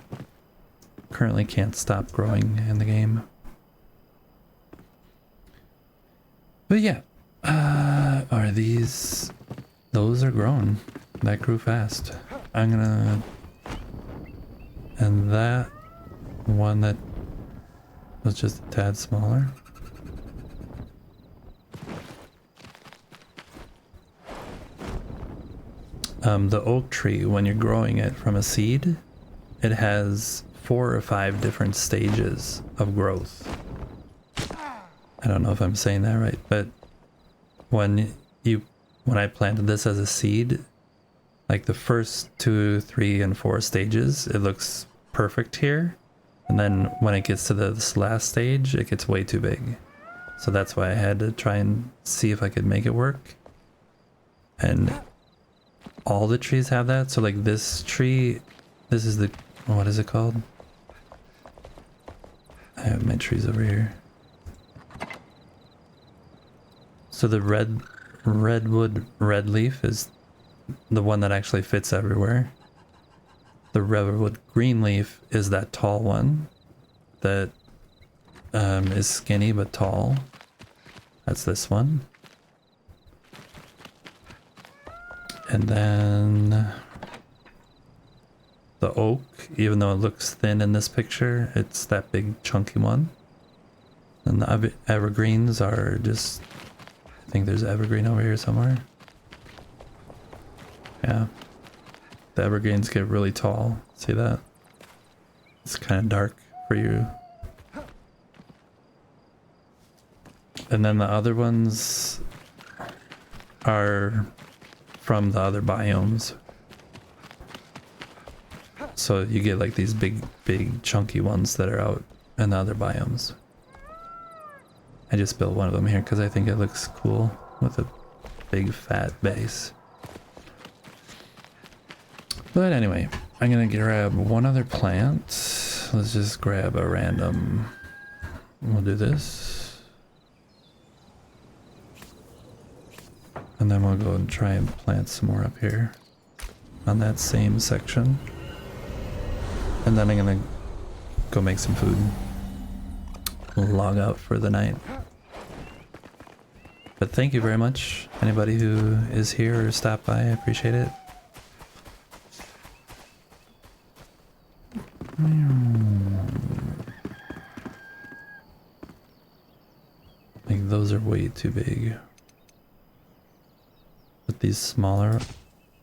B: currently can't stop growing in the game. But yeah, are these... Those are grown. That grew fast. I'm gonna... And that one that was just a tad smaller. The oak tree, when you're growing it from a seed, it has 4 or 5 different stages of growth. I don't know if I'm saying that right, but when I planted this as a seed, like the first 2, 3, and 4 stages, it looks perfect here. And then when it gets to this last stage, it gets way too big. So that's why I had to try and see if I could make it work. And all the trees have that. So like this tree, this is the, what is it called? I have my trees over here. So the redwood red leaf is the one that actually fits everywhere. The redwood green leaf is that tall one that is skinny but tall. That's this one. And then the oak, even though it looks thin in this picture, it's that big chunky one. And the evergreens are just, I think there's evergreen over here somewhere. Yeah. The evergreens get really tall. See that? It's kind of dark for you. And then the other ones are from the other biomes. So you get like these big chunky ones that are out in the other biomes. I just built one of them here because I think it looks cool with a big fat base. But anyway, I'm gonna grab one other plant. Let's just grab a random. We'll do this. And then we'll go and try and plant some more up here on that same section. And then I'm gonna go make some food. Log out for the night. But thank you very much, anybody who is here or stopped by. I appreciate it. Like those are way too big. But these smaller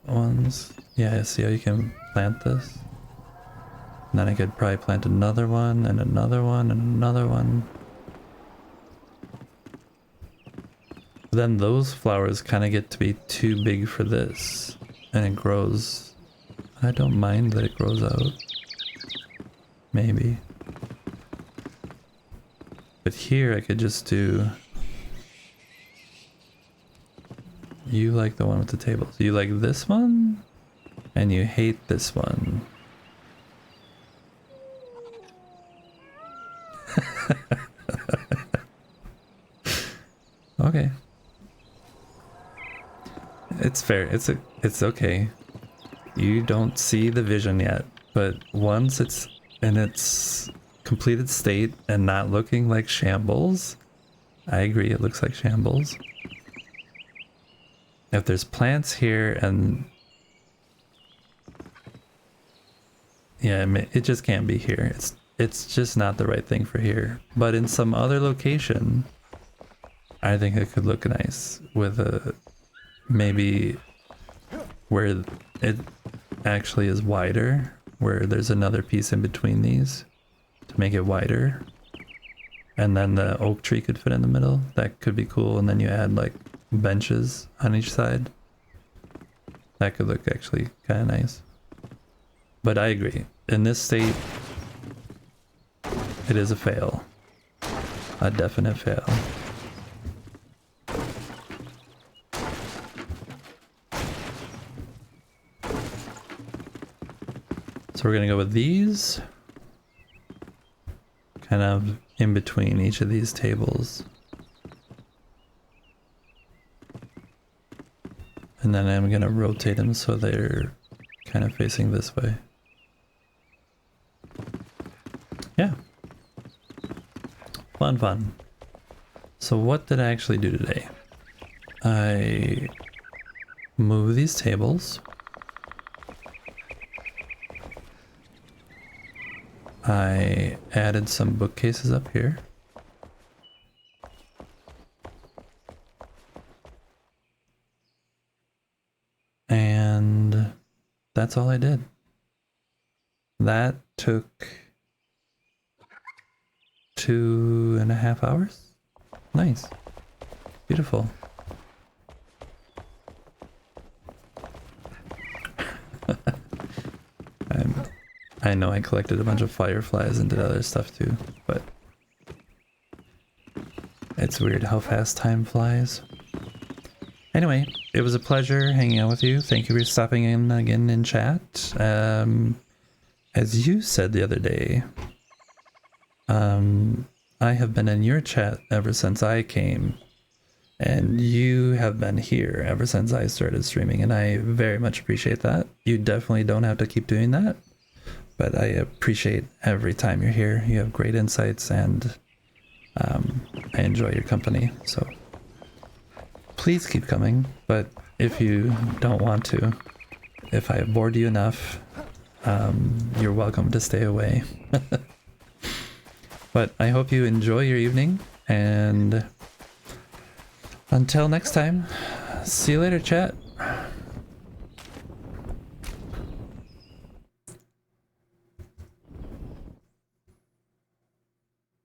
B: ones, yeah, see how you can plant this? And then I could probably plant another one and another one and another one. But then those flowers kind of get to be too big for this. And it grows. I don't mind that it grows out. Maybe. But here I could just do... You like the one with the tables. You like this one? And you hate this one. Okay. It's fair. It's okay. You don't see the vision yet, but once it's in its completed state and not looking like shambles, I agree, it looks like shambles. If there's plants here and yeah, it just can't be here. It's just not the right thing for here. But in some other location, I think it could look nice with a maybe where it actually is wider, where there's another piece in between these to make it wider. And then the oak tree could fit in the middle. That could be cool. And then you add like benches on each side. That could look actually kind of nice. But I agree. In this state, it is a fail. A definite fail. So we're gonna go with these. Kind of in between each of these tables. And then I'm gonna rotate them so they're kind of facing this way. Yeah. Fun. So what did I actually do today? I moved these tables. I added some bookcases up here. And that's all I did. That took 2.5 hours. Nice. Beautiful. I know I collected a bunch of fireflies and did other stuff too, but it's weird how fast time flies. Anyway, it was a pleasure hanging out with you. Thank you for stopping in again in chat. As you said the other day, I have been in your chat ever since I came, and you have been here ever since I started streaming, and I very much appreciate that. You definitely don't have to keep doing that, but I appreciate every time you're here. You have great insights, and I enjoy your company, so please keep coming. But if you don't want to, if I have bored you enough, you're welcome to stay away. But I hope you enjoy your evening, and until next time, see you later, chat.